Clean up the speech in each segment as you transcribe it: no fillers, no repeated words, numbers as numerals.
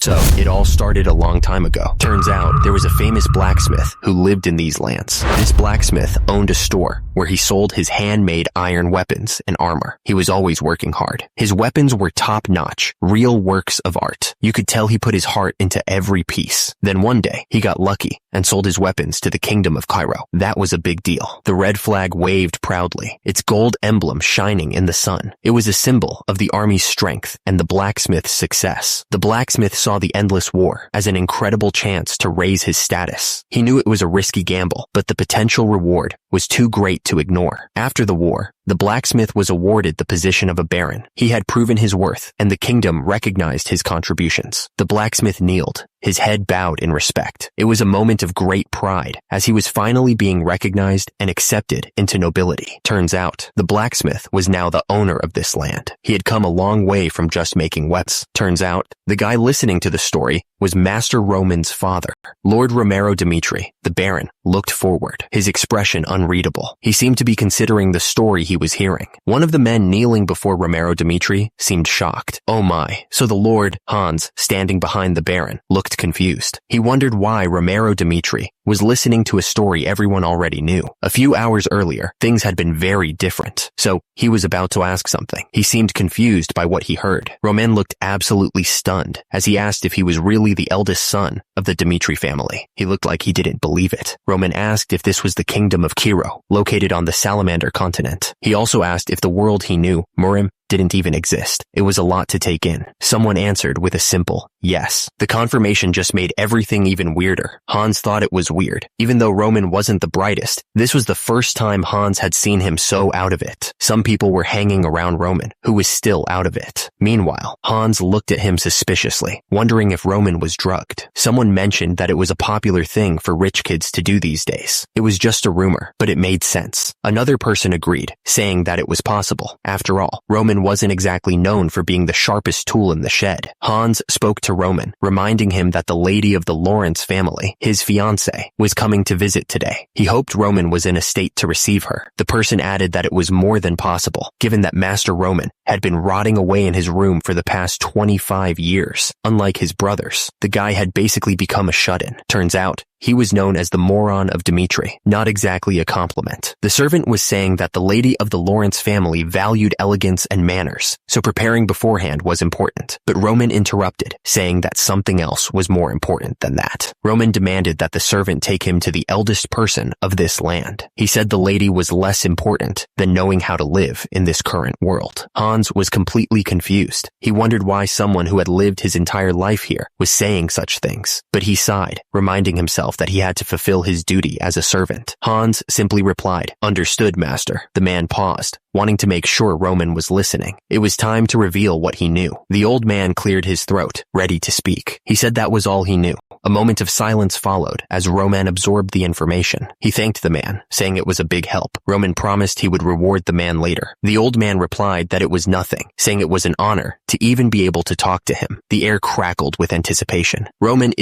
So, it all started a long time ago. Turns out, there was a famous blacksmith who lived in these lands. This blacksmith owned a store where he sold his handmade iron weapons and armor. He was always working hard. His weapons were top-notch, real works of art. You could tell he put his heart into every piece. Then one day, he got lucky and sold his weapons to the kingdom of Cairo. That was a big deal. The red flag waved proudly, its gold emblem shining in the sun. It was a symbol of the army's strength and the blacksmith's success. The blacksmith saw the endless war as an incredible chance to raise his status. He knew it was a risky gamble, but the potential reward was too great to ignore. After the war, the blacksmith was awarded the position of a baron. He had proven his worth, and the kingdom recognized his contributions. The blacksmith kneeled, his head bowed in respect. It was a moment of great pride, as he was finally being recognized and accepted into nobility. Turns out, the blacksmith was now the owner of this land. He had come a long way from just making weapons. Turns out, the guy listening to the story was Master Roman's father. Lord Romero Dimitri, the baron, looked forward, his expression unreadable. He seemed to be considering the story he was hearing. One of the men kneeling before Romero Dimitri seemed shocked. Oh my. So the Lord, Hans, standing behind the baron, looked confused. He wondered why Romero Dimitri was listening to a story everyone already knew. A few hours earlier, things had been very different. So he was about to ask something. He seemed confused by what he heard. Roman looked absolutely stunned as he asked if he was really the eldest son of the Dimitri family. He looked like he didn't believe it. Roman asked if this was the kingdom of Cairo, located on the Salamander continent. He also asked if the world he knew, Murim, didn't even exist. It was a lot to take in. Someone answered with a simple yes. The confirmation just made everything even weirder. Hans thought it was weird. Even though Roman wasn't the brightest, this was the first time Hans had seen him so out of it. Some people were hanging around Roman, who was still out of it. Meanwhile, Hans looked at him suspiciously, wondering if Roman was drugged. Someone mentioned that it was a popular thing for rich kids to do these days. It was just a rumor, but it made sense. Another person agreed, saying that it was possible. After all, Roman wasn't exactly known for being the sharpest tool in the shed. Hans spoke to Roman, reminding him that the lady of the Lawrence family, his fiancée, was coming to visit today. He hoped Roman was in a state to receive her. The person added that it was more than possible, given that Master Roman had been rotting away in his room for the past 25 years. Unlike his brothers, the guy had basically become a shut-in. Turns out, he was known as the moron of Dimitri, not exactly a compliment. The servant was saying that the lady of the Lawrence family valued elegance and manners, so preparing beforehand was important. But Roman interrupted, saying that something else was more important than that. Roman demanded that the servant take him to the eldest person of this land. He said the lady was less important than knowing how to live in this current world. Hans was completely confused. He wondered why someone who had lived his entire life here was saying such things, but he sighed, reminding himself that he had to fulfill his duty as a servant. Hans simply replied, "Understood, master." The man paused, wanting to make sure Roman was listening. It was time to reveal what he knew. The old man cleared his throat, ready to speak. He said that was all he knew. A moment of silence followed as Roman absorbed the information. He thanked the man, saying it was a big help. Roman promised he would reward the man later. The old man replied that it was nothing, saying it was an honor to even be able to talk to him. The air crackled with anticipation. Roman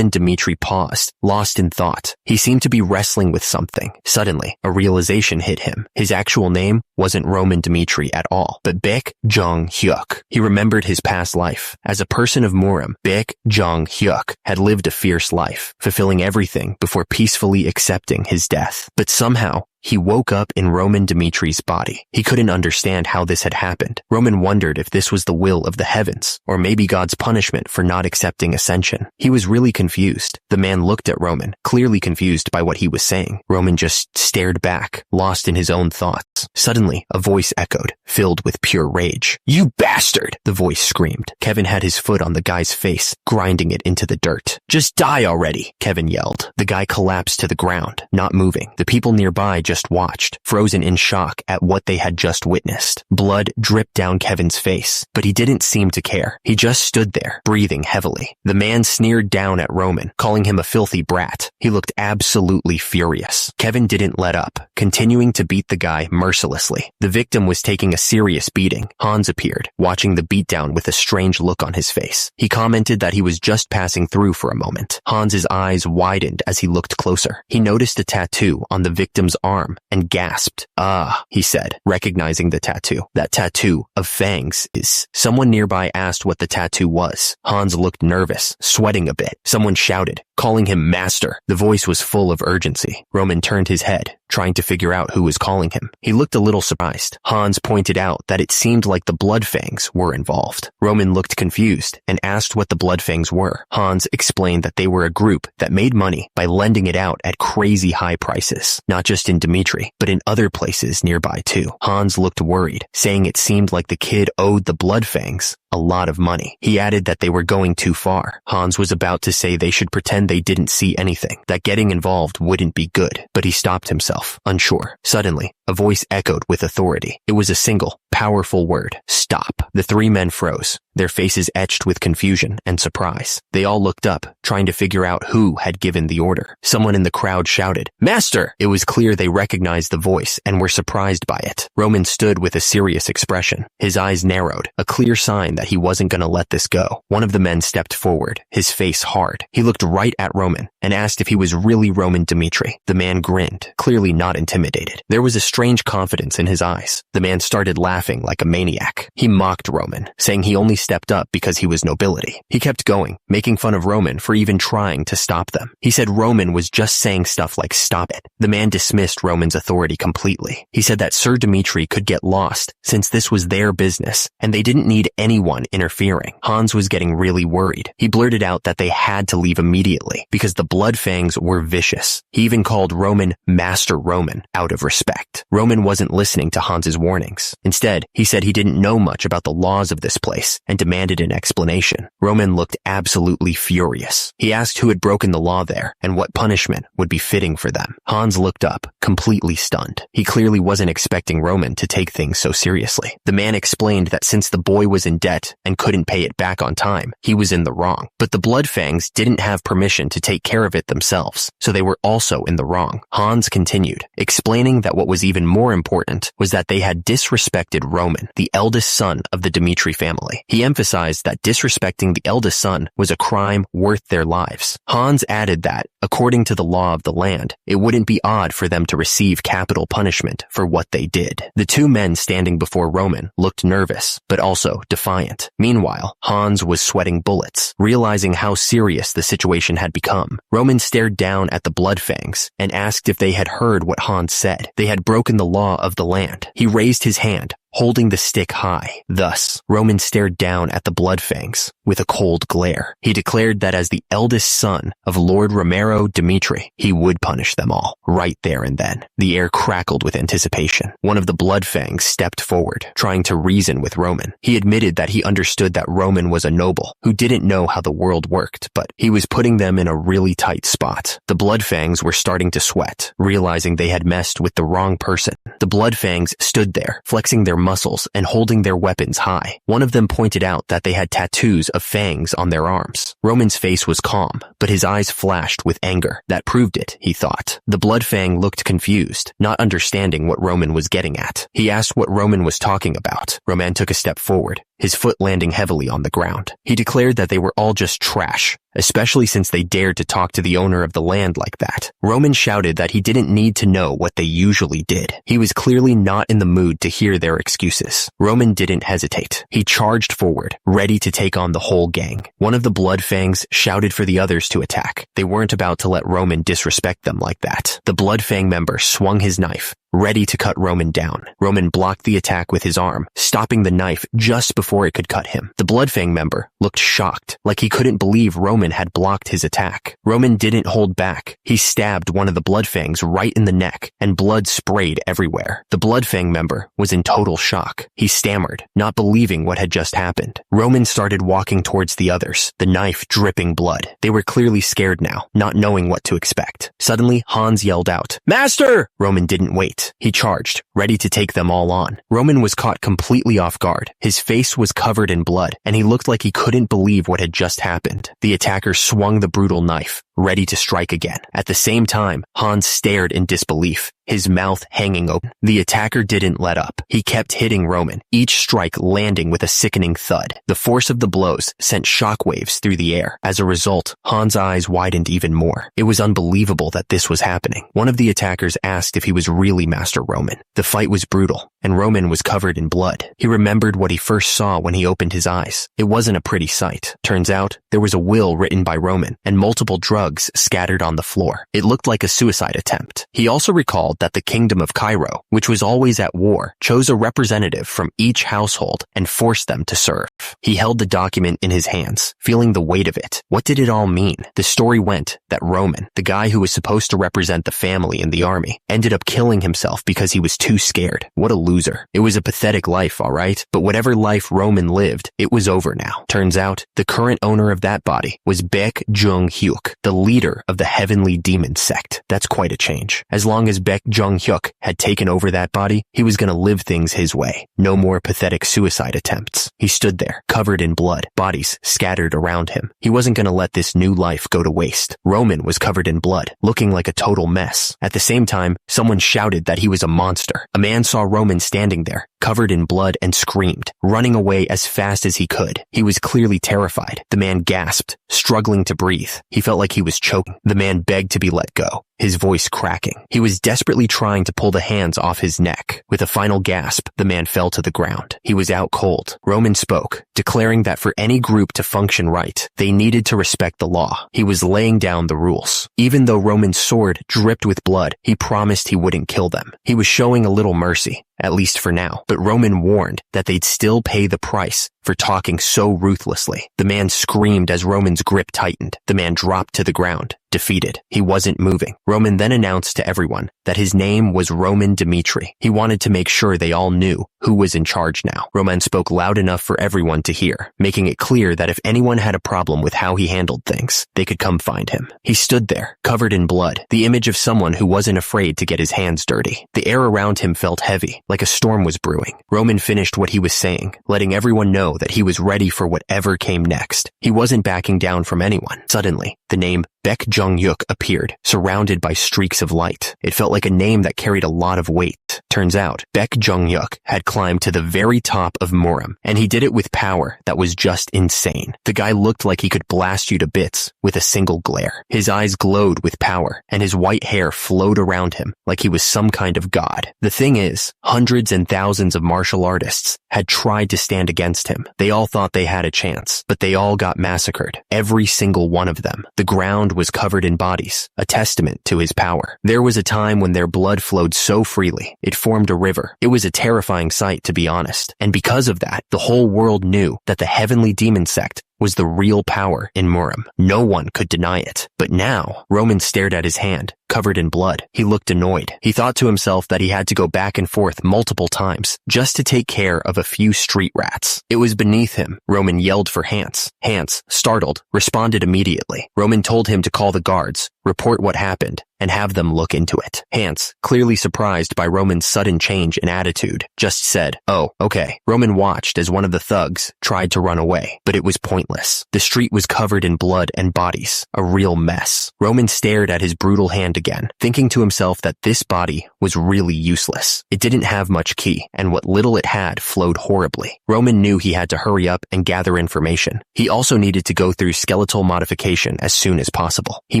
Dimitri paused, lost in thought. He seemed to be wrestling with something. Suddenly, a realization hit him. His actual name wasn't Roman Dimitri at all, but Baek Jong-hyuk. He remembered his past life. As a person of Murim, Baek Jong-hyuk had lived a fierce life, fulfilling everything before peacefully accepting his death. But somehow, he woke up in Roman Dimitri's body. He couldn't understand how this had happened. Roman wondered if this was the will of the heavens, or maybe God's punishment for not accepting ascension. He was really confused. The man looked at Roman, clearly confused by what he was saying. Roman just stared back, lost in his own thoughts. Suddenly, a voice echoed, filled with pure rage. "You bastard!" the voice screamed. Kevin had his foot on the guy's face, grinding it into the dirt. "Just die already!" Kevin yelled. The guy collapsed to the ground, not moving. The people nearby just watched, frozen in shock at what they had just witnessed. Blood dripped down Kevin's face, but he didn't seem to care. He just stood there, breathing heavily. The man sneered down at Roman, calling him a filthy brat. He looked absolutely furious. Kevin didn't let up, continuing to beat the guy mercilessly. The victim was taking a serious beating. Hans appeared, watching the beatdown with a strange look on his face. He commented that he was just passing through for a moment. Hans's eyes widened as he looked closer. He noticed a tattoo on the victim's arm and gasped. "Ah," he said, recognizing the tattoo. "That tattoo of fangs is..." Someone nearby asked what the tattoo was. Hans looked nervous, sweating a bit. Someone shouted, calling him master. The voice was full of urgency. Roman turned his head, trying to figure out who was calling him. He looked a little surprised. Hans pointed out that it seemed like the Bloodfangs were involved. Roman looked confused and asked what the Bloodfangs were. Hans explained that they were a group that made money by lending it out at crazy high prices, not just in Dimitri, but in other places nearby too. Hans looked worried, saying it seemed like the kid owed the Bloodfangs a lot of money. He added that they were going too far. Hans was about to say they should pretend they didn't see anything, that getting involved wouldn't be good, but he stopped himself, unsure. Suddenly, a voice echoed with authority. It was a single, powerful word. Stop. The three men froze, their faces etched with confusion and surprise. They all looked up, trying to figure out who had given the order. Someone in the crowd shouted, "Master!" It was clear they recognized the voice and were surprised by it. Roman stood with a serious expression. His eyes narrowed, a clear sign that he wasn't going to let this go. One of the men stepped forward, his face hard. He looked right at Roman and asked if he was really Roman Dimitri. The man grinned, clearly not intimidated. There was a strange confidence in his eyes. The man started laughing like a maniac. He mocked Roman, saying he only stepped up because he was nobility. He kept going, making fun of Roman for even trying to stop them. He said Roman was just saying stuff like "stop it." The man dismissed Roman's authority completely. He said that Sir Dimitri could get lost since this was their business and they didn't need anyone interfering. Hans was getting really worried. He blurted out that they had to leave immediately because the Bloodfangs were vicious. He even called Roman Master Roman out of respect. Roman wasn't listening to Hans's warnings. Instead, he said he didn't know much about the laws of this place and demanded an explanation. Roman looked absolutely furious. He asked who had broken the law there and what punishment would be fitting for them. Hans looked up, completely stunned. He clearly wasn't expecting Roman to take things so seriously. The man explained that since the boy was in debt and couldn't pay it back on time, he was in the wrong. But the Bloodfangs didn't have permission to take care of it themselves, so they were also in the wrong. Hans continued, explaining that what was even more important was that they had disrespected Roman, the eldest son of the Dimitri family. He emphasized that disrespecting the eldest son was a crime worth their lives. Hans added that, according to the law of the land, it wouldn't be odd for them to receive capital punishment for what they did. The two men standing before Roman looked nervous, but also defiant. Meanwhile, Hans was sweating bullets, realizing how serious the situation had become. Roman stared down at the Bloodfangs and asked if they had heard what Hans said. They had broken the law of the land. He raised his hand, holding the stick high. Thus, Roman stared down at the Bloodfangs with a cold glare. He declared that as the eldest son of Lord Romero Dimitri, he would punish them all, right there and then. The air crackled with anticipation. One of the Bloodfangs stepped forward, trying to reason with Roman. He admitted that he understood that Roman was a noble who didn't know how the world worked, but he was putting them in a really tight spot. The Bloodfangs were starting to sweat, realizing they had messed with the wrong person. The Bloodfangs stood there, flexing their muscles and holding their weapons high. One of them pointed out that they had tattoos of fangs on their arms. Roman's face was calm, but his eyes flashed with anger. That proved it, he thought. The Bloodfang looked confused, not understanding what Roman was getting at. He asked what Roman was talking about. Roman took a step forward, his foot landing heavily on the ground. He declared that they were all just trash, especially since they dared to talk to the owner of the land like that. Roman shouted that he didn't need to know what they usually did. He was clearly not in the mood to hear their excuses. Roman didn't hesitate. He charged forward, ready to take on the whole gang. One of the Bloodfangs shouted for the others to attack. They weren't about to let Roman disrespect them like that. The Bloodfang member swung his knife, ready to cut Roman down. Roman blocked the attack with his arm, stopping the knife just before it could cut him. The Bloodfang member looked shocked, like he couldn't believe Roman had blocked his attack. Roman didn't hold back. He stabbed one of the Bloodfangs right in the neck, and blood sprayed everywhere. The Bloodfang member was in total shock. He stammered, not believing what had just happened. Roman started walking towards the others, the knife dripping blood. They were clearly scared now, not knowing what to expect. Suddenly, Hans yelled out, "Master!" Roman didn't wait. He charged, ready to take them all on. Roman was caught completely off guard. His face was covered in blood, and he looked like he couldn't believe what had just happened. The attacker swung the brutal knife, ready to strike again. At the same time, Hans stared in disbelief, his mouth hanging open. The attacker didn't let up. He kept hitting Roman, each strike landing with a sickening thud. The force of the blows sent shockwaves through the air. As a result, Han's eyes widened even more. It was unbelievable that this was happening. One of the attackers asked if he was really Master Roman. The fight was brutal, and Roman was covered in blood. He remembered what he first saw when he opened his eyes. It wasn't a pretty sight. Turns out, there was a will written by Roman, and multiple drugs scattered on the floor. It looked like a suicide attempt. He also recalled that the Kingdom of Cairo, which was always at war, chose a representative from each household and forced them to serve. He held the document in his hands, feeling the weight of it. What did it all mean? The story went that Roman, the guy who was supposed to represent the family in the army, ended up killing himself because he was too scared. What a loser. It was a pathetic life, alright? But whatever life Roman lived, it was over now. Turns out, the current owner of that body was Baek Jung-hyuk, the leader of the Heavenly Demon sect. That's quite a change. As long as Baek Jung-hyuk had taken over that body, he was gonna live things his way. No more pathetic suicide attempts. He stood there, covered in blood, bodies scattered around him. He wasn't gonna let this new life go to waste. Roman was covered in blood, looking like a total mess. At the same time, someone shouted that he was a monster. A man saw Roman standing there, covered in blood, and screamed, running away as fast as he could. He was clearly terrified. The man gasped, struggling to breathe. He felt like he was choking. The man begged to be let go, his voice cracking. He was desperately trying to pull the hands off his neck. With a final gasp, the man fell to the ground. He was out cold. Roman spoke, declaring that for any group to function right, they needed to respect the law. He was laying down the rules. Even though Roman's sword dripped with blood, he promised he wouldn't kill them. He was showing a little mercy, at least for now. But Roman warned that they'd still pay the price for talking so ruthlessly. The man screamed as Roman's grip tightened. The man dropped to the ground, defeated. He wasn't moving. Roman then announced to everyone that his name was Roman Dmitri. He wanted to make sure they all knew who was in charge now. Roman spoke loud enough for everyone to hear, making it clear that if anyone had a problem with how he handled things, they could come find him. He stood there, covered in blood, the image of someone who wasn't afraid to get his hands dirty. The air around him felt heavy, like a storm was brewing. Roman finished what he was saying, letting everyone know that he was ready for whatever came next. He wasn't backing down from anyone. Suddenly, the name Baek Jung-hyuk appeared, surrounded by streaks of light. It felt like a name that carried a lot of weight. Turns out, Baek Jung-hyuk had climbed to the very top of Muram, and he did it with power that was just insane. The guy looked like he could blast you to bits with a single glare. His eyes glowed with power, and his white hair flowed around him like he was some kind of god. The thing is, hundreds and thousands of martial artists had tried to stand against him. They all thought they had a chance, but they all got massacred. Every single one of them. The ground was covered in bodies, a testament to his power. There was a time when their blood flowed so freely, it formed a river. It was a terrifying sight, to be honest. And because of that, the whole world knew that the Heavenly Demon sect was the real power in Muram. No one could deny it. But now, Roman stared at his hand, covered in blood. He looked annoyed. He thought to himself that he had to go back and forth multiple times just to take care of a few street rats. It was beneath him. Roman yelled for Hans. Hans, startled, responded immediately. Roman told him to call the guards, report what happened, and have them look into it. Hans, clearly surprised by Roman's sudden change in attitude, just said, "Oh, okay." Roman watched as one of the thugs tried to run away, but it was pointless. The street was covered in blood and bodies, a real mess. Roman stared at his brutal hand again, thinking to himself that this body was really useless. It didn't have much ki, and what little it had flowed horribly. Roman knew he had to hurry up and gather information. He also needed to go through skeletal modification as soon as possible. He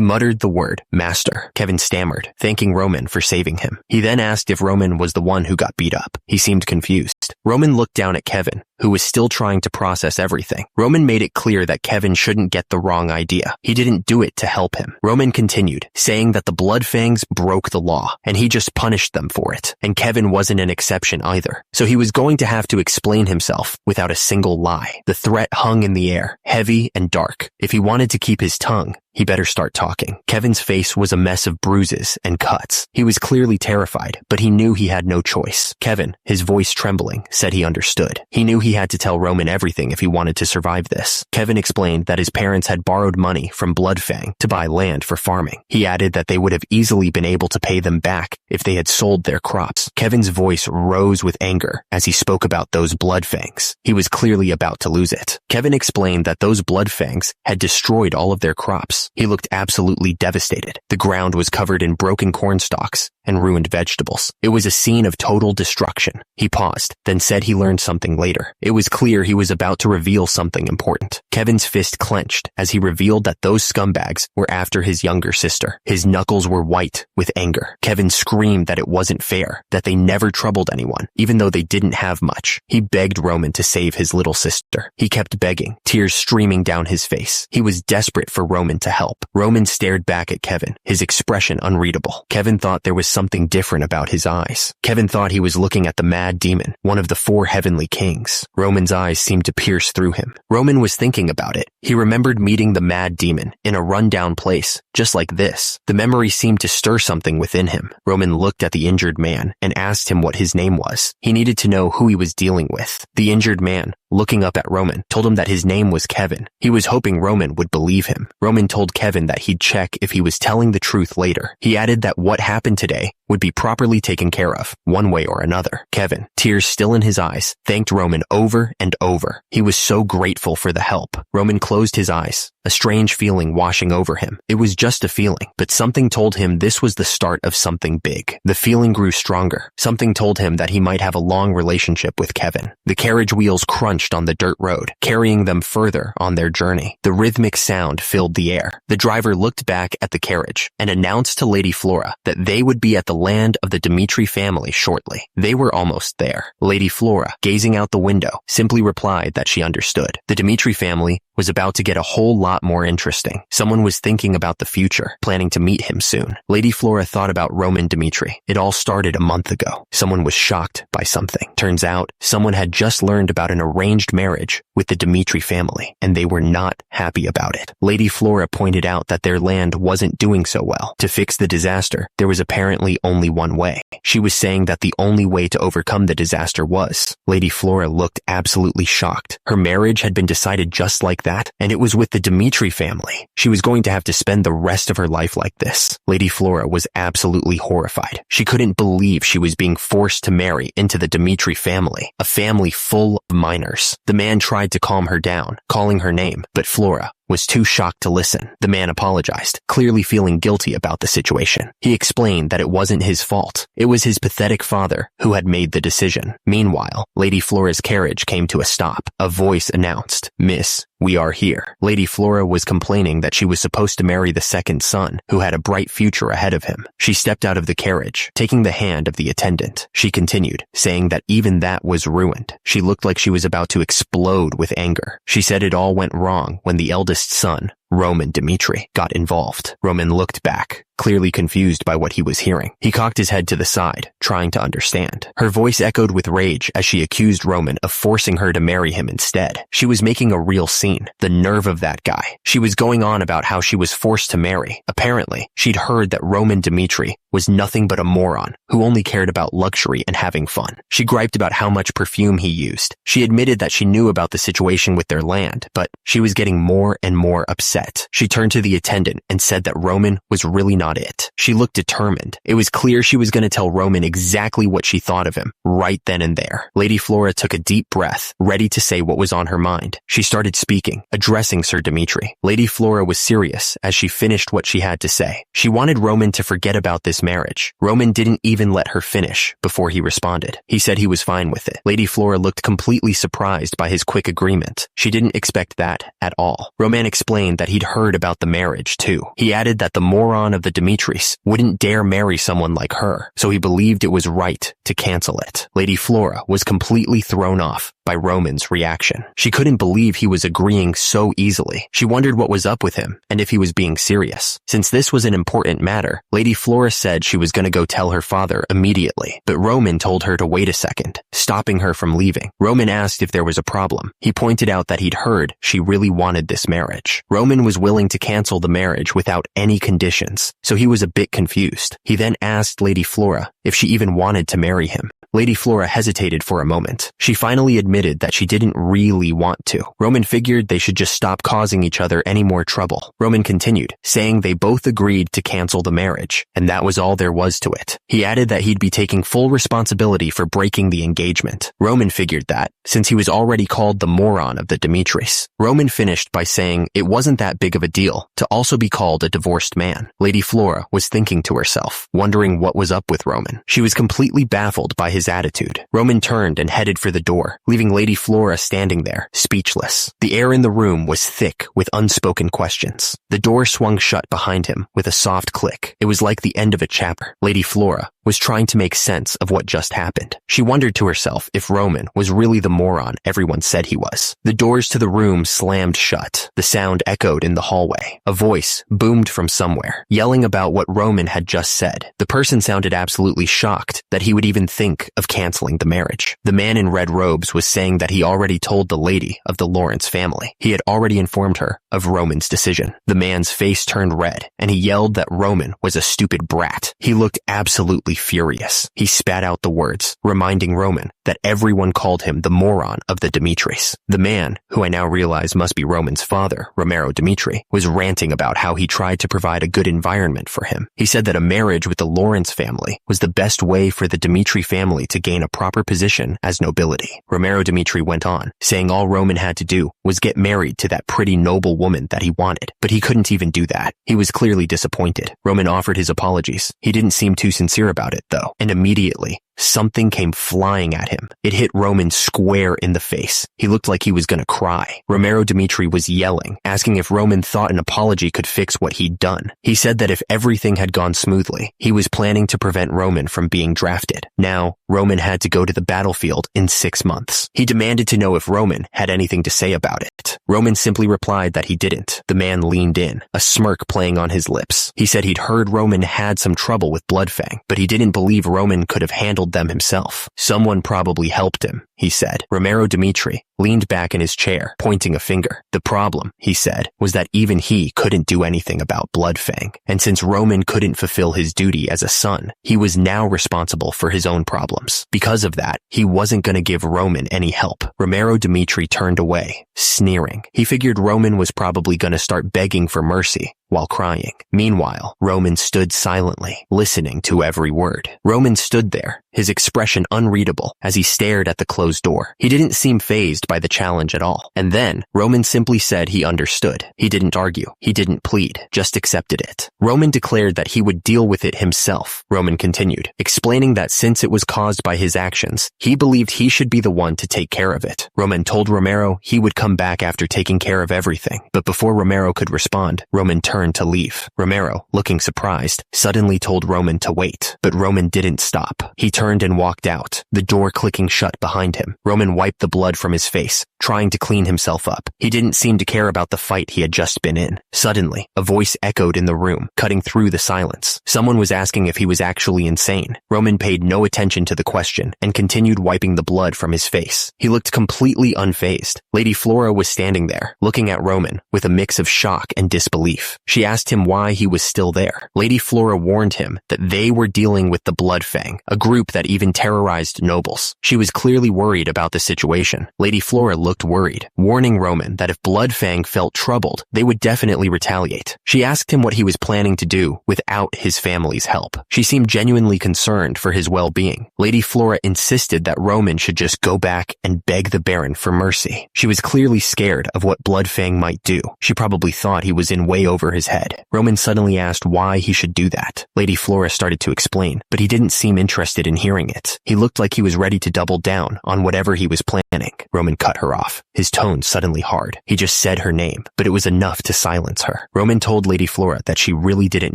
muttered the word, "Master." Kevin stammered, thanking Roman for saving him. He then asked if Roman was the one who got beat up. He seemed confused. Roman looked down at Kevin, who was still trying to process everything. Roman made it clear that Kevin shouldn't get the wrong idea. He didn't do it to help him. Roman continued, saying that the Bloodfangs broke the law, and he just punished them for it. And Kevin wasn't an exception either. So he was going to have to explain himself without a single lie. The threat hung in the air, heavy and dark. If he wanted to keep his tongue, he better start talking. Kevin's face was a mess of bruises and cuts. He was clearly terrified, but he knew he had no choice. Kevin, his voice trembling, said he understood. He knew he had to tell Roman everything if he wanted to survive this. Kevin explained that his parents had borrowed money from Bloodfang to buy land for farming. He added that they would have easily been able to pay them back if they had sold their crops. Kevin's voice rose with anger as he spoke about those Bloodfangs. He was clearly about to lose it. Kevin explained that those Bloodfangs had destroyed all of their crops. He looked absolutely devastated. The ground was covered in broken corn stalks, and ruined vegetables. It was a scene of total destruction. He paused, then said he learned something later. It was clear he was about to reveal something important. Kevin's fist clenched as he revealed that those scumbags were after his younger sister. His knuckles were white with anger. Kevin screamed that it wasn't fair, that they never troubled anyone, even though they didn't have much. He begged Roman to save his little sister. He kept begging, tears streaming down his face. He was desperate for Roman to help. Roman stared back at Kevin, his expression unreadable. Kevin thought there was something different about his eyes. Kevin thought he was looking at the mad demon, one of the 4 heavenly kings. Roman's eyes seemed to pierce through him. Roman was thinking about it. He remembered meeting the mad demon in a rundown place, just like this. The memory seemed to stir something within him. Roman looked at the injured man and asked him what his name was. He needed to know who he was dealing with. The injured man, looking up at Roman, told him that his name was Kevin. He was hoping Roman would believe him. Roman told Kevin that he'd check if he was telling the truth later. He added that what happened today would be properly taken care of, one way or another. Kevin, tears still in his eyes, thanked Roman over and over. He was so grateful for the help. Roman closed his eyes, a strange feeling washing over him. It was just a feeling, but something told him this was the start of something big. The feeling grew stronger. Something told him that he might have a long relationship with Kevin. The carriage wheels crunched on the dirt road, carrying them further on their journey. The rhythmic sound filled the air. The driver looked back at the carriage and announced to Lady Flora that they would be at the land of the Dimitri family shortly. They were almost there. Lady Flora, gazing out the window, simply replied that she understood. The Dimitri family was about to get a whole lot more interesting. Someone was thinking about the future, planning to meet him soon. Lady Flora thought about Roman Dimitri. It all started a month ago. Someone was shocked by something. Turns out, someone had just learned about an arranged marriage with the Dimitri family, and they were not happy about it. Lady Flora pointed out that their land wasn't doing so well. To fix the disaster, there was apparently only one way. She was saying that the only way to overcome the disaster was. Lady Flora looked absolutely shocked. Her marriage had been decided just like that, and it was with the Dimitri family. She was going to have to spend the rest of her life like this. Lady Flora was absolutely horrified. She couldn't believe she was being forced to marry into the Dimitri family, a family full of minors. The man tried to calm her down, calling her name, but Flora was too shocked to listen. The man apologized, clearly feeling guilty about the situation. He explained that it wasn't his fault. It was his pathetic father who had made the decision. Meanwhile, Lady Flora's carriage came to a stop. A voice announced, "Miss, we are here." Lady Flora was complaining that she was supposed to marry the second son, who had a bright future ahead of him. She stepped out of the carriage, taking the hand of the attendant. She continued, saying that even that was ruined. She looked like she was about to explode with anger. She said it all went wrong when the eldest son, Roman Dimitri, got involved. Roman looked back, clearly confused by what he was hearing. He cocked his head to the side, trying to understand. Her voice echoed with rage as she accused Roman of forcing her to marry him instead. She was making a real scene. The nerve of that guy. She was going on about how she was forced to marry. Apparently, she'd heard that Roman Dimitri was nothing but a moron who only cared about luxury and having fun. She griped about how much perfume he used. She admitted that she knew about the situation with their land, but she was getting more and more upset. She turned to the attendant and said that Roman was really not it. She looked determined. It was clear she was going to tell Roman exactly what she thought of him, right then and there. Lady Flora took a deep breath, ready to say what was on her mind. She started speaking, addressing Sir Dimitri. Lady Flora was serious as she finished what she had to say. She wanted Roman to forget about this marriage. Roman didn't even let her finish before he responded. He said he was fine with it. Lady Flora looked completely surprised by his quick agreement. She didn't expect that at all. Roman explained that he'd heard about the marriage too. He added that the moron of the Dimitris wouldn't dare marry someone like her, so he believed it was right to cancel it. Lady Flora was completely thrown off by Roman's reaction. She couldn't believe he was agreeing so easily. She wondered what was up with him and if he was being serious. Since this was an important matter, Lady Flora said she was going to go tell her father immediately, but Roman told her to wait a second, stopping her from leaving. Roman asked if there was a problem. He pointed out that he'd heard she really wanted this marriage. Roman was willing to cancel the marriage without any conditions, so he was a bit confused. He then asked Lady Flora if she even wanted to marry him. Lady Flora hesitated for a moment. She finally admitted that she didn't really want to. Roman figured they should just stop causing each other any more trouble. Roman continued, saying they both agreed to cancel the marriage, and that was all there was to it. He added that he'd be taking full responsibility for breaking the engagement. Roman figured that, since he was already called the moron of the Dimitris. Roman finished by saying it wasn't that big of a deal to also be called a divorced man. Lady Flora was thinking to herself, wondering what was up with Roman. She was completely baffled by his attitude. Roman turned and headed for the door, leaving Lady Flora standing there, speechless. The air in the room was thick with unspoken questions. The door swung shut behind him with a soft click. It was like the end of a chapter. Lady Flora was trying to make sense of what just happened. She wondered to herself if Roman was really the moron everyone said he was. The doors to the room slammed shut. The sound echoed in the hallway. A voice boomed from somewhere, yelling about what Roman had just said. The person sounded absolutely shocked that he would even think of canceling the marriage. The man in red robes was saying that he already told the lady of the Lawrence family. He had already informed her of Roman's decision. The man's face turned red, and he yelled that Roman was a stupid brat. He looked absolutely furious. He spat out the words, reminding Roman that everyone called him the moron of the Dimitris. The man, who I now realize must be Roman's father, Romero Dimitri, was ranting about how he tried to provide a good environment for him. He said that a marriage with the Lawrence family was the best way for the Dimitri family to gain a proper position as nobility. Romero Dimitri went on, saying all Roman had to do was get married to that pretty noble woman that he wanted, but he couldn't even do that. He was clearly disappointed. Roman offered his apologies. He didn't seem too sincere about it, though, and immediately, something came flying at him. It hit Roman square in the face. He looked like he was gonna cry. Romero Dimitri was yelling, asking if Roman thought an apology could fix what he'd done. He said that if everything had gone smoothly, he was planning to prevent Roman from being drafted. Now, Roman had to go to the battlefield in 6 months. He demanded to know if Roman had anything to say about it. Roman simply replied that he didn't. The man leaned in, a smirk playing on his lips. He said he'd heard Roman had some trouble with Bloodfang, but he didn't believe Roman could have handled them himself. Someone probably helped him, he said. Romero Dimitri leaned back in his chair, pointing a finger. The problem, he said, was that even he couldn't do anything about Bloodfang. And since Roman couldn't fulfill his duty as a son, he was now responsible for his own problems. Because of that, he wasn't going to give Roman any help. Romero Dimitri turned away, sneering. He figured Roman was probably going to start begging for mercy while crying. Meanwhile, Roman stood silently, listening to every word. Roman stood there, his expression unreadable as he stared at the closed door. He didn't seem fazed by the challenge at all. And then, Roman simply said he understood. He didn't argue. He didn't plead, just accepted it. Roman declared that he would deal with it himself. Roman continued, explaining that since it was caused by his actions, he believed he should be the one to take care of it. Roman told Romero he would come back after taking care of everything. But before Romero could respond, Roman turned to leave. Romero, looking surprised, suddenly told Roman to wait. But Roman didn't stop. He turned and walked out, the door clicking shut behind him. Roman wiped the blood from his face, trying to clean himself up. He didn't seem to care about the fight he had just been in. Suddenly, a voice echoed in the room, cutting through the silence. Someone was asking if he was actually insane. Roman paid no attention to the question and continued wiping the blood from his face. He looked completely unfazed. Lady Flora was standing there, looking at Roman with a mix of shock and disbelief. She asked him why he was still there. Lady Flora warned him that they were dealing with the Bloodfang, a group that even terrorized nobles. She was clearly worried about the situation. Lady Flora looked worried, warning Roman that if Bloodfang felt troubled, they would definitely retaliate. She asked him what he was planning to do without his family's help. She seemed genuinely concerned for his well-being. Lady Flora insisted that Roman should just go back and beg the Baron for mercy. She was clearly scared of what Bloodfang might do. She probably thought he was in way over his head. Roman suddenly asked why he should do that. Lady Flora started to explain, but he didn't seem interested in hearing it. He looked like he was ready to double down on whatever he was planning. Roman cut her off, his tone suddenly hard. He just said her name, but it was enough to silence her. Roman told Lady Flora that she really didn't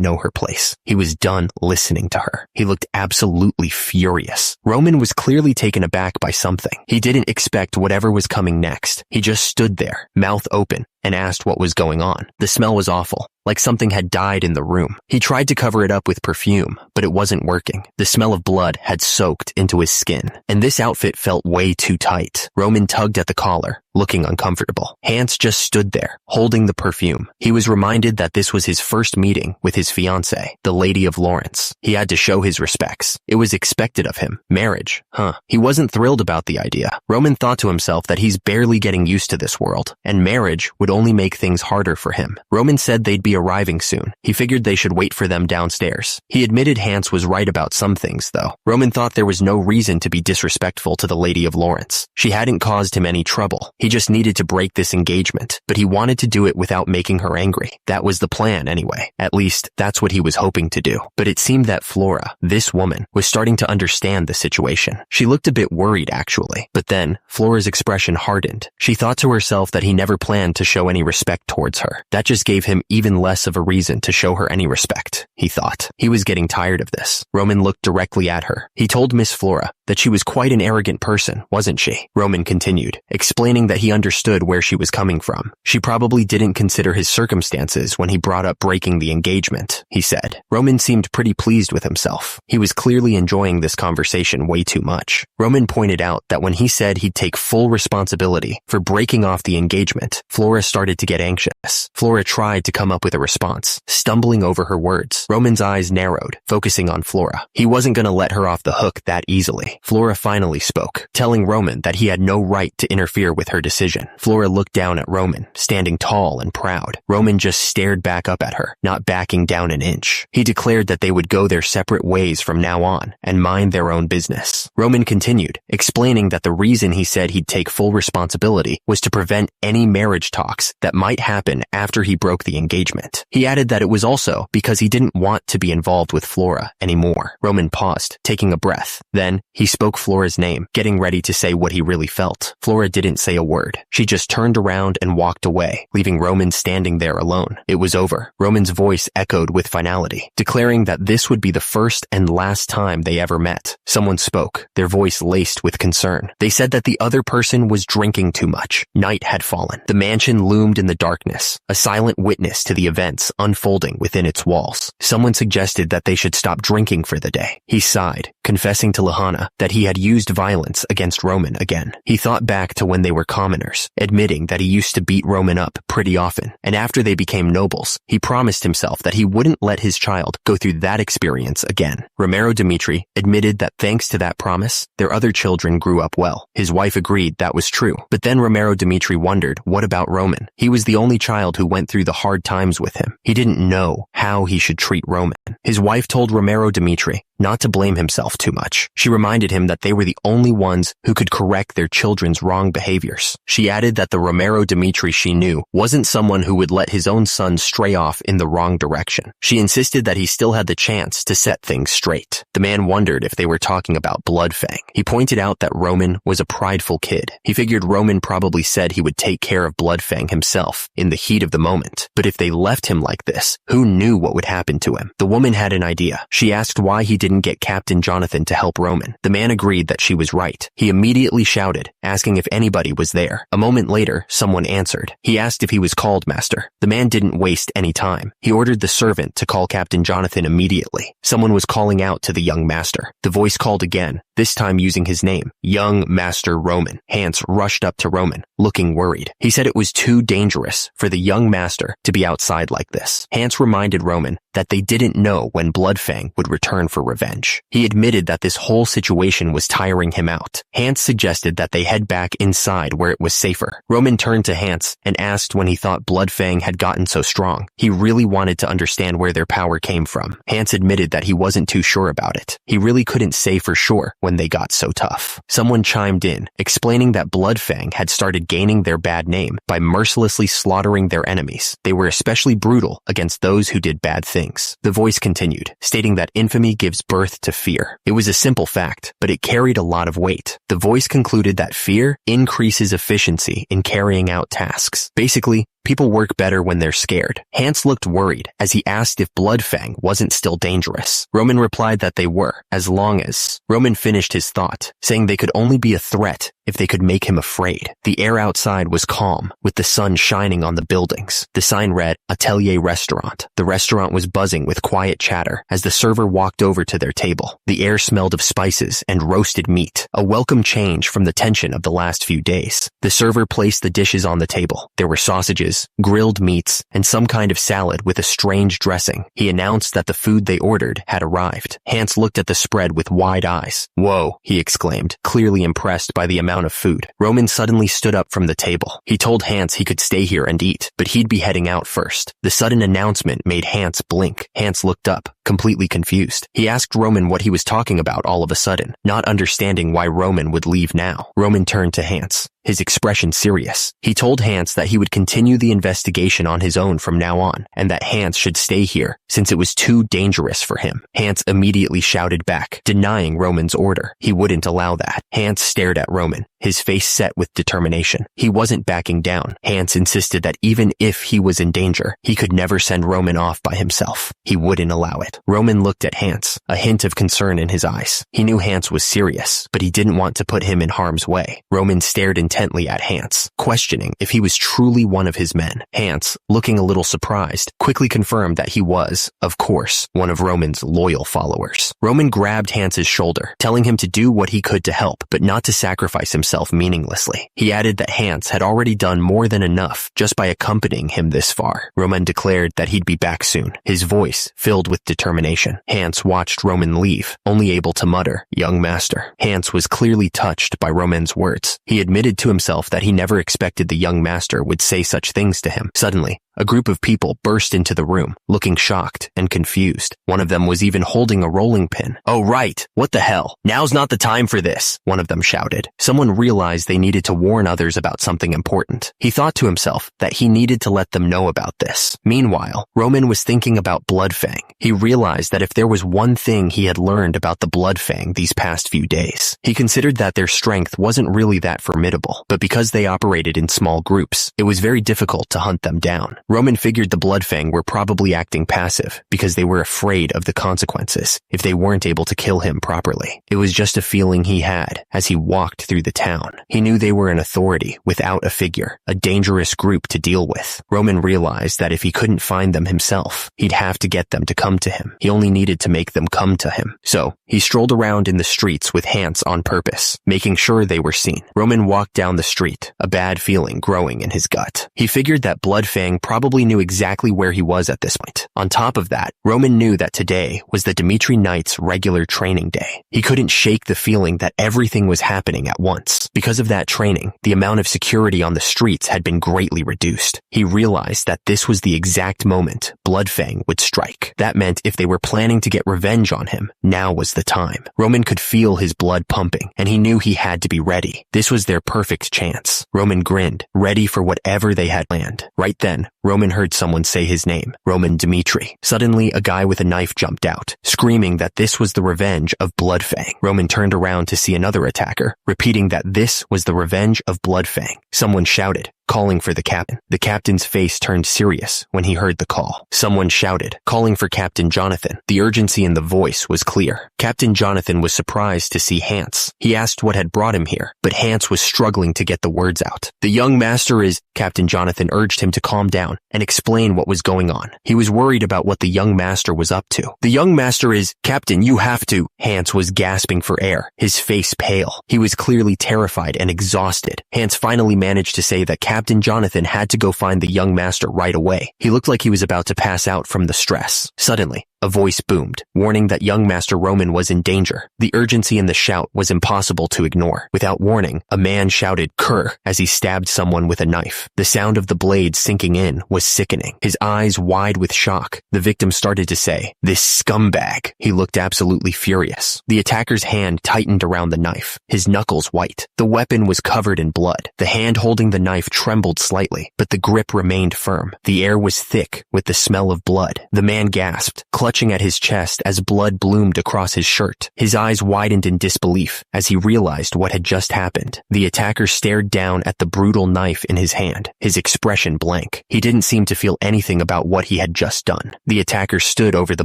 know her place. He was done listening to her. He looked absolutely furious. Roman was clearly taken aback by something. He didn't expect whatever was coming next. He just stood there, mouth open, and asked what was going on. The smell was awful, like something had died in the room. He tried to cover it up with perfume, but it wasn't working. The smell of blood had soaked into his skin, and this outfit felt way too tight. Roman tugged at the collar, looking uncomfortable. Hans just stood there, holding the perfume. He was reminded that this was his first meeting with his fiancée, the Lady of Lawrence. He had to show his respects. It was expected of him. Marriage, huh? He wasn't thrilled about the idea. Roman thought to himself that he's barely getting used to this world, and marriage would only make things harder for him. Roman said they'd be arriving soon. He figured they should wait for them downstairs. He admitted Hans was right about some things, though. Roman thought there was no reason to be disrespectful to the Lady of Lawrence. She hadn't caused him any trouble. He just needed to break this engagement, but he wanted to do it without making her angry. That was the plan anyway. At least, that's what he was hoping to do. But it seemed that Flora, this woman, was starting to understand the situation. She looked a bit worried, actually. But then, Flora's expression hardened. She thought to herself that he never planned to show any respect towards her. That just gave him even less of a reason to show her any respect, he thought. He was getting tired of this. Roman looked directly at her. He told Miss Flora that she was quite an arrogant person, wasn't she? Roman continued, explaining that he understood where she was coming from. She probably didn't consider his circumstances when he brought up breaking the engagement, he said. Roman seemed pretty pleased with himself. He was clearly enjoying this conversation way too much. Roman pointed out that when he said he'd take full responsibility for breaking off the engagement, Flora started to get anxious. Flora tried to come up with a response, stumbling over her words. Roman's eyes narrowed, focusing on Flora. He wasn't going to let her off the hook that easily. Flora finally spoke, telling Roman that he had no right to interfere with her decision. Flora looked down at Roman, standing tall and proud. Roman just stared back up at her, not backing down an inch. He declared that they would go their separate ways from now on and mind their own business. Roman continued, explaining that the reason he said he'd take full responsibility was to prevent any marriage talks that might happen after he broke the engagement. He added that it was also because he didn't want to be involved with Flora anymore. Roman paused, taking a breath. Then, he spoke Flora's name, getting ready to say what he really felt. Flora didn't say a word. She just turned around and walked away, leaving Roman standing there alone. It was over. Roman's voice echoed with finality, declaring that this would be the first and last time they ever met. Someone spoke, their voice laced with concern. They said that the other person was drinking too much. Night had fallen. The mansion loomed in the darkness, a silent witness to the events unfolding within its walls. Someone suggested that they should stop drinking for the day. He sighed, confessing to Lahana that he had used violence against Roman again. He thought back to when they were commoners, admitting that he used to beat Roman up pretty often, and after they became nobles, he promised himself that he wouldn't let his child go through that experience again. Romero Dimitri admitted that thanks to that promise, their other children grew up well. His wife agreed that was true, but then Romero Dimitri wondered, what about Roman? He was the only child who went through the hard times with him. He didn't know how he should treat Roman. His wife told Romero Dimitri not to blame himself too much. She reminded him that they were the only ones who could correct their children's wrong behaviors. She added that the Romero Dimitri she knew wasn't someone who would let his own son stray off in the wrong direction. She insisted that he still had the chance to set things straight. The man wondered if they were talking about Bloodfang. He pointed out that Roman was a prideful kid. He figured Roman probably said he would take care of Bloodfang himself in the heat of the moment. But if they left him like this, who knew what would happen to him? The woman had an idea. She asked why he didn't get Captain Jonathan to help Roman. The man agreed that she was right. He immediately shouted, asking if anybody was there. A moment later, someone answered. He asked if he was called, Master. The man didn't waste any time. He ordered the servant to call Captain Jonathan immediately. Someone was calling out to the young master. The voice called again, this time using his name, Young Master Roman. Hans rushed up to Roman, looking worried. He said it was too dangerous for the young master to be outside like this. Hans reminded Roman that they didn't know when Bloodfang would return for revenge. He admitted that this whole situation was tiring him out. Hans suggested that they head back inside where it was safer. Roman turned to Hans and asked when he thought Bloodfang had gotten so strong. He really wanted to understand where their power came from. Hans admitted that he wasn't too sure about it. He really couldn't say for sure when they got so tough. Someone chimed in, explaining that Bloodfang had started gaining their bad name by mercilessly slaughtering their enemies. They were especially brutal against those who did bad things. The voice continued, stating that infamy gives birth to fear. It was a simple fact, but it carried a lot of weight. The voice concluded that fear increases efficiency in carrying out tasks. Basically, People work better when they're scared. Hans looked worried as he asked if Bloodfang wasn't still dangerous. Roman replied that they were, as long as... Roman finished his thought, saying they could only be a threat if they could make him afraid. The air outside was calm, with the sun shining on the buildings. The sign read, Atelier Restaurant. The restaurant was buzzing with quiet chatter as the server walked over to their table. The air smelled of spices and roasted meat, a welcome change from the tension of the last few days. The server placed the dishes on the table. There were sausages, grilled meats, and some kind of salad with a strange dressing. He announced that the food they ordered had arrived. Hans looked at the spread with wide eyes. Whoa, he exclaimed, clearly impressed by the amount of food. Roman suddenly stood up from the table. He told Hans he could stay here and eat, but he'd be heading out first. The sudden announcement made Hans blink. Hans looked up, completely confused. He asked Roman what he was talking about all of a sudden, not understanding why Roman would leave now. Roman turned to Hans, his expression serious. He told Hans that he would continue the investigation on his own from now on, and that Hans should stay here since it was too dangerous for him. Hans immediately shouted back, denying Roman's order. He wouldn't allow that. Hans stared at Roman, his face set with determination. He wasn't backing down. Hans insisted that even if he was in danger, he could never send Roman off by himself. He wouldn't allow it. Roman looked at Hans, a hint of concern in his eyes. He knew Hans was serious, but he didn't want to put him in harm's way. Roman stared intently at Hans, questioning if he was truly one of his men. Hans, looking a little surprised, quickly confirmed that he was, of course, one of Roman's loyal followers. Roman grabbed Hans's shoulder, telling him to do what he could to help, but not to sacrifice himself meaninglessly. He added that Hans had already done more than enough just by accompanying him this far. Roman declared that he'd be back soon, his voice filled with determination. Hans watched Roman leave, only able to mutter, "Young master." Hans was clearly touched by Roman's words. He admitted to himself that he never expected the young master would say such things to him. Suddenly, a group of people burst into the room, looking shocked and confused. One of them was even holding a rolling pin. "Oh right, what the hell? Now's not the time for this," one of them shouted. Someone realized they needed to warn others about something important. He thought to himself that he needed to let them know about this. Meanwhile, Roman was thinking about Bloodfang. He realized that if there was one thing he had learned about the Bloodfang these past few days, he considered that their strength wasn't really that formidable, but because they operated in small groups, it was very difficult to hunt them down. Roman figured the Bloodfang were probably acting passive because they were afraid of the consequences if they weren't able to kill him properly. It was just a feeling he had as he walked through the town. He knew they were an authority without a figure, a dangerous group to deal with. Roman realized that if he couldn't find them himself, he'd have to get them to come to him. He only needed to make them come to him. So, he strolled around in the streets with Hans on purpose, making sure they were seen. Roman walked down the street, a bad feeling growing in his gut. He figured that Bloodfang probably knew exactly where he was at this point. On top of that, Roman knew that today was the Dmitri Knight's regular training day. He couldn't shake the feeling that everything was happening at once. Because of that training, the amount of security on the streets had been greatly reduced. He realized that this was the exact moment Bloodfang would strike. That meant if they were planning to get revenge on him, now was the time. Roman could feel his blood pumping, and he knew he had to be ready. This was their perfect chance. Roman grinned, ready for whatever they had planned. Right then, Roman heard someone say his name, Roman Dmitri. Suddenly, a guy with a knife jumped out, screaming that this was the revenge of Bloodfang. Roman turned around to see another attacker, repeating that this was the revenge of Bloodfang. Someone shouted, calling for the captain. The captain's face turned serious when he heard the call. Someone shouted, calling for Captain Jonathan. The urgency in the voice was clear. Captain Jonathan was surprised to see Hans. He asked what had brought him here, but Hans was struggling to get the words out. "The young master is..." Captain Jonathan urged him to calm down and explain what was going on. He was worried about what the young master was up to. "The young master is..." "Captain, you have to..." Hans was gasping for air, his face pale. He was clearly terrified and exhausted. Hans finally managed to say that Captain Jonathan had to go find the young master right away. He looked like he was about to pass out from the stress. Suddenly, a voice boomed, warning that young Master Roman was in danger. The urgency in the shout was impossible to ignore. Without warning, a man shouted "Cur" as he stabbed someone with a knife. The sound of the blade sinking in was sickening. His eyes wide with shock, the victim started to say, "This scumbag." He looked absolutely furious. The attacker's hand tightened around the knife, his knuckles white. The weapon was covered in blood. The hand holding the knife trembled slightly, but the grip remained firm. The air was thick with the smell of blood. The man gasped, clutching clutching at his chest as blood bloomed across his shirt. His eyes widened in disbelief as he realized what had just happened. The attacker stared down at the brutal knife in his hand, his expression blank. He didn't seem to feel anything about what he had just done. The attacker stood over the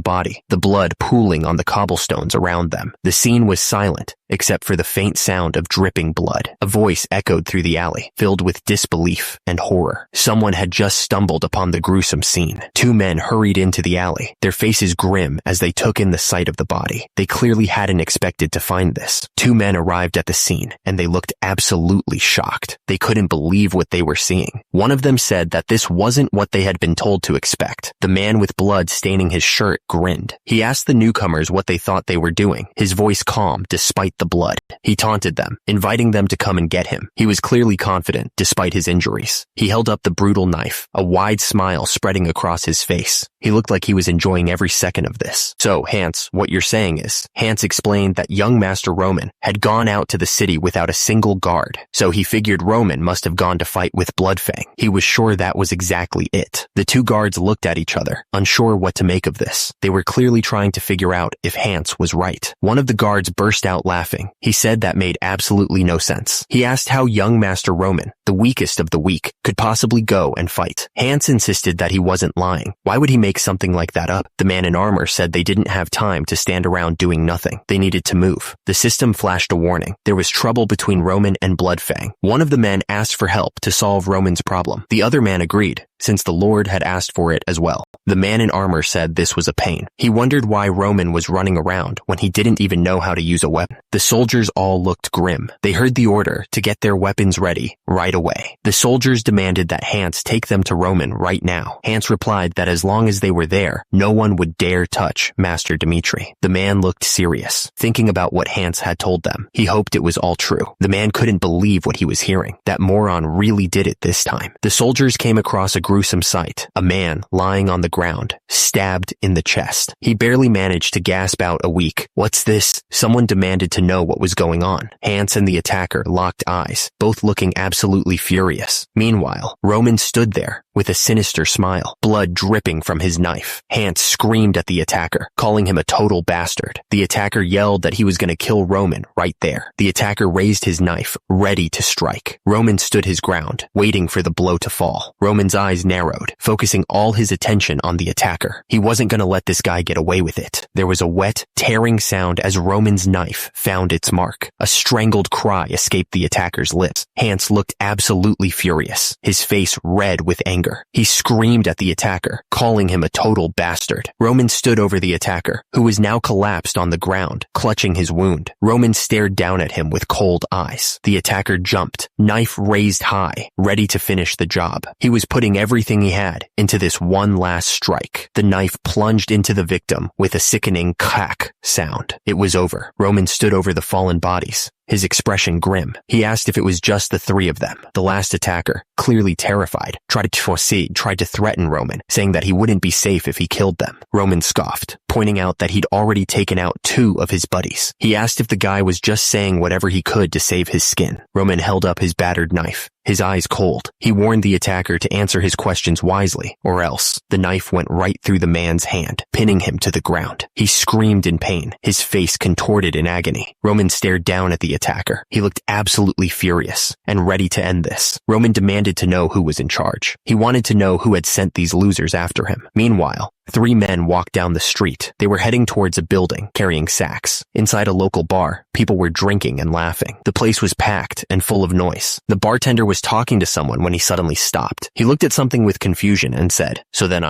body, the blood pooling on the cobblestones around them. The scene was silent, except for the faint sound of dripping blood. A voice echoed through the alley, filled with disbelief and horror. Someone had just stumbled upon the gruesome scene. Two men hurried into the alley, their faces grim as they took in the sight of the body. They clearly hadn't expected to find this. Two men arrived at the scene, and they looked absolutely shocked. They couldn't believe what they were seeing. One of them said that this wasn't what they had been told to expect. The man with blood staining his shirt grinned. He asked the newcomers what they thought they were doing, his voice calm despite the blood. He taunted them, inviting them to come and get him. He was clearly confident, despite his injuries. He held up the brutal knife, a wide smile spreading across his face. He looked like he was enjoying every second of this. So, Hans, what you're saying is, Hans explained that young Master Roman had gone out to the city without a single guard, so he figured Roman must have gone to fight with Bloodfang. He was sure that was exactly it. The two guards looked at each other, unsure what to make of this. They were clearly trying to figure out if Hans was right. One of the guards burst out laughing. He said that made absolutely no sense. He asked how young Master Roman, the weakest of the weak, could possibly go and fight. Hans insisted that he wasn't lying. Why would he make something like that up? The man in armor said they didn't have time to stand around doing nothing. They needed to move. The system flashed a warning. There was trouble between Roman and Bloodfang. One of the men asked for help to solve Roman's problem. The other man agreed, since the Lord had asked for it as well. The man in armor said this was a pain. He wondered why Roman was running around when he didn't even know how to use a weapon. The soldiers all looked grim. They heard the order to get their weapons ready right away. The soldiers demanded that Hans take them to Roman right now. Hans replied that as long as they were there, no one would dare touch Master Dmitri. The man looked serious, thinking about what Hans had told them. He hoped it was all true. The man couldn't believe what he was hearing. That moron really did it this time. The soldiers came across a gruesome sight. A man lying on the ground, stabbed in the chest. He barely managed to gasp out a weak, "What's this?" Someone demanded to know what was going on. Hans and the attacker locked eyes, both looking absolutely furious. Meanwhile, Roman stood there with a sinister smile, blood dripping from his knife. Hans screamed at the attacker, calling him a total bastard. The attacker yelled that he was going to kill Roman right there. The attacker raised his knife, ready to strike. Roman stood his ground, waiting for the blow to fall. Roman's eyes narrowed, focusing all his attention on the attacker. He wasn't going to let this guy get away with it. There was a wet, tearing sound as Roman's knife found its mark. A strangled cry escaped the attacker's lips. Hans looked absolutely furious, his face red with anger. He screamed at the attacker, calling him a total bastard. Roman stood over the attacker, who was now collapsed on the ground, clutching his wound. Roman stared down at him with cold eyes. The attacker jumped, knife raised high, ready to finish the job. He was putting everything he had into this one last strike. The knife plunged into the victim with a sickening crack sound. It was over. Roman stood over the fallen bodies, his expression grim. He asked if it was just the three of them. The last attacker, clearly terrified, tried to threaten Roman, saying that he wouldn't be safe if he killed them. Roman scoffed, pointing out that he'd already taken out 2 of his buddies. He asked if the guy was just saying whatever he could to save his skin. Roman held up his battered knife, his eyes cold. He warned the attacker to answer his questions wisely, or else the knife went right through the man's hand, pinning him to the ground. He screamed in pain, his face contorted in agony. Roman stared down at the attacker. He looked absolutely furious and ready to end this. Roman demanded to know who was in charge. He wanted to know who had sent these losers after him. Meanwhile, 3 men walked down the street. They were heading towards a building, carrying sacks. Inside a local bar, people were drinking and laughing. The place was packed and full of noise. The bartender was talking to someone when he suddenly stopped. He looked at something with confusion and said, "So then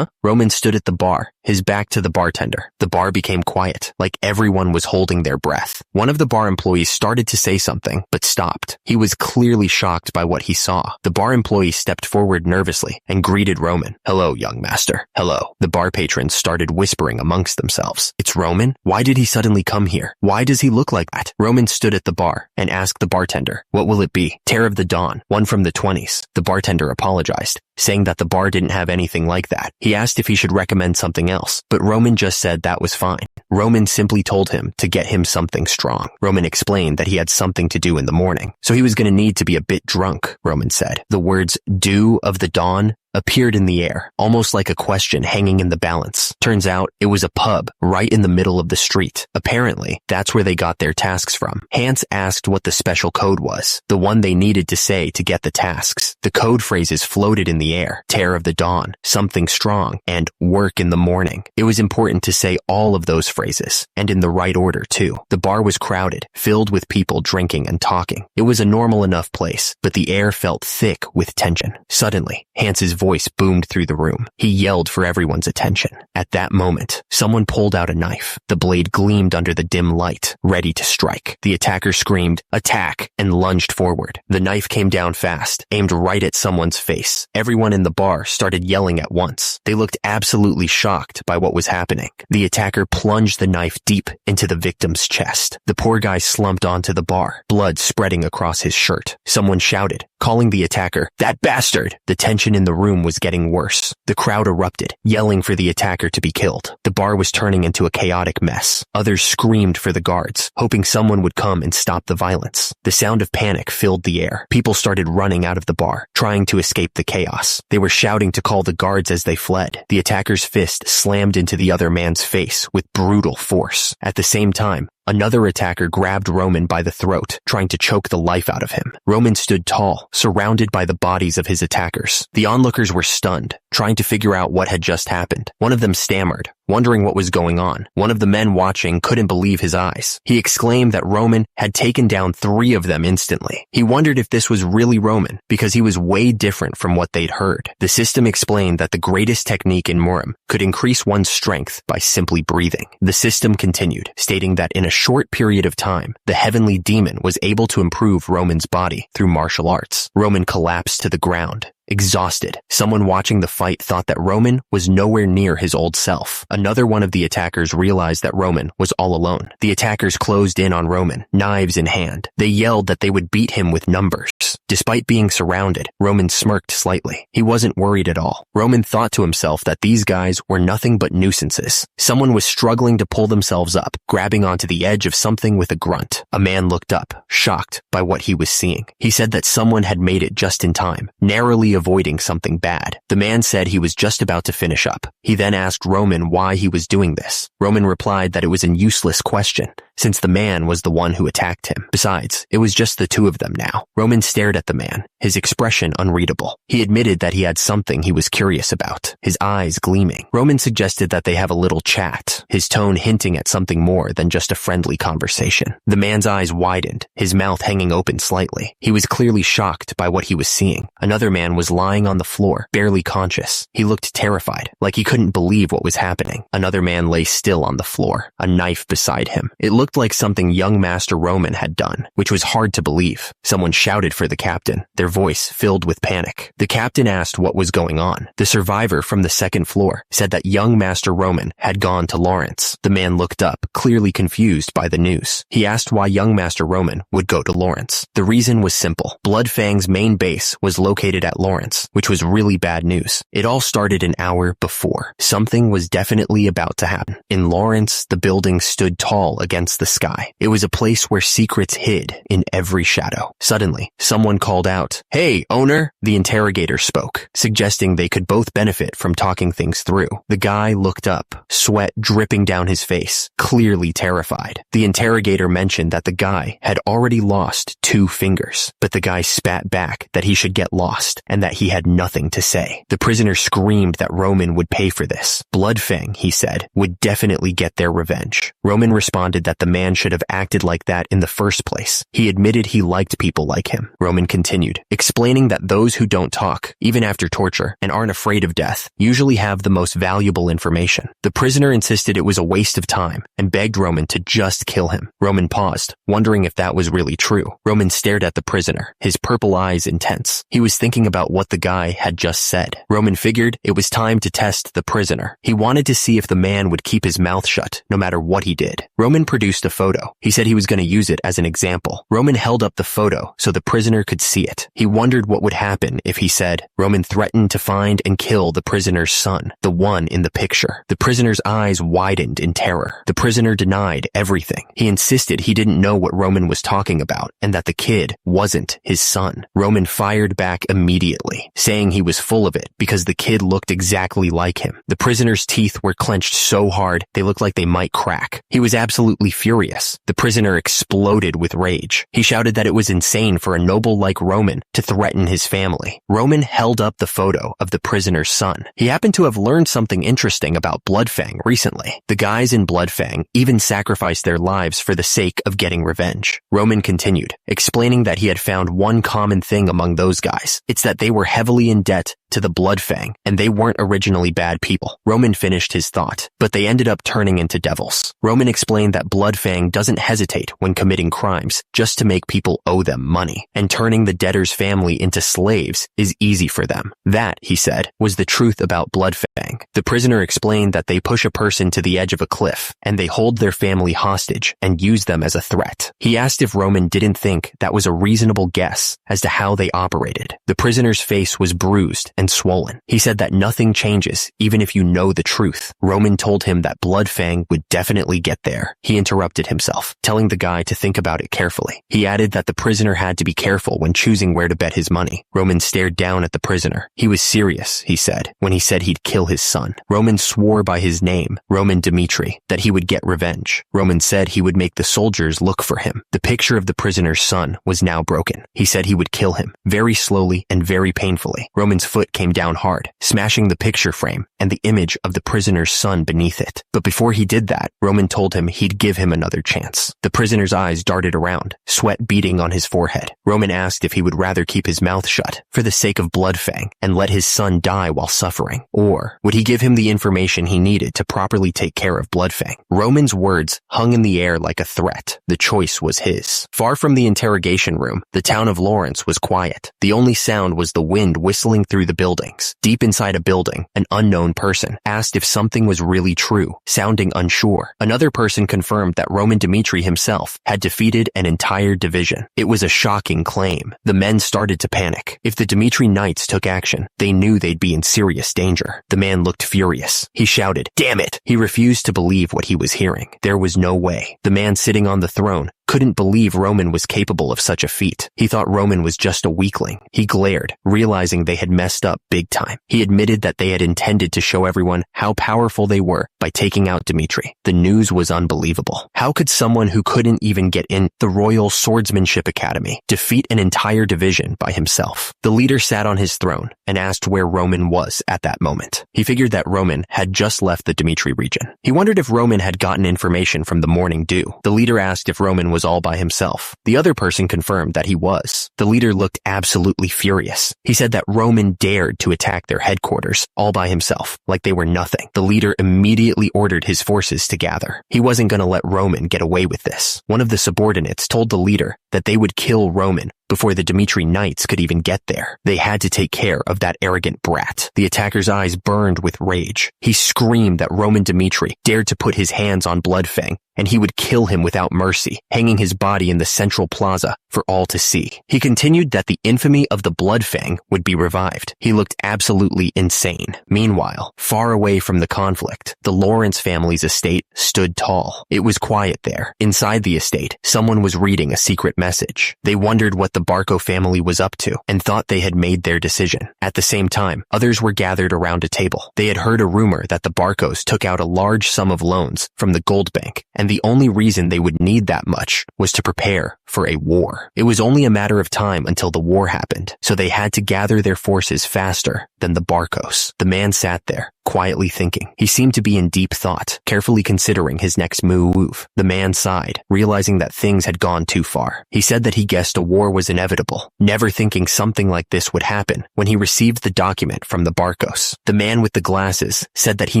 Roman stood at the bar, his back to the bartender. The bar became quiet, like everyone was holding their breath. One of the bar employees started to say something, but stopped. He was clearly shocked by what he saw. The bar employee stepped forward nervously and greeted Roman. "Hello, young master." "Hello." The bar patrons started whispering amongst themselves. "It's Roman? Why did he suddenly come here? Why does he look like that?" Roman stood at the bar and asked the bartender, "What will it be?" "Tear of the Dawn, one from the 20s. The bartender apologized, saying that the bar didn't have anything like that. He asked if he should recommend something else, but Roman just said that was fine. Roman simply told him to get him something strong. Roman explained that he had something to do in the morning, so he was going to need to be a bit drunk, Roman said. The words "dew of the dawn" appeared in the air, almost like a question hanging in the balance. Turns out, it was a pub right in the middle of the street. Apparently, that's where they got their tasks from. Hans asked what the special code was, the one they needed to say to get the tasks. The code phrases floated in the air: tear of the dawn, something strong, and work in the morning. It was important to say all of those phrases, and in the right order too. The bar was crowded, filled with people drinking and talking. It was a normal enough place, but the air felt thick with tension. Suddenly, Hans's voice boomed through the room. He yelled for everyone's attention. At that moment, someone pulled out a knife. The blade gleamed under the dim light, ready to strike. The attacker screamed, "Attack!" and lunged forward. The knife came down fast, aimed right at someone's face. Everyone in the bar started yelling at once. They looked absolutely shocked by what was happening. The attacker plunged the knife deep into the victim's chest. The poor guy slumped onto the bar, blood spreading across his shirt. Someone shouted, calling the attacker, "That bastard!" The tension in the room was getting worse. The crowd erupted, yelling for the attacker to be killed. The bar was turning into a chaotic mess. Others screamed for the guards, hoping someone would come and stop the violence. The sound of panic filled the air. People started running out of the bar, trying to escape the chaos. They were shouting to call the guards as they fled. The attacker's fist slammed into the other man's face with brutal force. At the same time, another attacker grabbed Roman by the throat, trying to choke the life out of him. Roman stood tall, surrounded by the bodies of his attackers. The onlookers were stunned, trying to figure out what had just happened. One of them stammered, wondering what was going on. One of the men watching couldn't believe his eyes. He exclaimed that Roman had taken down 3 of them instantly. He wondered if this was really Roman, because he was way different from what they'd heard. The system explained that the greatest technique in Murim could increase one's strength by simply breathing. The system continued, stating that in a short period of time, the heavenly demon was able to improve Roman's body through martial arts. Roman collapsed to the ground, exhausted. Someone watching the fight thought that Roman was nowhere near his old self. Another one of the attackers realized that Roman was all alone. The attackers closed in on Roman, knives in hand. They yelled that they would beat him with numbers. Despite being surrounded, Roman smirked slightly. He wasn't worried at all. Roman thought to himself that these guys were nothing but nuisances. Someone was struggling to pull themselves up, grabbing onto the edge of something with a grunt. A man looked up, shocked by what he was seeing. He said that someone had made it just in time, narrowly avoiding something bad. The man said he was just about to finish up. He then asked Roman why he was doing this. Roman replied that it was a useless question, since the man was the one who attacked him. Besides, it was just the 2 of them now. Roman stared at the man, his expression unreadable. He admitted that he had something he was curious about, his eyes gleaming. Roman suggested that they have a little chat, his tone hinting at something more than just a friendly conversation. The man's eyes widened, his mouth hanging open slightly. He was clearly shocked by what he was seeing. Another man was lying on the floor, barely conscious. He looked terrified, like he couldn't believe what was happening. Another man lay still on the floor, a knife beside him. It looked like something young Master Roman had done, which was hard to believe. Someone shouted for the captain, their voice filled with panic. The captain asked what was going on. The survivor from the 2nd floor said that young Master Roman had gone to Lawrence. The man looked up, clearly confused by the news. He asked why young Master Roman would go to Lawrence. The reason was simple. Bloodfang's main base was located at Lawrence, which was really bad news. It all started an hour before. Something was definitely about to happen. In Lawrence, the building stood tall against the sky. It was a place where secrets hid in every shadow. Suddenly, someone called out, "Hey, owner!" The interrogator spoke, suggesting they could both benefit from talking things through. The guy looked up, sweat dripping down his face, clearly terrified. The interrogator mentioned that the guy had already lost 2 fingers, but the guy spat back that he should get lost and that he had nothing to say. The prisoner screamed that Roman would pay for this. Bloodfang, he said, would definitely get their revenge. Roman responded that the man should have acted like that in the first place. He admitted he liked people like him. Roman continued, explaining that those who don't talk, even after torture, and aren't afraid of death, usually have the most valuable information. The prisoner insisted it was a waste of time and begged Roman to just kill him. Roman paused, wondering if that was really true. Roman stared at the prisoner, his purple eyes intense. He was thinking about what the guy had just said. Roman figured it was time to test the prisoner. He wanted to see if the man would keep his mouth shut, no matter what he did. Roman produced produced a photo. He said he was going to use it as an example. Roman held up the photo so the prisoner could see it. He wondered what would happen if he said, Roman threatened to find and kill the prisoner's son, the one in the picture. The prisoner's eyes widened in terror. The prisoner denied everything. He insisted he didn't know what Roman was talking about and that the kid wasn't his son. Roman fired back immediately, saying he was full of it because the kid looked exactly like him. The prisoner's teeth were clenched so hard they looked like they might crack. He was absolutely furious. The prisoner exploded with rage. He shouted that it was insane for a noble like Roman to threaten his family. Roman held up the photo of the prisoner's son. He happened to have learned something interesting about Bloodfang recently. The guys in Bloodfang even sacrificed their lives for the sake of getting revenge. Roman continued, explaining that he had found one common thing among those guys. It's that they were heavily in debt to the Bloodfang, and they weren't originally bad people. Roman finished his thought, but they ended up turning into devils. Roman explained that Bloodfang doesn't hesitate when committing crimes just to make people owe them money, and turning the debtor's family into slaves is easy for them. That, he said, was the truth about Bloodfang. The prisoner explained that they push a person to the edge of a cliff, and they hold their family hostage and use them as a threat. He asked if Roman didn't think that was a reasonable guess as to how they operated. The prisoner's face was bruised and swollen. He said that nothing changes even if you know the truth. Roman told him that Bloodfang would definitely get there. He interrupted himself, telling the guy to think about it carefully. He added that the prisoner had to be careful when choosing where to bet his money. Roman stared down at the prisoner. He was serious, he said, when he said he'd kill his son. Roman swore by his name, Roman Dmitri, that he would get revenge. Roman said he would make the soldiers look for him. The picture of the prisoner's son was now broken. He said he would kill him, very slowly and very painfully. Roman's foot came down hard, smashing the picture frame and the image of the prisoner's son beneath it. But before he did that, Roman told him he'd give him another chance. The prisoner's eyes darted around, sweat beading on his forehead. Roman asked if he would rather keep his mouth shut for the sake of Bloodfang and let his son die while suffering, or would he give him the information he needed to properly take care of Bloodfang? Roman's words hung in the air like a threat. The choice was his. Far from the interrogation room, the town of Lawrence was quiet. The only sound was the wind whistling through the buildings. Deep inside a building, an unknown person asked if something was really true, sounding unsure. Another person confirmed that Roman Dmitri himself had defeated an entire division. It was a shocking claim. The men started to panic. If the Dmitri Knights took action, they knew they'd be in serious danger. The man looked furious. He shouted, "Damn it!" He refused to believe what he was hearing. There was no way. The man sitting on the throne couldn't believe Roman was capable of such a feat. He thought Roman was just a weakling. He glared, realizing they had messed up big time. He admitted that they had intended to show everyone how powerful they were by taking out Dmitri. The news was unbelievable. How could someone who couldn't even get in the Royal Swordsmanship Academy defeat an entire division by himself? The leader sat on his throne and asked where Roman was at that moment. He figured that Roman had just left the Dmitri region. He wondered if Roman had gotten information from the Morning Dew. The leader asked if Roman was all by himself. The other person confirmed that he was. The leader looked absolutely furious. He said that Roman dared to attack their headquarters all by himself, like they were nothing. The leader immediately ordered his forces to gather. He wasn't going to let Roman get away with this. One of the subordinates told the leader that they would kill Roman before the Dmitri Knights could even get there. They had to take care of that arrogant brat. The attacker's eyes burned with rage. He screamed that Roman Dmitri dared to put his hands on Bloodfang, and he would kill him without mercy, hanging his body in the central plaza for all to see. He continued that the infamy of the Bloodfang would be revived. He looked absolutely insane. Meanwhile, far away from the conflict, the Lawrence family's estate stood tall. It was quiet there. Inside the estate, someone was reading a secret message. They wondered what the Barco family was up to and thought they had made their decision. At the same time, others were gathered around a table. They had heard a rumor that the Barcos took out a large sum of loans from the gold bank, and the only reason they would need that much was to prepare for a war. It was only a matter of time until the war happened, so they had to gather their forces faster than the Barcos. The man sat there, quietly thinking. He seemed to be in deep thought, carefully considering his next move. The man sighed, realizing that things had gone too far. He said that he guessed a war was inevitable, never thinking something like this would happen when he received the document from the Barcos. The man with the glasses said that he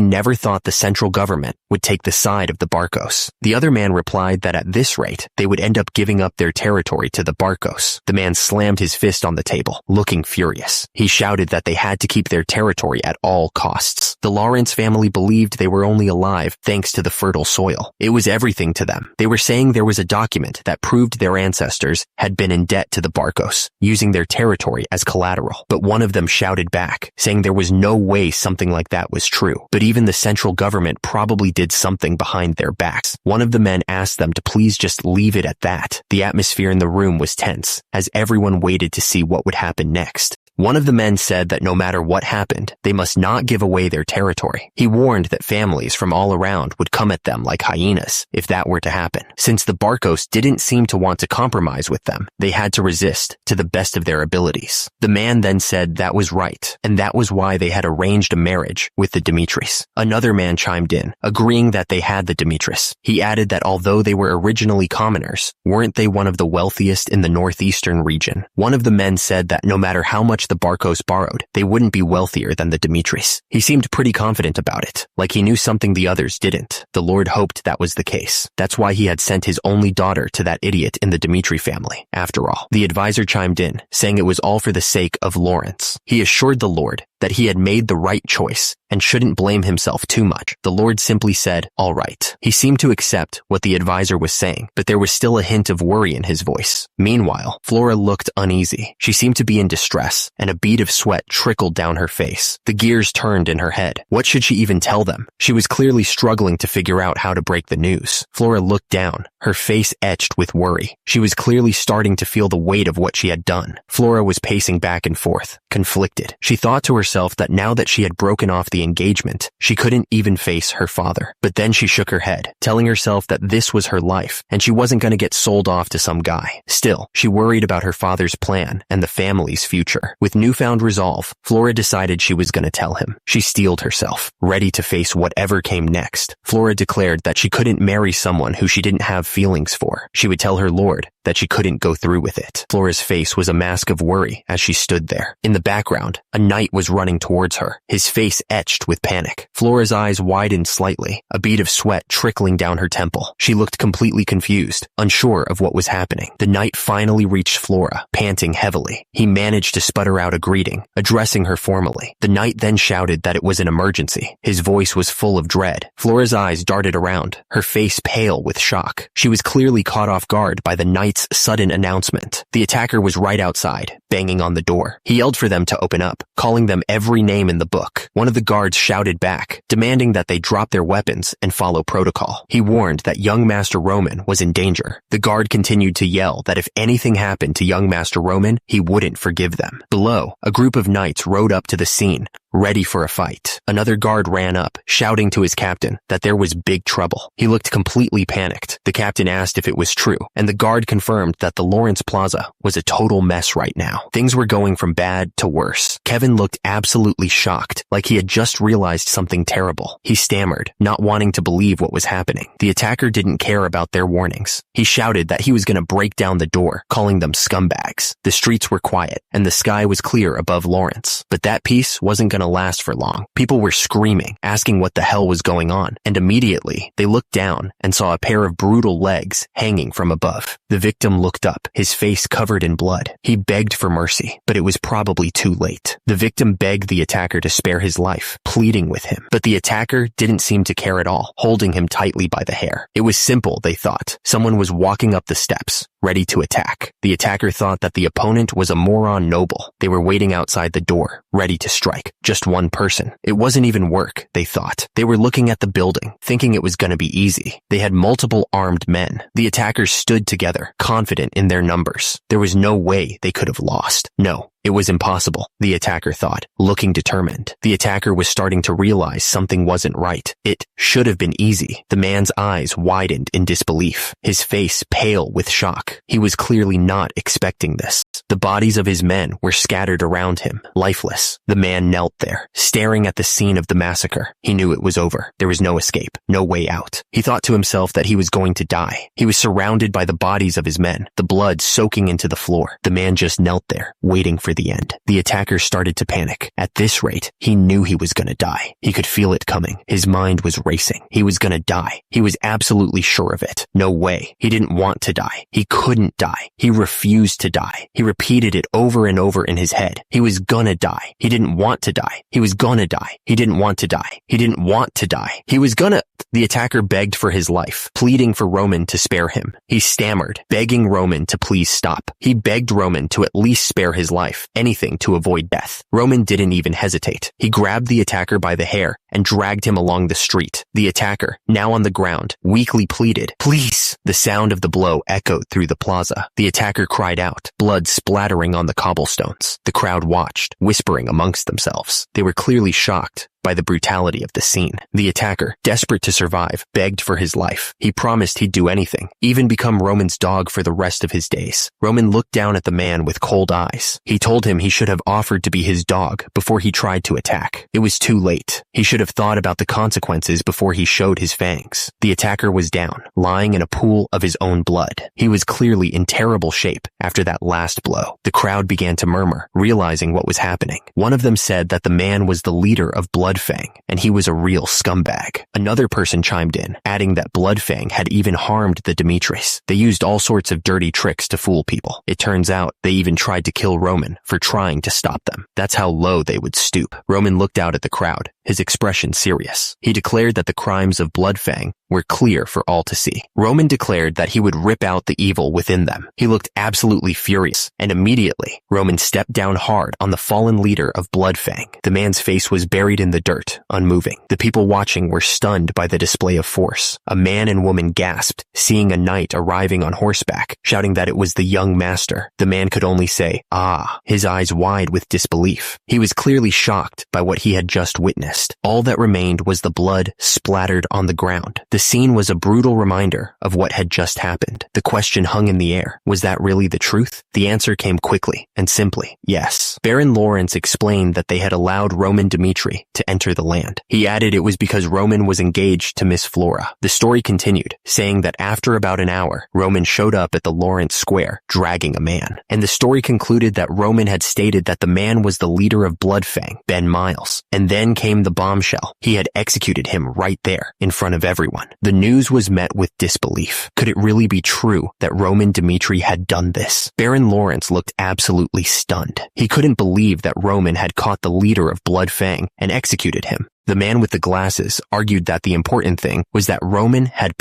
never thought the central government would take the side of the Barcos. The other man replied that at this rate, they would end up giving up their territory to the Barcos. The man slammed his fist on the table, looking furious. He shouted that they had to keep their territory at all costs. The Lawrence family believed they were only alive thanks to the fertile soil. It was everything to them. They were saying there was a document that proved their ancestors had been in debt to the Barcos, using their territory as collateral. But one of them shouted back, saying there was no way something like that was true. But even the central government probably did something behind their backs. One of the men asked them to please just leave it at that. The atmosphere in the room was tense, as everyone waited to see what would happen next. One of the men said that no matter what happened, they must not give away their territory. He warned that families from all around would come at them like hyenas if that were to happen. Since the Barcos didn't seem to want to compromise with them, they had to resist to the best of their abilities. The man then said that was right, and that was why they had arranged a marriage with the Dimitris. Another man chimed in, agreeing that they had the Dimitris. He added that although they were originally commoners, weren't they one of the wealthiest in the northeastern region? One of the men said that no matter how much the Barcos borrowed, they wouldn't be wealthier than the Dimitris. He seemed pretty confident about it, like he knew something the others didn't. The Lord hoped that was the case. That's why he had sent his only daughter to that idiot in the Dimitri family. After all, the advisor chimed in, saying it was all for the sake of Lawrence. He assured the Lord that he had made the right choice and shouldn't blame himself too much. The Lord simply said, all right. He seemed to accept what the advisor was saying, but there was still a hint of worry in his voice. Meanwhile, Flora looked uneasy. She seemed to be in distress, and a bead of sweat trickled down her face. The gears turned in her head. What should she even tell them? She was clearly struggling to figure out how to break the news. Flora looked down, her face etched with worry. She was clearly starting to feel the weight of what she had done. Flora was pacing back and forth, conflicted. She thought to herself that now that she had broken off the engagement, she couldn't even face her father. But then she shook her head, telling herself that this was her life, and she wasn't going to get sold off to some guy. Still, she worried about her father's plan and the family's future. With newfound resolve, Flora decided she was going to tell him. She steeled herself, ready to face whatever came next. Flora declared that she couldn't marry someone who she didn't have feelings for. She would tell her lord that she couldn't go through with it. Flora's face was a mask of worry as she stood there. In the background, a knight was running towards her, his face etched with panic. Flora's eyes widened slightly, a bead of sweat trickling down her temple. She looked completely confused, unsure of what was happening. The knight finally reached Flora, panting heavily. He managed to sputter out a greeting, addressing her formally. The knight then shouted that it was an emergency. His voice was full of dread. Flora's eyes darted around, her face pale with shock. She was clearly caught off guard by the knight's sudden announcement. The attacker was right outside, banging on the door. He yelled for them to open up, calling them every name in the book. One of the guards shouted back, demanding that they drop their weapons and follow protocol. He warned that young Master Roman was in danger. The guard continued to yell that if anything happened to young Master Roman, he wouldn't forgive them. Below, a group of knights rode up to the scene, ready for a fight. Another guard ran up, shouting to his captain that there was big trouble. He looked completely panicked. The captain asked if it was true, and the guard confirmed that the Lawrence Plaza was a total mess right now. Things were going from bad to worse. Kevin looked absolutely shocked, like he had just realized something terrible. He stammered, not wanting to believe what was happening. The attacker didn't care about their warnings. He shouted that he was going to break down the door, calling them scumbags. The streets were quiet, and the sky was clear above Lawrence. But that peace wasn't going to last for long. People were screaming, asking what the hell was going on, and immediately they looked down and saw a pair of brutal legs hanging from above. The victim looked up, his face covered in blood. He begged for mercy, but it was probably too late. The victim begged the attacker to spare his life, pleading with him, but the attacker didn't seem to care at all, holding him tightly by the hair. It was simple, they thought. Someone was walking up the steps, ready to attack. The attacker thought that the opponent was a moron noble. They were waiting outside the door, ready to strike. Just one person. It wasn't even work, they thought. They were looking at the building, thinking it was going to be easy. They had multiple armed men. The attackers stood together, confident in their numbers. There was no way they could have lost. No. It was impossible, the attacker thought, looking determined. The attacker was starting to realize something wasn't right. It should have been easy. The man's eyes widened in disbelief, his face pale with shock. He was clearly not expecting this. The bodies of his men were scattered around him, lifeless. The man knelt there, staring at the scene of the massacre. He knew it was over. There was no escape, no way out. He thought to himself that he was going to die. He was surrounded by the bodies of his men, the blood soaking into the floor. The man just knelt there, waiting for the end. The attacker started to panic. At this rate, he knew he was gonna die. He could feel it coming. His mind was racing. He was gonna die. He was absolutely sure of it. No way. He didn't want to die. He couldn't die. He refused to die. He repeated it over and over in his head. He was gonna die. He didn't want to die. He was gonna die. He didn't want to die. He didn't want to die. He was gonna... The attacker begged for his life, pleading for Roman to spare him. He stammered, begging Roman to please stop. He begged Roman to at least spare his life, anything to avoid death. Roman didn't even hesitate. He grabbed the attacker by the hair and dragged him along the street. The attacker, now on the ground, weakly pleaded, "Please!" The sound of the blow echoed through the plaza. The attacker cried out, blood splattering on the cobblestones. The crowd watched, whispering amongst themselves. They were clearly shocked by the brutality of the scene. The attacker, desperate to survive, begged for his life. He promised he'd do anything, even become Roman's dog for the rest of his days. Roman looked down at the man with cold eyes. He told him he should have offered to be his dog before he tried to attack. It was too late. He should have thought about the consequences before he showed his fangs. The attacker was down, lying in a pool of his own blood. He was clearly in terrible shape after that last blow. The crowd began to murmur, realizing what was happening. One of them said that the man was the leader of Bloodfang, and he was a real scumbag. Another person chimed in, adding that Bloodfang had even harmed the Dimitris. They used all sorts of dirty tricks to fool people. It turns out they even tried to kill Roman for trying to stop them. That's how low they would stoop. Roman looked out at the crowd, his expression serious. He declared that the crimes of Bloodfang were clear for all to see. Roman declared that he would rip out the evil within them. He looked absolutely furious, and immediately, Roman stepped down hard on the fallen leader of Bloodfang. The man's face was buried in the dirt, unmoving. The people watching were stunned by the display of force. A man and woman gasped, seeing a knight arriving on horseback, shouting that it was the young master. The man could only say, "Ah," his eyes wide with disbelief. He was clearly shocked by what he had just witnessed. All that remained was the blood splattered on the ground. The scene was a brutal reminder of what had just happened. The question hung in the air. Was that really the truth? The answer came quickly and simply, yes. Baron Lawrence explained that they had allowed Roman Dimitri to enter the land. He added it was because Roman was engaged to Miss Flora. The story continued, saying that after about an hour, Roman showed up at the Lawrence Square, dragging a man. And the story concluded that Roman had stated that the man was the leader of Bloodfang, Ben Miles. And then came the bombshell. He had executed him right there, in front of everyone. The news was met with disbelief. Could it really be true that Roman Dimitri had done this? Baron Lawrence looked absolutely stunned. He couldn't believe that Roman had caught the leader of Bloodfang and executed him. The man with the glasses argued that the important thing was that Roman had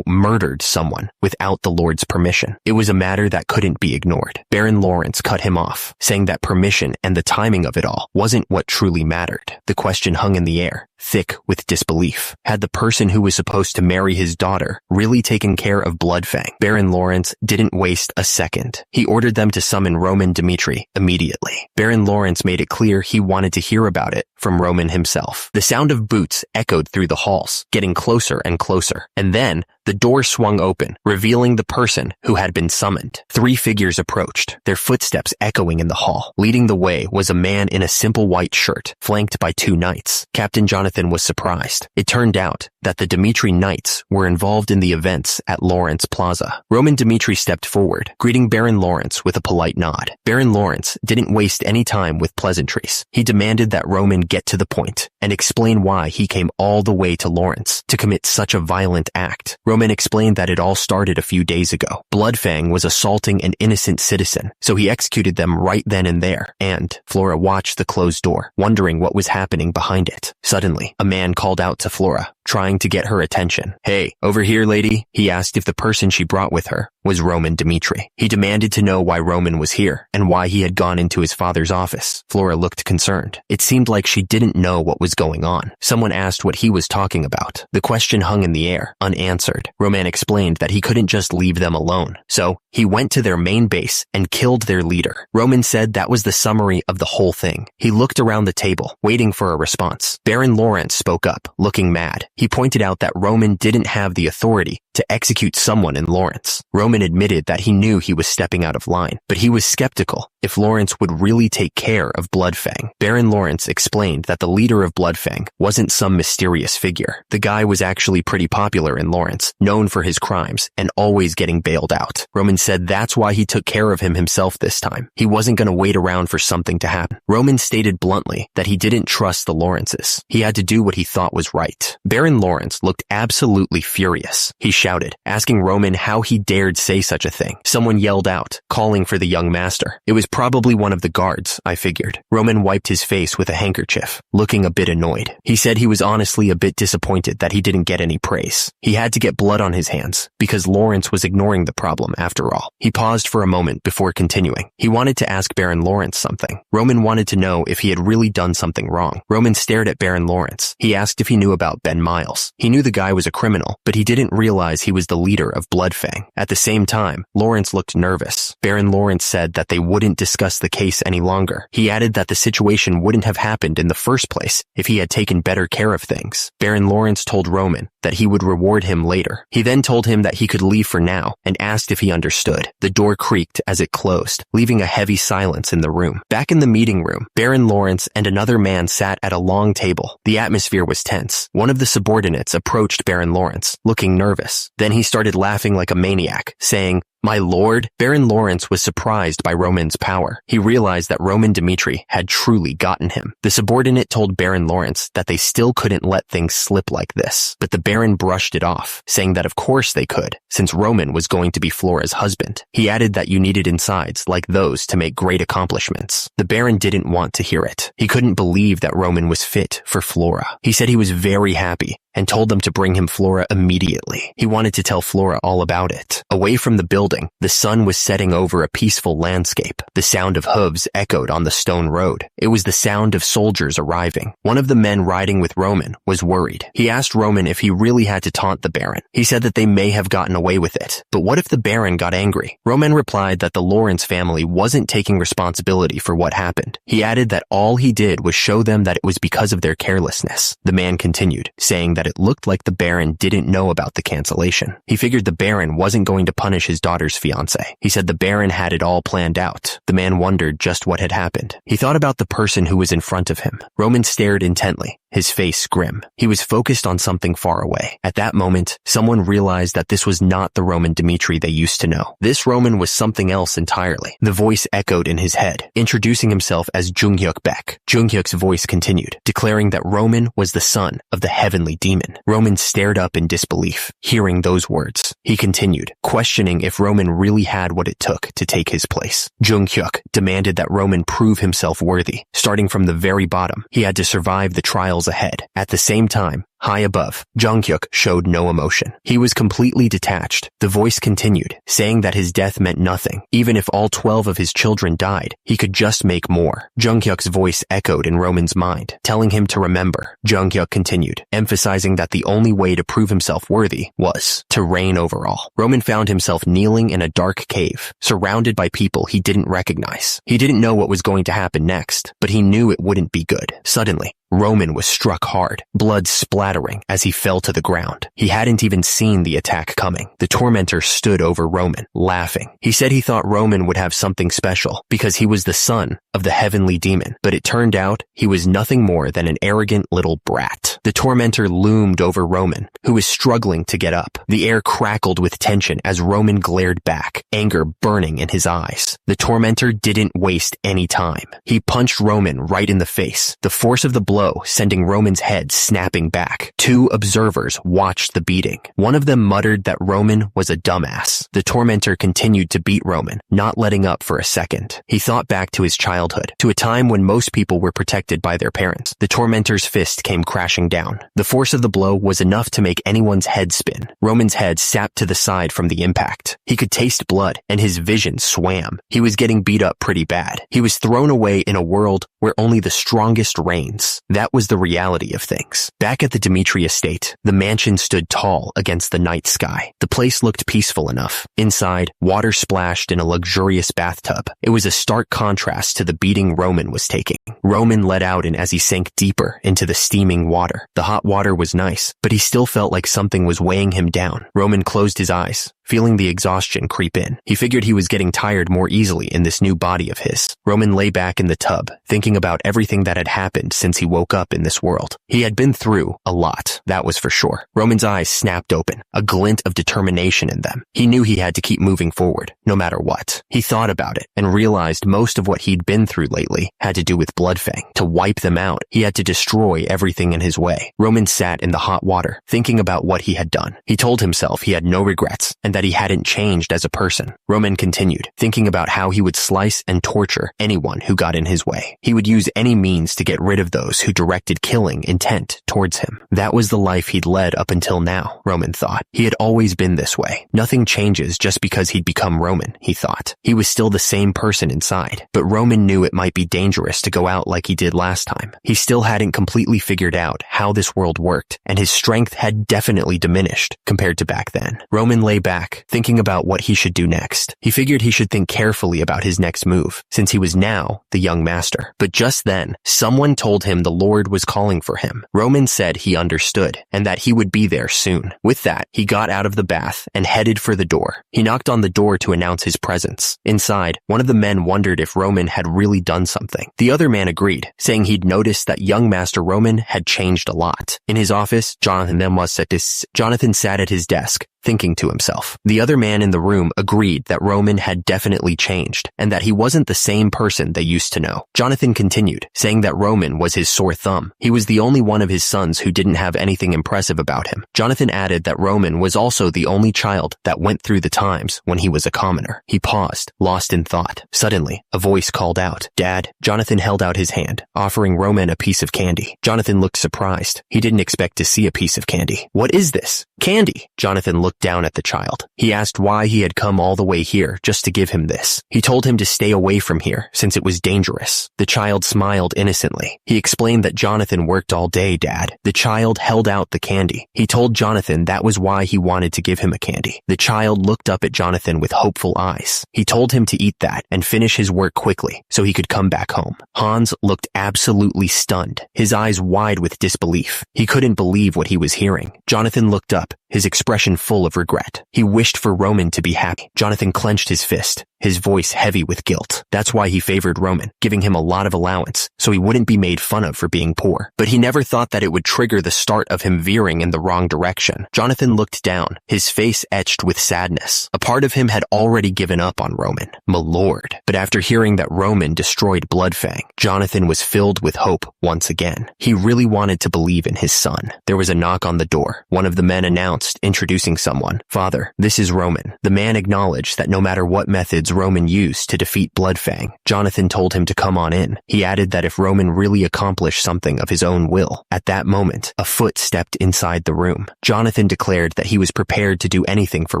murdered someone without the Lord's permission. It was a matter that couldn't be ignored. Baron Lawrence cut him off, saying that permission and the timing of it all wasn't what truly mattered. The question hung in the air, thick with disbelief. Had the person who was supposed to marry his daughter really taken care of Bloodfang? Baron Lawrence didn't waste a second. He ordered them to summon Roman Dimitri immediately. Baron Lawrence made it clear he wanted to hear about it from Roman himself. The sound of boots echoed through the halls, getting closer and closer. And then, the door swung open, revealing the person who had been summoned. 3 figures approached, their footsteps echoing in the hall. Leading the way was a man in a simple white shirt, flanked by 2 knights. Captain Jonathan was surprised. It turned out that the Dimitri Knights were involved in the events at Lawrence Plaza. Roman Dimitri stepped forward, greeting Baron Lawrence with a polite nod. Baron Lawrence didn't waste any time with pleasantries. He demanded that Roman get to the point and explain why he came all the way to Lawrence to commit such a violent act. Roman explained that it all started a few days ago. Bloodfang was assaulting an innocent citizen, so he executed them right then and there. And Flora watched the closed door, wondering what was happening behind it. Suddenly, a man called out to Flora, trying to get her attention. "Hey, over here, lady." He asked if the person she brought with her was Roman Dimitri. He demanded to know why Roman was here and why he had gone into his father's office. Flora looked concerned. It seemed like she didn't know what was going on. Someone asked what he was talking about. The question hung in the air, unanswered. Roman explained that he couldn't just leave them alone. So, he went to their main base and killed their leader. Roman said that was the summary of the whole thing. He looked around the table, waiting for a response. Baron Lawrence spoke up, looking mad. He pointed out that Roman didn't have the authority to execute someone in Lawrence. Roman admitted that he knew he was stepping out of line, but he was skeptical if Lawrence would really take care of Bloodfang. Baron Lawrence explained that the leader of Bloodfang wasn't some mysterious figure. The guy was actually pretty popular in Lawrence, known for his crimes, and always getting bailed out. Roman said that's why he took care of him himself this time. He wasn't going to wait around for something to happen. Roman stated bluntly that he didn't trust the Lawrences. He had to do what he thought was right. Baron Lawrence looked absolutely furious. He shouted, asking Roman how he dared say such a thing. Someone yelled out, calling for the young master. It was probably one of the guards, I figured. Roman wiped his face with a handkerchief, looking a bit annoyed. He said he was honestly a bit disappointed that he didn't get any praise. He had to get blood on his hands, because Lawrence was ignoring the problem after all. He paused for a moment before continuing. He wanted to ask Baron Lawrence something. Roman wanted to know if he had really done something wrong. Roman stared at Baron Lawrence. He asked if he knew about Ben Miles. He knew the guy was a criminal, but he didn't realize he was the leader of Bloodfang. At the same time, Lawrence looked nervous. Baron Lawrence said that they wouldn't discuss the case any longer. He added that the situation wouldn't have happened in the first place if he had taken better care of things. Baron Lawrence told Roman that he would reward him later. He then told him that he could leave for now and asked if he understood. The door creaked as it closed, leaving a heavy silence in the room. Back in the meeting room, Baron Lawrence and another man sat at a long table. The atmosphere was tense. One of the subordinates approached Baron Lawrence, looking nervous. Then he started laughing like a maniac, saying, "My lord?" Baron Lawrence was surprised by Roman's power. He realized that Roman Dmitri had truly gotten him. The subordinate told Baron Lawrence that they still couldn't let things slip like this, but the Baron brushed it off, saying that of course they could, since Roman was going to be Flora's husband. He added that you needed insides like those to make great accomplishments. The Baron didn't want to hear it. He couldn't believe that Roman was fit for Flora. He said he was very happy and told them to bring him Flora immediately. He wanted to tell Flora all about it. Away from the building, the sun was setting over a peaceful landscape. The sound of hooves echoed on the stone road. It was the sound of soldiers arriving. One of the men riding with Roman was worried. He asked Roman if he really had to taunt the Baron. He said that they may have gotten away with it, but what if the Baron got angry? Roman replied that the Lawrence family wasn't taking responsibility for what happened. He added that all he did was show them that it was because of their carelessness. The man continued, saying that it looked like the Baron didn't know about the cancellation. He figured the Baron wasn't going to punish his daughter's fiancé. He said the Baron had it all planned out. The man wondered just what had happened. He thought about the person who was in front of him. Roman stared intently, his face grim. He was focused on something far away. At that moment, someone realized that this was not the Roman Dmitri they used to know. This Roman was something else entirely. The voice echoed in his head, introducing himself as Junghyuk Baek. Junghyuk's voice continued, declaring that Roman was the son of the heavenly demon. Roman stared up in disbelief, hearing those words. He continued, questioning if Roman really had what it took to take his place. Junghyuk demanded that Roman prove himself worthy. Starting from the very bottom, he had to survive the trials ahead. At the same time, high above, Junghyuk showed no emotion. He was completely detached. The voice continued, saying that his death meant nothing. Even if all 12 of his children died, he could just make more. Junghyuk's voice echoed in Roman's mind, telling him to remember. Junghyuk continued, emphasizing that the only way to prove himself worthy was to reign over all. Roman found himself kneeling in a dark cave, surrounded by people he didn't recognize. He didn't know what was going to happen next, but he knew it wouldn't be good. Suddenly, Roman was struck hard, blood splattering as he fell to the ground. He hadn't even seen the attack coming. The tormentor stood over Roman, laughing. He said he thought Roman would have something special because he was the son of the heavenly demon, but it turned out he was nothing more than an arrogant little brat. The tormentor loomed over Roman, who was struggling to get up. The air crackled with tension as Roman glared back, anger burning in his eyes. The tormentor didn't waste any time. He punched Roman right in the face, the force of the blow sending Roman's head snapping back. Two observers watched the beating. One of them muttered that Roman was a dumbass. The tormentor continued to beat Roman, not letting up for a second. He thought back to his childhood, to a time when most people were protected by their parents. The tormentor's fist came crashing down. The force of the blow was enough to make anyone's head spin. Roman's head sapped to the side from the impact. He could taste blood, and his vision swam. He was getting beat up pretty bad. He was thrown away in a world where only the strongest reigns. That was the reality of things. Back at the Dmitri estate, the mansion stood tall against the night sky. The place looked peaceful enough. Inside, water splashed in a luxurious bathtub. It was a stark contrast to the beating Roman was taking. Roman let out as he sank deeper into the steaming water. The hot water was nice, but he still felt like something was weighing him down. Roman closed his eyes, feeling the exhaustion creep in. He figured he was getting tired more easily in this new body of his. Roman lay back in the tub, thinking about everything that had happened since he woke up in this world. He had been through a lot, that was for sure. Roman's eyes snapped open, a glint of determination in them. He knew he had to keep moving forward, no matter what. He thought about it and realized most of what he'd been through lately had to do with Bloodfang. To wipe them out, he had to destroy everything in his way. Roman sat in the hot water, thinking about what he had done. He told himself he had no regrets and that he hadn't changed as a person. Roman continued, thinking about how he would slice and torture anyone who got in his way. He would use any means to get rid of those who directed killing intent towards him. That was the life he'd led up until now, Roman thought. He had always been this way. Nothing changes just because he'd become Roman, he thought. He was still the same person inside, but Roman knew it might be dangerous to go out like he did last time. He still hadn't completely figured out how this world worked, and his strength had definitely diminished compared to back then. Roman lay back, thinking about what he should do next. He figured he should think carefully about his next move, since he was now the young master. But just then, someone told him the Lord was calling for him. Roman said he understood, and that he would be there soon. With that, he got out of the bath and headed for the door. He knocked on the door to announce his presence. Inside, one of the men wondered if Roman had really done something. The other man agreed, saying he'd noticed that young Master Roman had changed a lot. In his office, Jonathan sat at his desk, thinking to himself. The other man in the room agreed that Roman had definitely changed, and that he wasn't the same person they used to know. Jonathan continued, saying that Roman was his sore thumb. He was the only one of his sons who didn't have anything impressive about him. Jonathan added that Roman was also the only child that went through the times when he was a commoner. He paused, lost in thought. Suddenly, a voice called out, "Dad." Jonathan held out his hand, offering Roman a piece of candy. Jonathan looked surprised. He didn't expect to see a piece of candy. "What is this?" "Candy." Jonathan looked down at the child. He asked why he had come all the way here just to give him this. He told him to stay away from here since it was dangerous. The child smiled innocently. He explained that Jonathan worked all day, Dad. The child held out the candy. He told Jonathan that was why he wanted to give him a candy. The child looked up at Jonathan with hopeful eyes. He told him to eat that and finish his work quickly so he could come back home. Hans looked absolutely stunned, his eyes wide with disbelief. He couldn't believe what he was hearing. Jonathan looked up, his expression full of regret. He wished for Roman to be happy. Jonathan clenched his fist, his voice heavy with guilt. That's why he favored Roman, giving him a lot of allowance so he wouldn't be made fun of for being poor. But he never thought that it would trigger the start of him veering in the wrong direction. Jonathan looked down, his face etched with sadness. A part of him had already given up on Roman. My lord. But after hearing that Roman destroyed Bloodfang, Jonathan was filled with hope once again. He really wanted to believe in his son. There was a knock on the door. One of the men announced, introducing someone. "Father, this is Roman." The man acknowledged that no matter what methods Roman used to defeat Bloodfang, Jonathan told him to come on in. He added that if Roman really accomplished something of his own will, at that moment, a foot stepped inside the room. Jonathan declared that he was prepared to do anything for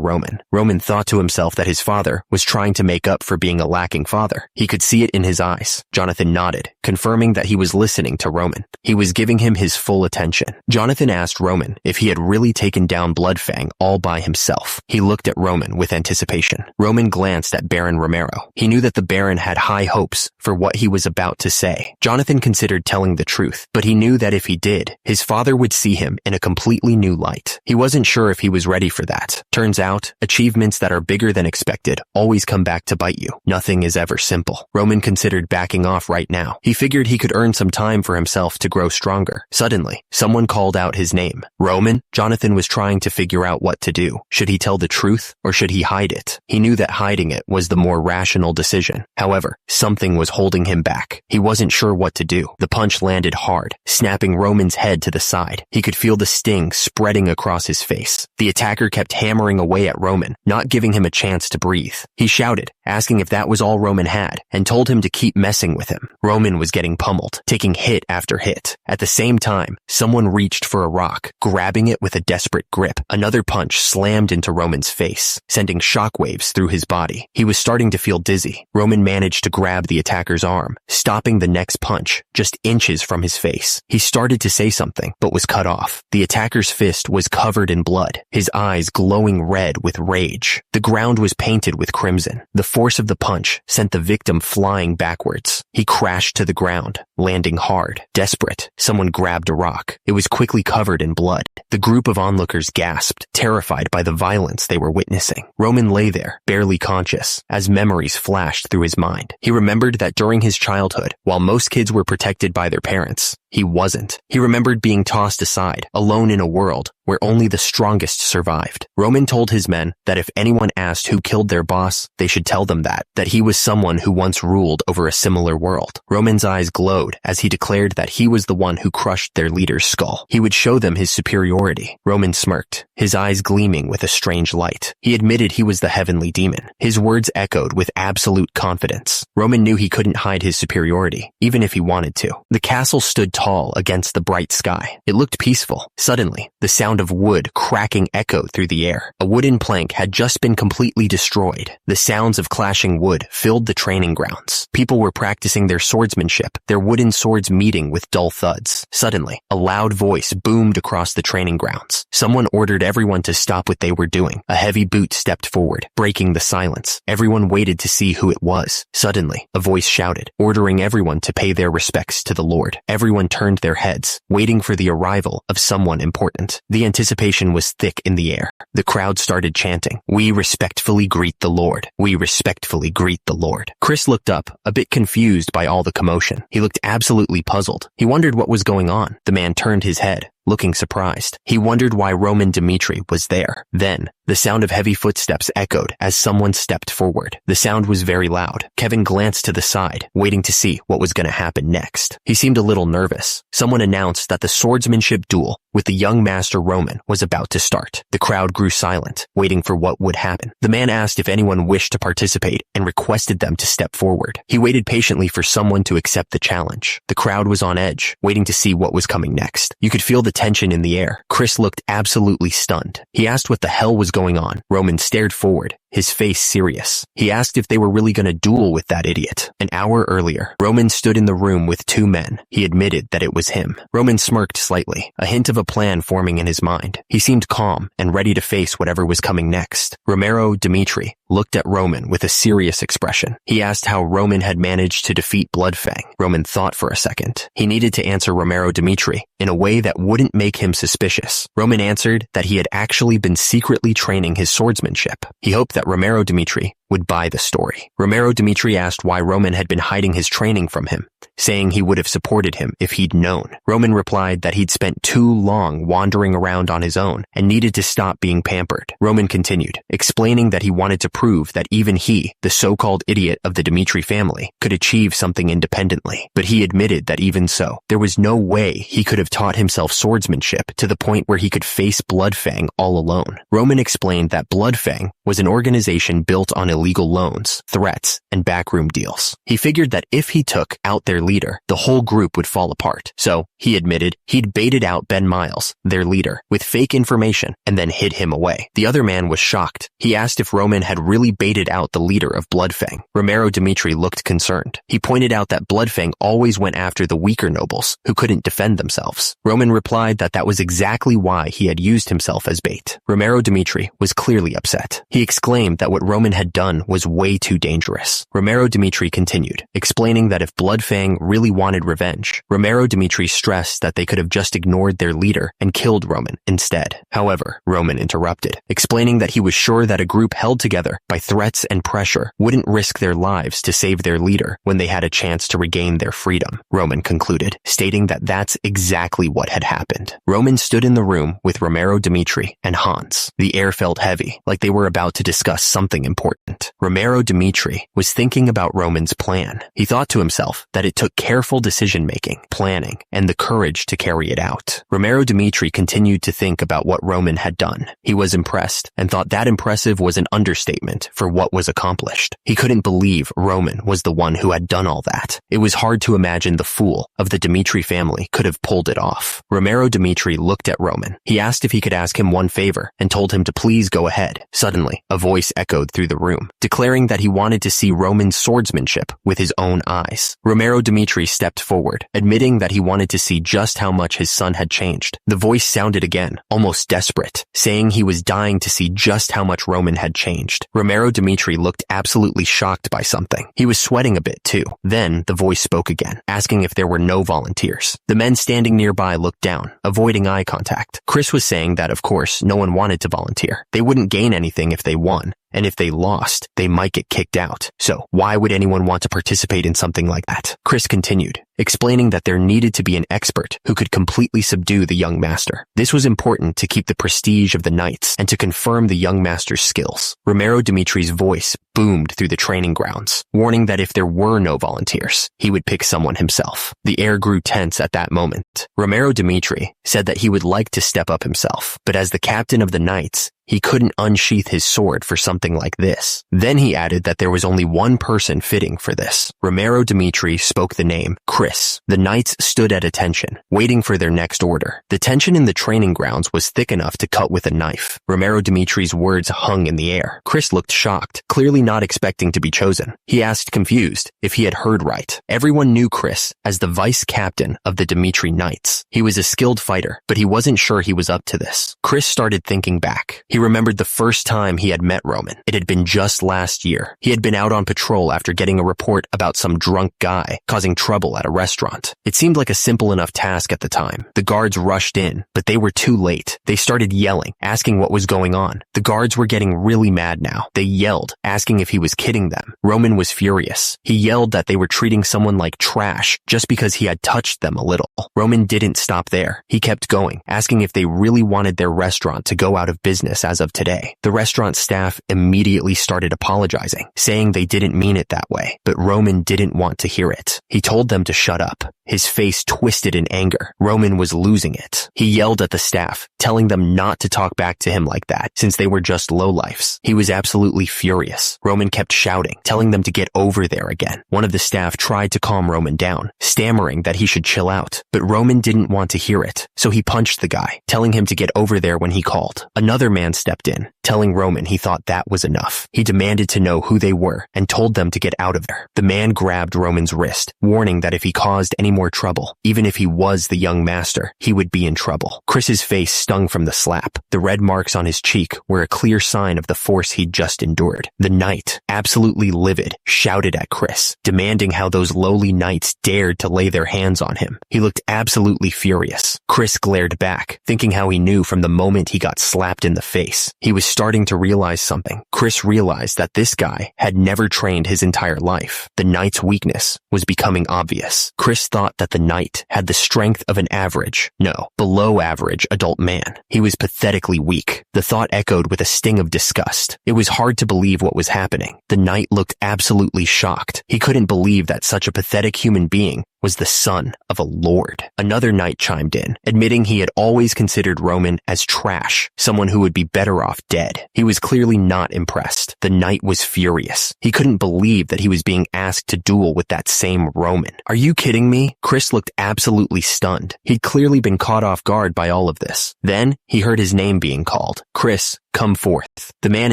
Roman. Roman thought to himself that his father was trying to make up for being a lacking father. He could see it in his eyes. Jonathan nodded, confirming that he was listening to Roman. He was giving him his full attention. Jonathan asked Roman if he had really taken down Bloodfang all by himself. He looked at Roman with anticipation. Roman glanced at Baron Romero. He knew that the Baron had high hopes for what he was about to say. Jonathan considered telling the truth, but he knew that if he did, his father would see him in a completely new light. He wasn't sure if he was ready for that. Turns out, achievements that are bigger than expected always come back to bite you. Nothing is ever simple. Roman considered backing off right now. He figured he could earn some time for himself to grow stronger. Suddenly, someone called out his name. "Roman?" Jonathan was trying to figure out what to do. Should he tell the truth or should he hide it? He knew that hiding it was the more rational decision. However, something was holding him back. He wasn't sure what to do. The punch landed hard, snapping Roman's head to the side. He could feel the sting spreading across his face. The attacker kept hammering away at Roman, not giving him a chance to breathe. He shouted, asking if that was all Roman had, and told him to keep messing with him. Roman was getting pummeled, taking hit after hit. At the same time, someone reached for a rock, grabbing it with a desperate grip. Another punch slammed into Roman's face, sending shockwaves through his body. He was starting to feel dizzy. Roman managed to grab the attacker's arm, stopping the next punch just inches from his face. He started to say something, but was cut off. The attacker's fist was covered in blood, his eyes glowing red with rage. The ground was painted with crimson. The force of the punch sent the victim flying backwards. He crashed to the ground, landing hard. Desperate, someone grabbed a rock. It was quickly covered in blood. The group of onlookers gasped, terrified by the violence they were witnessing. Roman lay there, barely conscious, as memories flashed through his mind. He remembered that during his childhood, while most kids were protected by their parents, he wasn't. He remembered being tossed aside, alone in a world where only the strongest survived. Roman told his men that if anyone asked who killed their boss, they should tell them that he was someone who once ruled over a similar world. Roman's eyes glowed as he declared that he was the one who crushed their leader's skull. He would show them his superiority. Roman smirked, his eyes gleaming with a strange light. He admitted he was the heavenly demon. His words echoed with absolute confidence. Roman knew he couldn't hide his superiority, even if he wanted to. The castle stood tall against the bright sky. It looked peaceful. Suddenly, the sound of wood cracking echoed through the air. A wooden plank had just been completely destroyed. The sounds of clashing wood filled the training grounds. People were practicing their swordsmanship, their wooden swords meeting with dull thuds. Suddenly, a loud voice boomed across the training grounds. Someone ordered everyone to stop what they were doing. A heavy boot stepped forward, breaking the silence. Everyone waited to see who it was. Suddenly, a voice shouted, ordering everyone to pay their respects to the Lord. Everyone turned their heads, waiting for the arrival of someone important. The anticipation was thick in the air. The crowd started chanting, "We respectfully greet the Lord. We respectfully greet the Lord." Chris looked up, a bit confused by all the commotion. He looked absolutely puzzled. He wondered what was going on. The man turned his head, looking surprised. He wondered why Roman Dmitri was there. Then, the sound of heavy footsteps echoed as someone stepped forward. The sound was very loud. Kevin glanced to the side, waiting to see what was going to happen next. He seemed a little nervous. Someone announced that the swordsmanship duel with the young master Roman was about to start. The crowd grew silent, waiting for what would happen. The man asked if anyone wished to participate and requested them to step forward. He waited patiently for someone to accept the challenge. The crowd was on edge, waiting to see what was coming next. You could feel the tension in the air. Chris looked absolutely stunned. He asked what the hell was going on. Roman stared forward, his face serious. He asked if they were really going to duel with that idiot. An hour earlier, Roman stood in the room with two men. He admitted that it was him. Roman smirked slightly, a hint of a plan forming in his mind. He seemed calm and ready to face whatever was coming next. Romero Dmitri looked at Roman with a serious expression. He asked how Roman had managed to defeat Bloodfang. Roman thought for a second. He needed to answer Romero Dmitri in a way that wouldn't make him suspicious. Roman answered that he had actually been secretly training his swordsmanship. He hoped that Romero Dmitri would buy the story. Romero Dmitri asked why Roman had been hiding his training from him, saying he would have supported him if he'd known. Roman replied that he'd spent too long wandering around on his own and needed to stop being pampered. Roman continued, explaining that he wanted to prove that even he, the so-called idiot of the Dmitri family, could achieve something independently. But he admitted that even so, there was no way he could have taught himself swordsmanship to the point where he could face Bloodfang all alone. Roman explained that Bloodfang was an organization built on illegal loans, threats, and backroom deals. He figured that if he took out their leader, the whole group would fall apart. So, he admitted, he'd baited out Ben Miles, their leader, with fake information and then hid him away. The other man was shocked. He asked if Roman had really baited out the leader of Bloodfang. Romero Dmitri looked concerned. He pointed out that Bloodfang always went after the weaker nobles who couldn't defend themselves. Roman replied that that was exactly why he had used himself as bait. Romero Dmitri was clearly upset. He exclaimed that what Roman had done was way too dangerous. Romero Dmitri continued, explaining that if Bloodfang really wanted revenge, Romero Dmitri stressed that they could have just ignored their leader and killed Roman instead. However, Roman interrupted, explaining that he was sure that a group held together by threats and pressure wouldn't risk their lives to save their leader when they had a chance to regain their freedom. Roman concluded, stating that that's exactly what had happened. Roman stood in the room with Romero Dmitri and Hans. The air felt heavy, like they were about to discuss something important. Romero Dmitri was thinking about Roman's plan. He thought to himself that it took careful decision-making, planning, and the courage to carry it out. Romero Dmitri continued to think about what Roman had done. He was impressed and thought that impressive was an understatement for what was accomplished. He couldn't believe Roman was the one who had done all that. It was hard to imagine the fool of the Dmitri family could have pulled it off. Romero Dmitri looked at Roman. He asked if he could ask him one favor and told him to please go ahead. Suddenly, a voice echoed through the room. room, declaring that he wanted to see Roman's swordsmanship with his own eyes. Romero Dimitri stepped forward, admitting that he wanted to see just how much his son had changed. The voice sounded again, almost desperate, saying he was dying to see just how much Roman had changed. Romero Dimitri looked absolutely shocked by something. He was sweating a bit too. Then the voice spoke again, asking if there were no volunteers. The men standing nearby looked down, avoiding eye contact. Chris was saying that, of course, no one wanted to volunteer. They wouldn't gain anything if they won. And if they lost, they might get kicked out. So why would anyone want to participate in something like that? Chris continued, explaining that there needed to be an expert who could completely subdue the young master. This was important to keep the prestige of the knights and to confirm the young master's skills. Romero Dimitri's voice boomed through the training grounds, warning that if there were no volunteers, he would pick someone himself. The air grew tense at that moment. Romero Dimitri said that he would like to step up himself, but as the captain of the knights, he couldn't unsheath his sword for something like this. Then he added that there was only one person fitting for this. Romero Dimitri spoke the name, Chris. The knights stood at attention, waiting for their next order. The tension in the training grounds was thick enough to cut with a knife. Romero Dimitri's words hung in the air. Chris looked shocked, clearly not expecting to be chosen. He asked, confused, if he had heard right. Everyone knew Chris as the vice captain of the Dimitri Knights. He was a skilled fighter, but he wasn't sure he was up to this. Chris started thinking back. He remembered the first time he had met Roman. It had been just last year. He had been out on patrol after getting a report about some drunk guy causing trouble at a restaurant. It seemed like a simple enough task at the time. The guards rushed in, but they were too late. They started yelling, asking what was going on. The guards were getting really mad now. They yelled, asking if he was kidding them. Roman was furious. He yelled that they were treating someone like trash just because he had touched them a little. Roman didn't stop there. He kept going, asking if they really wanted their restaurant to go out of business as of today. The restaurant staff immediately started apologizing, saying they didn't mean it that way, but Roman didn't want to hear it. He told them to shut up. His face twisted in anger. Roman was losing it. He yelled at the staff, telling them not to talk back to him like that, since they were just lowlifes. He was absolutely furious. Roman kept shouting, telling them to get over there again. One of the staff tried to calm Roman down, stammering that he should chill out, but Roman didn't want to hear it, so he punched the guy, telling him to get over there when he called. Another man stepped in, telling Roman he thought that was enough. He demanded to know who they were and told them to get out of there. The man grabbed Roman's wrist, warning that if he caused any more trouble, even if he was the young master, he would be in trouble. Chris's face stung from the slap. The red marks on his cheek were a clear sign of the force he'd just endured. The knight, absolutely livid, shouted at Chris, demanding how those lowly knights dared to lay their hands on him. He looked absolutely furious. Chris glared back, thinking how he knew from the moment he got slapped in the face. He was starting to realize something. Chris realized that this guy had never trained his entire life. The knight's weakness was becoming obvious. Chris thought that the knight had the strength of an average, no, below average adult man. He was pathetically weak. The thought echoed with a sting of disgust. It was hard to believe what was happening. The knight looked absolutely shocked. He couldn't believe that such a pathetic human being was the son of a lord. Another knight chimed in, admitting he had always considered Roman as trash, someone who would be better off dead. He was clearly not impressed. The knight was furious. He couldn't believe that he was being asked to duel with that same Roman. Are you kidding me? Chris looked absolutely stunned. He'd clearly been caught off guard by all of this. Then he heard his name being called. Chris, come forth. The man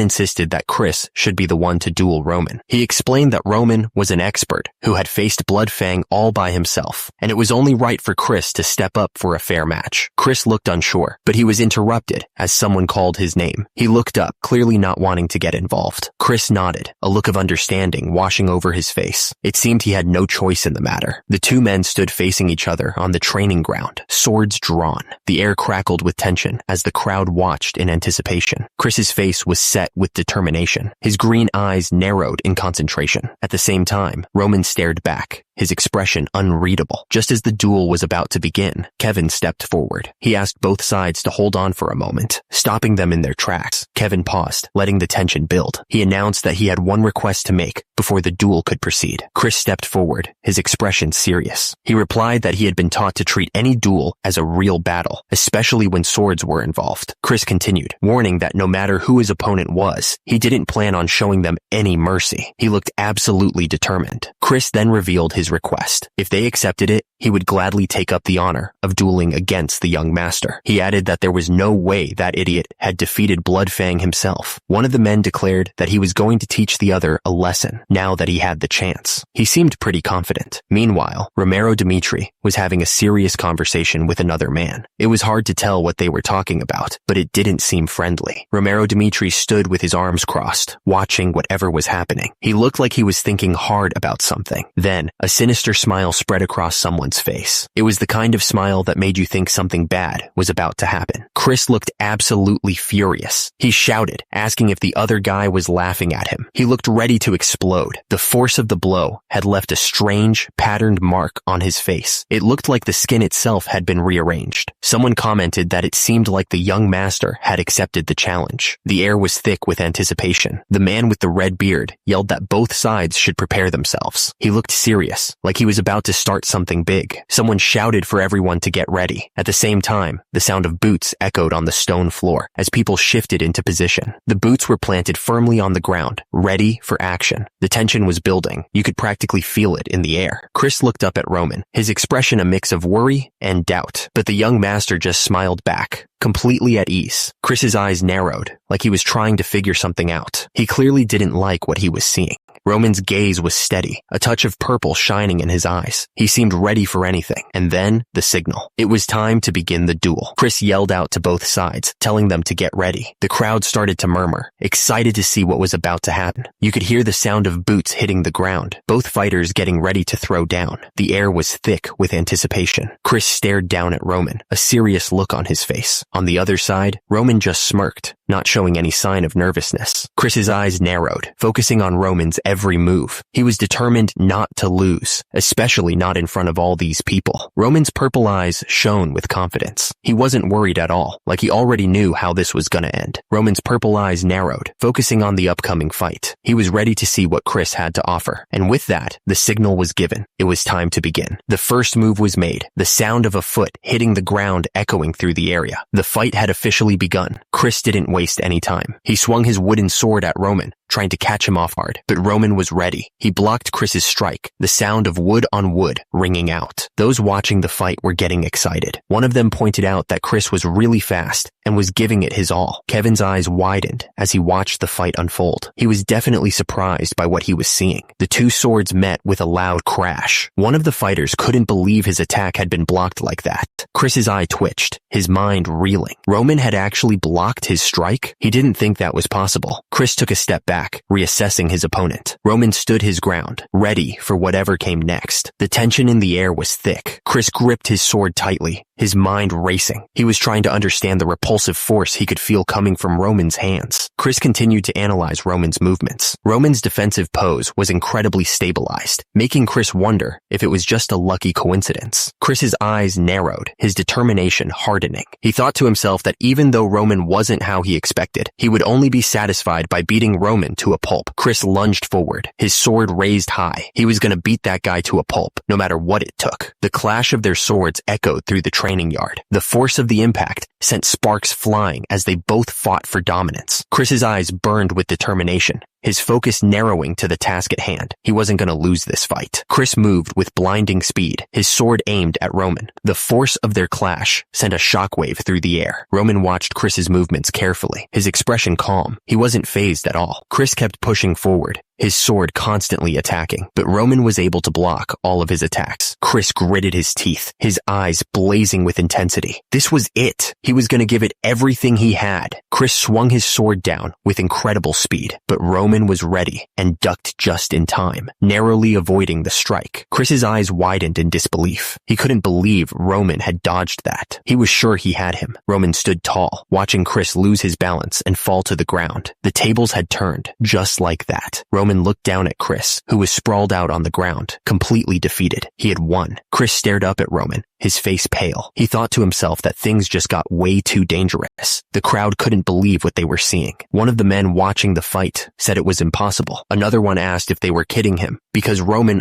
insisted that Chris should be the one to duel Roman. He explained that Roman was an expert who had faced Bloodfang all by himself, and it was only right for Chris to step up for a fair match. Chris looked unsure, but he was interrupted as someone called his name. He looked up, clearly not wanting to get involved. Chris nodded, a look of understanding washing over his face. It seemed he had no choice in the matter. The two men stood facing each other on the training ground, swords drawn. The air crackled with tension as the crowd watched in anticipation. Chris's face was set with determination. His green eyes narrowed in concentration. At the same time, Roman stared back, his expression unreadable. Just as the duel was about to begin, Kevin stepped forward. He asked both sides to hold on for a moment, stopping them in their tracks. Kevin paused, letting the tension build. He announced that he had one request to make before the duel could proceed. Chris stepped forward, his expression serious. He replied that he had been taught to treat any duel as a real battle, especially when swords were involved. Chris continued, warning that no matter who his opponent was, he didn't plan on showing them any mercy. He looked absolutely determined. Chris then revealed his request. If they accepted it, he would gladly take up the honor of dueling against the young master. He added that there was no way that idiot had defeated Bloodfang himself. One of the men declared that he was going to teach the other a lesson now that he had the chance. He seemed pretty confident. Meanwhile, Romero Dimitri was having a serious conversation with another man. It was hard to tell what they were talking about, but it didn't seem friendly. Romero Dimitri stood with his arms crossed, watching whatever was happening. He looked like he was thinking hard about something. Then, a sinister smile spread across someone's face. It was the kind of smile that made you think something bad was about to happen. Chris looked absolutely furious. He shouted, asking if the other guy was laughing at him. He looked ready to explode. The force of the blow had left a strange, patterned mark on his face. It looked like the skin itself had been rearranged. Someone commented that it seemed like the young master had accepted the challenge. The air was thick with anticipation. The man with the red beard yelled that both sides should prepare themselves. He looked serious, like he was about to start something big. Someone shouted for everyone to get ready. At the same time, the sound of boots echoed on the stone floor as people shifted into position. The boots were planted firmly on the ground, ready for action. The tension was building. You could practically feel it in the air. Chris looked up at Roman, his expression a mix of worry and doubt, but the young master just smiled back, completely at ease. Chris's eyes narrowed, like he was trying to figure something out. He clearly didn't like what he was seeing. Roman's gaze was steady, a touch of purple shining in his eyes. He seemed ready for anything. And then, the signal. It was time to begin the duel. Chris yelled out to both sides, telling them to get ready. The crowd started to murmur, excited to see what was about to happen. You could hear the sound of boots hitting the ground, both fighters getting ready to throw down. The air was thick with anticipation. Chris stared down at Roman, a serious look on his face. On the other side, Roman just smirked, not showing any sign of nervousness. Chris's eyes narrowed, focusing on Roman's every move. He was determined not to lose, especially not in front of all these people. Roman's purple eyes shone with confidence. He wasn't worried at all, like he already knew how this was gonna end. Roman's purple eyes narrowed, focusing on the upcoming fight. He was ready to see what Chris had to offer. And with that, the signal was given. It was time to begin. The first move was made, the sound of a foot hitting the ground echoing through the area. The fight had officially begun. Chris didn't waste any time. He swung his wooden sword at Roman, trying to catch him off guard, but Roman was ready. He blocked Chris's strike, the sound of wood on wood ringing out. Those watching the fight were getting excited. One of them pointed out that Chris was really fast and was giving it his all. Kevin's eyes widened as he watched the fight unfold. He was definitely surprised by what he was seeing. The two swords met with a loud crash. One of the fighters couldn't believe his attack had been blocked like that. Chris's eye twitched, his mind reeling. Roman had actually blocked his strike? He didn't think that was possible. Chris took a step back, reassessing his opponent. Roman stood his ground, ready for whatever came next. The tension in the air was thick. Chris gripped his sword tightly, his mind racing. He was trying to understand the repulsive force he could feel coming from Roman's hands. Chris continued to analyze Roman's movements. Roman's defensive pose was incredibly stabilized, making Chris wonder if it was just a lucky coincidence. Chris's eyes narrowed, his determination hardening. He thought to himself that even though Roman wasn't how he expected, he would only be satisfied by beating Roman to a pulp. Chris lunged forward, his sword raised high. He was going to beat that guy to a pulp, no matter what it took. The clash of their swords echoed through the training yard. The force of the impact sent sparks flying as they both fought for dominance. Chris's eyes burned with determination, his focus narrowing to the task at hand. He wasn't going to lose this fight. Chris moved with blinding speed, his sword aimed at Roman. The force of their clash sent a shockwave through the air. Roman watched Chris's movements carefully, his expression calm. He wasn't fazed at all. Chris kept pushing forward, his sword constantly attacking, but Roman was able to block all of his attacks. Chris gritted his teeth, his eyes blazing with intensity. This was it. He was going to give it everything he had. Chris swung his sword down with incredible speed, but Roman was ready and ducked just in time, narrowly avoiding the strike. Chris's eyes widened in disbelief. He couldn't believe Roman had dodged that. He was sure he had him. Roman stood tall, watching Chris lose his balance and fall to the ground. The tables had turned, just like that. Roman looked down at Chris, who was sprawled out on the ground, completely defeated. He had won. Chris stared up at Roman, his face pale. He thought to himself that things just got way too dangerous. The crowd couldn't believe what they were seeing. One of the men watching the fight said it was impossible. Another one asked if they were kidding him, because Roman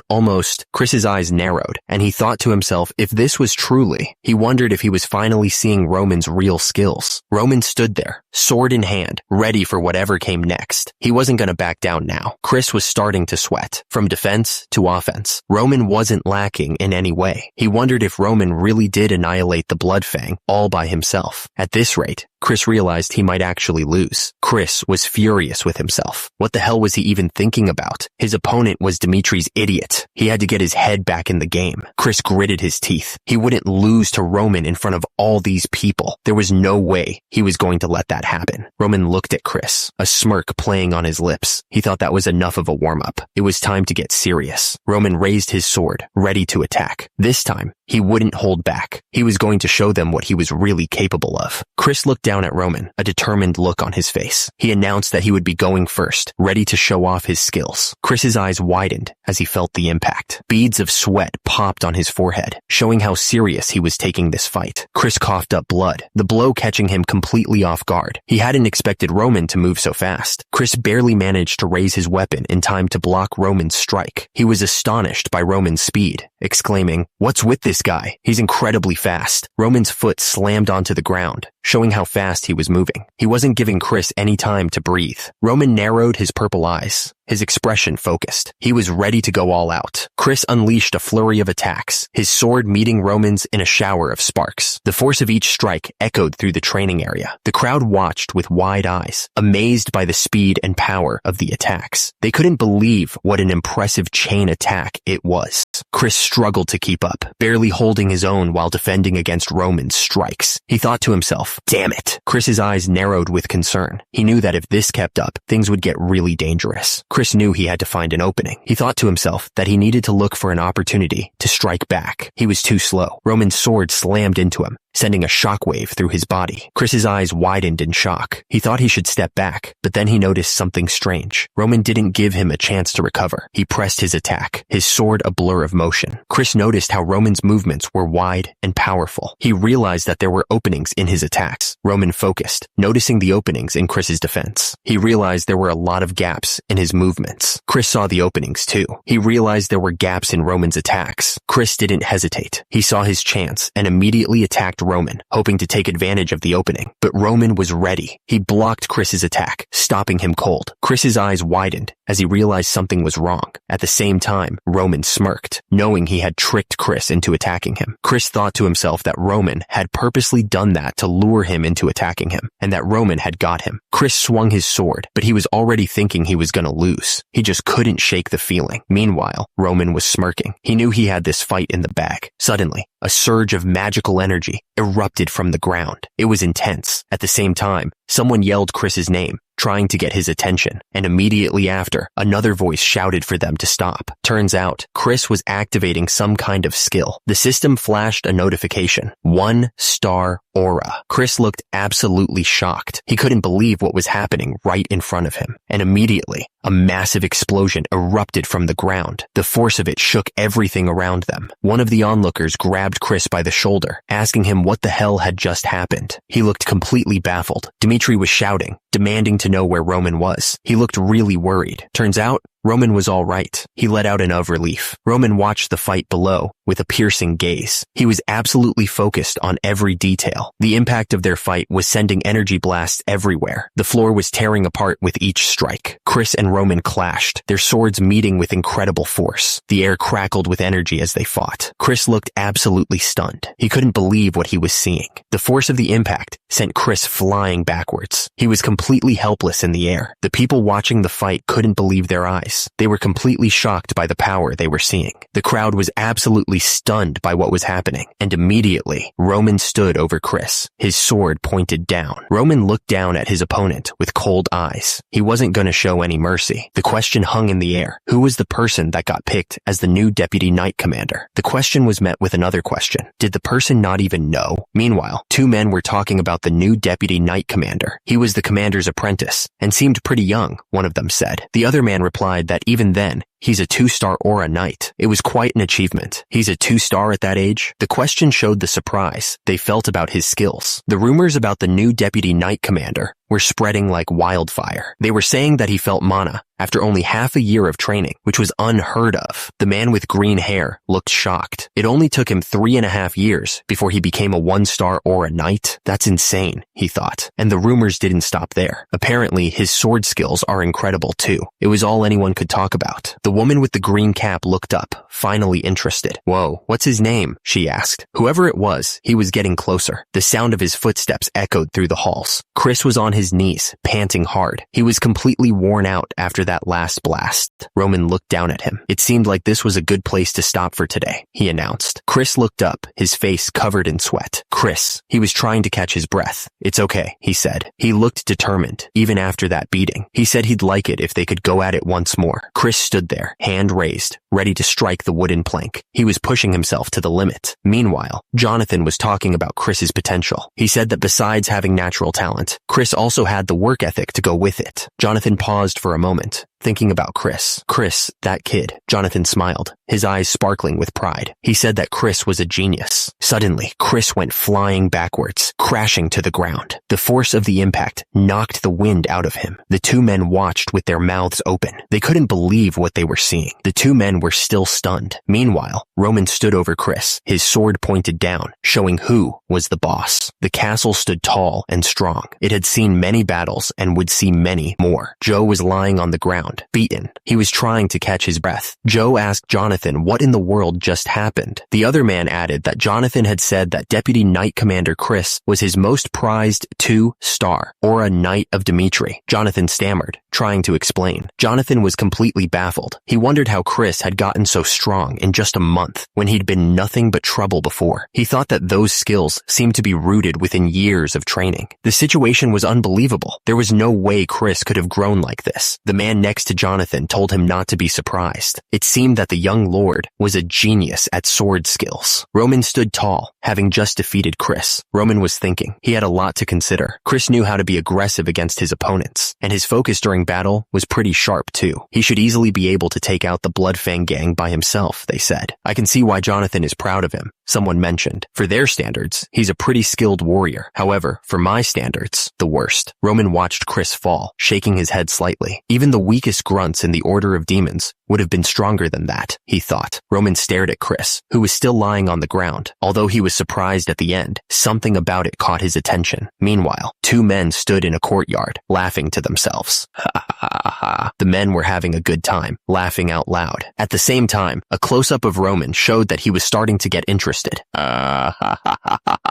Chris's eyes narrowed, and he thought to himself if this was truly, he wondered if he was finally seeing Roman's real skills. Roman stood there, sword in hand, ready for whatever came next. He wasn't going to back down now. Chris was starting to sweat. From defense to offense, Roman wasn't lacking in any way. He wondered if Roman really did annihilate the Blood Fang all by himself. At this rate, Chris realized he might actually lose. Chris was furious with himself. What the hell was he even thinking about? His opponent was Dimitri's idiot. He had to get his head back in the game. Chris gritted his teeth. He wouldn't lose to Roman in front of all these people. There was no way he was going to let that happen. Roman looked at Chris, a smirk playing on his lips. He thought that was enough of a warm-up. It was time to get serious. Roman raised his sword, ready to attack. This time, he wouldn't hold back. He was going to show them what he was really capable of. Chris looked down at Roman, a determined look on his face. He announced that he would be going first, ready to show off his skills. Chris's eyes widened as he felt the impact. Beads of sweat popped on his forehead, showing how serious he was taking this fight. Chris coughed up blood, the blow catching him completely off guard. He hadn't expected Roman to move so fast. Chris barely managed to raise his weapon in time to block Roman's strike. He was astonished by Roman's speed, exclaiming, "What's with this guy? He's incredibly fast." Roman's foot slammed onto the ground, showing how fast he was moving. He wasn't giving Chris any time to breathe. Roman narrowed his purple eyes, his expression focused. He was ready to go all out. Chris unleashed a flurry of attacks, his sword meeting Roman's in a shower of sparks. The force of each strike echoed through the training area. The crowd watched with wide eyes, amazed by the speed and power of the attacks. They couldn't believe what an impressive chain attack it was. Chris struggled to keep up, barely holding his own while defending against Roman's strikes. He thought to himself, "Damn it." Chris's eyes narrowed with concern. He knew that if this kept up, things would get really dangerous. Chris knew he had to find an opening. He thought to himself that he needed to look for an opportunity to strike back. He was too slow. Roman's sword slammed into him, sending a shockwave through his body. Chris's eyes widened in shock. He thought he should step back, but then he noticed something strange. Roman didn't give him a chance to recover. He pressed his attack, his sword a blur of motion. Chris noticed how Roman's movements were wide and powerful. He realized that there were openings in his attacks. Roman focused, noticing the openings in Chris's defense. He realized there were a lot of gaps in his movements. Chris saw the openings too. He realized there were gaps in Roman's attacks. Chris didn't hesitate. He saw his chance and immediately attacked Roman, hoping to take advantage of the opening. But Roman was ready. He blocked Chris's attack, stopping him cold. Chris's eyes widened as he realized something was wrong. At the same time, Roman smirked, knowing he had tricked Chris into attacking him. Chris thought to himself that Roman had purposely done that to lure him into attacking him, and that Roman had got him. Chris swung his sword, but he was already thinking he was gonna lose. He just couldn't shake the feeling. Meanwhile, Roman was smirking. He knew he had this fight in the bag. Suddenly, a surge of magical energy erupted from the ground. It was intense. At the same time, someone yelled Chris's name, trying to get his attention, and immediately after, another voice shouted for them to stop. Turns out, Chris was activating some kind of skill. The system flashed a notification. 1-star aura. Chris looked absolutely shocked. He couldn't believe what was happening right in front of him. And immediately, a massive explosion erupted from the ground. The force of it shook everything around them. One of the onlookers grabbed Chris by the shoulder, asking him what the hell had just happened. He looked completely baffled. Dimitri was shouting, demanding to know where Roman was. He looked really worried. Turns out, Roman was all right. He let out an of relief. Roman watched the fight below with a piercing gaze. He was absolutely focused on every detail. The impact of their fight was sending energy blasts everywhere. The floor was tearing apart with each strike. Chris and Roman clashed, their swords meeting with incredible force. The air crackled with energy as they fought. Chris looked absolutely stunned. He couldn't believe what he was seeing. The force of the impact sent Chris flying backwards. He was completely helpless in the air. The people watching the fight couldn't believe their eyes. They were completely shocked by the power they were seeing. The crowd was absolutely stunned by what was happening, and immediately, Roman stood over Chris, his sword pointed down. Roman looked down at his opponent with cold eyes. He wasn't going to show any mercy. The question hung in the air. Who was the person that got picked as the new Deputy Knight Commander? The question was met with another question. Did the person not even know? Meanwhile, two men were talking about the new Deputy Knight Commander. He was the commander's apprentice, and seemed pretty young, one of them said. The other man replied that even then, He's a 2-star aura knight. It was quite an achievement. He's a 2-star at that age? The question showed the surprise they felt about his skills. The rumors about the new deputy knight commander were spreading like wildfire. They were saying that he felt mana after only half a year of training, which was unheard of. The man with green hair looked shocked. It only took him 3.5 years before he became a 1-star aura knight. That's insane, he thought. And the rumors didn't stop there. Apparently, his sword skills are incredible too. It was all anyone could talk about. The woman with the green cap looked up, finally interested. Whoa, what's his name? She asked. Whoever it was, he was getting closer. The sound of his footsteps echoed through the halls. Chris was on his knees, panting hard. He was completely worn out after that last blast. Roman looked down at him. It seemed like this was a good place to stop for today, he announced. Chris looked up, his face covered in sweat. Chris. He was trying to catch his breath. It's okay, he said. He looked determined, even after that beating. He said he'd like it if they could go at it once more. Chris stood there, hand raised, ready to strike the wooden plank. He was pushing himself to the limit. Meanwhile, Jonathan was talking about Chris's potential. He said that besides having natural talent, Chris also had the work ethic to go with it. Jonathan paused for a moment, thinking about Chris. Chris, that kid. Jonathan smiled, his eyes sparkling with pride. He said that Chris was a genius. Suddenly, Chris went flying backwards, crashing to the ground. The force of the impact knocked the wind out of him. The two men watched with their mouths open. They couldn't believe what they were seeing. The two men were still stunned. Meanwhile, Roman stood over Chris, his sword pointed down, showing who was the boss. The castle stood tall and strong. It had seen many battles and would see many more. Joe was lying on the ground, beaten. He was trying to catch his breath. Joe asked Jonathan what in the world just happened. The other man added that Jonathan had said that Deputy Knight Commander Chris was his most prized 2-star, or a Knight of Dimitri. Jonathan stammered, trying to explain. Jonathan was completely baffled. He wondered how Chris had gotten so strong in just a month when he'd been nothing but trouble before. He thought that those skills seemed to be rooted within years of training. The situation was unbelievable. There was no way Chris could have grown like this. The man next to Jonathan told him not to be surprised. It seemed that the young lord was a genius at sword skills. Roman stood tall, having just defeated Chris. Roman was thinking. He had a lot to consider. Chris knew how to be aggressive against his opponents, and his focus during battle was pretty sharp too. He should easily be able to take out the Bloodfang gang by himself, they said. I can see why Jonathan is proud of him, someone mentioned. For their standards, he's a pretty skilled warrior. However, for my standards, the worst. Roman watched Chris fall, shaking his head slightly. Even the weakest grunts in the Order of Demons would have been stronger than that, he thought. Roman stared at Chris, who was still lying on the ground. Although he was surprised at the end, something about it caught his attention. Meanwhile, two men stood in a courtyard, laughing to themselves. Ha ha ha. The men were having a good time, laughing out loud. At the same time, a close-up of Roman showed that he was starting to get interested.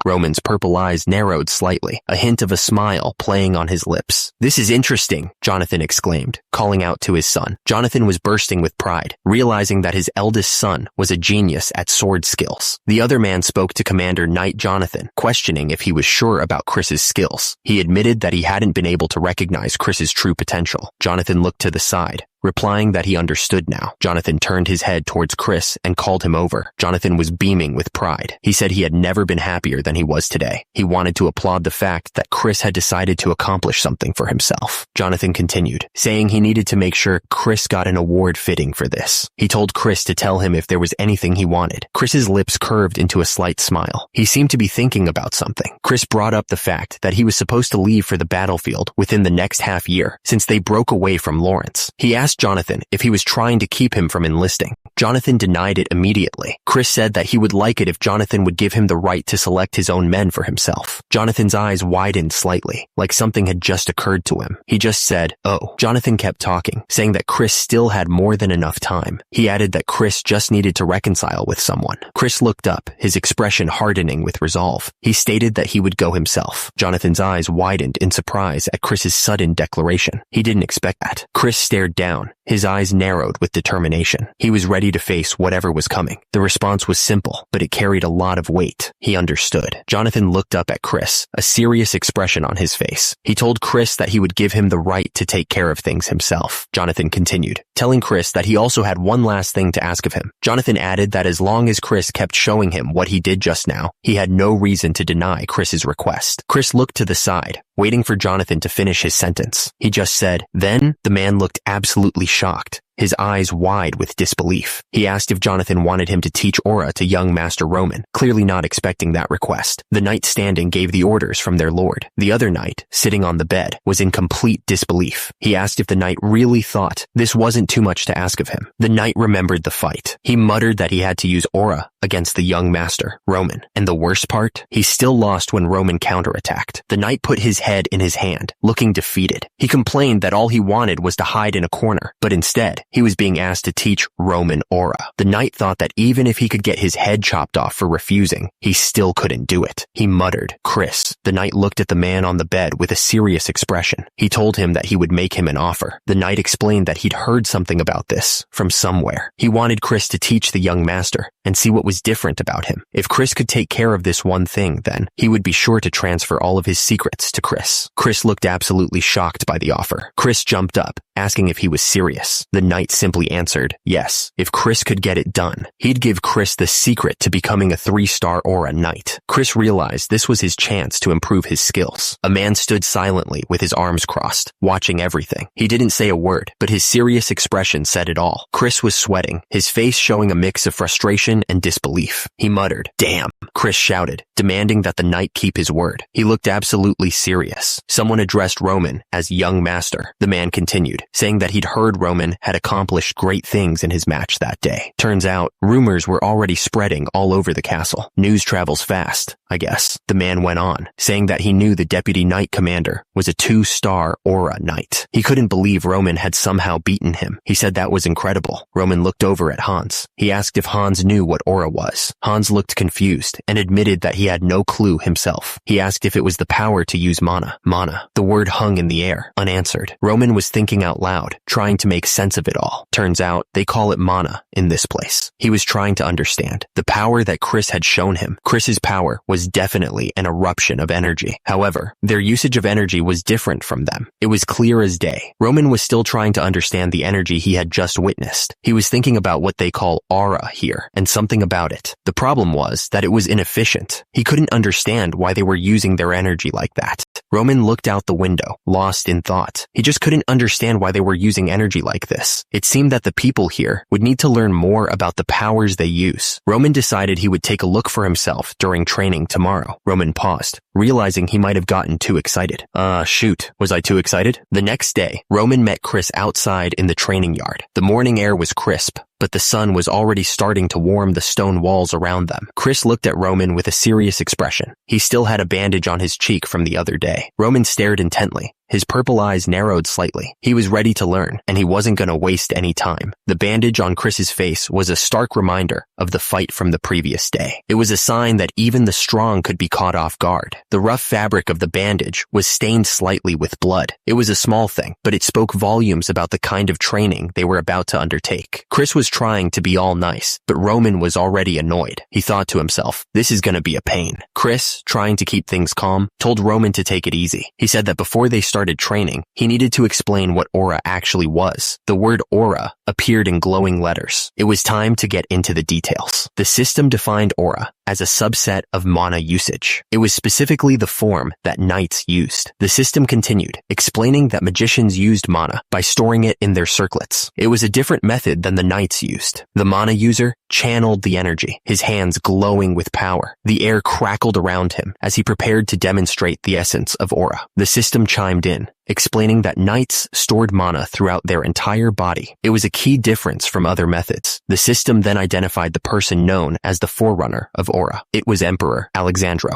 Roman's purple eyes narrowed slightly, a hint of a smile playing on his lips. This is interesting, Jonathan exclaimed, calling out to his son. Jonathan was bursting with pride, realizing that his eldest son was a genius at sword skills. The other man spoke to Commander Knight Jonathan, questioning if he was sure about Chris's skills. He admitted that he hadn't been able to recognize Chris's true potential. Jonathan looked to the side, replying that he understood now. Jonathan turned his head towards Chris and called him over. Jonathan was beaming with pride. He said he had never been happier than he was today. He wanted to applaud the fact that Chris had decided to accomplish something for himself. Jonathan continued, saying he needed to make sure Chris got an award fitting for this. He told Chris to tell him if there was anything he wanted. Chris's lips curved into a slight smile. He seemed to be thinking about something. Chris brought up the fact that he was supposed to leave for the battlefield within the next half year, since they broke away from Lawrence. He asked Jonathan if he was trying to keep him from enlisting. Jonathan denied it immediately. Chris said that he would like it if Jonathan would give him the right to select his own men for himself. Jonathan's eyes widened slightly, like something had just occurred to him. He just said, "Oh." Jonathan kept talking, saying that Chris still had more than enough time. He added that Chris just needed to reconcile with someone. Chris looked up, his expression hardening with resolve. He stated that he would go himself. Jonathan's eyes widened in surprise at Chris's sudden declaration. He didn't expect that. Chris stared down, his eyes narrowed with determination. He was ready to face whatever was coming. The response was simple, but it carried a lot of weight. He understood. Jonathan looked up at Chris, a serious expression on his face. He told Chris that he would give him the right to take care of things himself. Jonathan continued, telling Chris that he also had one last thing to ask of him. Jonathan added that as long as Chris kept showing him what he did just now, he had no reason to deny Chris's request. Chris looked to the side, waiting for Jonathan to finish his sentence. He just said, "Then?" The man looked absolutely shocked. his eyes wide with disbelief. He asked if Jonathan wanted him to teach aura to young Master Roman, clearly not expecting that request. The knight standing gave the orders from their lord. The other knight, sitting on the bed, was in complete disbelief. He asked if the knight really thought this wasn't too much to ask of him. The knight remembered the fight. He muttered that he had to use aura against the young master, Roman. And the worst part? He still lost when Roman counterattacked. The knight put his head in his hand, looking defeated. He complained that all he wanted was to hide in a corner, but instead, he was being asked to teach Roman aura. The knight thought that even if he could get his head chopped off for refusing, he still couldn't do it. He muttered, "Chris." The knight looked at the man on the bed with a serious expression. He told him that he would make him an offer. The knight explained that he'd heard something about this from somewhere. He wanted Chris to teach the young master and see what was different about him. If Chris could take care of this one thing, then he would be sure to transfer all of his secrets to Chris. Chris looked absolutely shocked by the offer. Chris jumped up, asking if he was serious. The knight simply answered, yes. If Chris could get it done, he'd give Chris the secret to becoming a 3-star aura knight. Chris realized this was his chance to improve his skills. A man stood silently with his arms crossed, watching everything. He didn't say a word, but his serious expression said it all. Chris was sweating, his face showing a mix of frustration and disbelief. He muttered, "Damn," Chris shouted, demanding that the knight keep his word. He looked absolutely serious. Someone addressed Roman as young master. The man continued, saying that he'd heard Roman had accomplished great things in his match that day. Turns out, rumors were already spreading all over the castle. News travels fast, I guess. The man went on, saying that he knew the deputy knight commander was a 2-star aura knight. He couldn't believe Roman had somehow beaten him. He said that was incredible. Roman looked over at Hans. He asked if Hans knew what aura was. Hans looked confused and admitted that he had no clue himself. He asked if it was the power to use mana. Mana. The word hung in the air, unanswered. Roman was thinking out loud, trying to make sense of it all. Turns out, they call it mana in this place. He was trying to understand the power that Chris had shown him. Chris's power was definitely an eruption of energy. However, their usage of energy was different from them. It was clear as day. Roman was still trying to understand the energy he had just witnessed. He was thinking about what they call aura here, and something about it. The problem was that it was inefficient. He couldn't understand why they were using their energy like that. Roman looked out the window, lost in thought. He just couldn't understand why they were using energy like this. It seemed that the people here would need to learn more about the powers they use. Roman decided he would take a look for himself during training tomorrow. Roman paused, realizing he might have gotten too excited. Shoot, was I too excited? The next day, Roman met Chris outside in the training yard. The morning air was crisp, but the sun was already starting to warm the stone walls around them. Chris looked at Roman with a serious expression. He still had a bandage on his cheek from the other day. Roman stared intently. His purple eyes narrowed slightly. He was ready to learn, and he wasn't going to waste any time. The bandage on Chris's face was a stark reminder of the fight from the previous day. It was a sign that even the strong could be caught off guard. The rough fabric of the bandage was stained slightly with blood. It was a small thing, but it spoke volumes about the kind of training they were about to undertake. Chris was trying to be all nice, but Roman was already annoyed. He thought to himself, this is going to be a pain. Chris, trying to keep things calm, told Roman to take it easy. He said that before they started training, he needed to explain what aura actually was. The word aura appeared in glowing letters. It was time to get into the details. The system defined aura as a subset of mana usage. It was specifically the form that knights used. The system continued, explaining that magicians used mana by storing it in their circlets. It was a different method than the knights used. The mana user channeled the energy, his hands glowing with power. The air crackled around him as he prepared to demonstrate the essence of aura. The system chimed in, explaining that knights stored mana throughout their entire body. It was a key difference from other methods. The system then identified the person known as the forerunner of aura. It was Emperor Alexandro.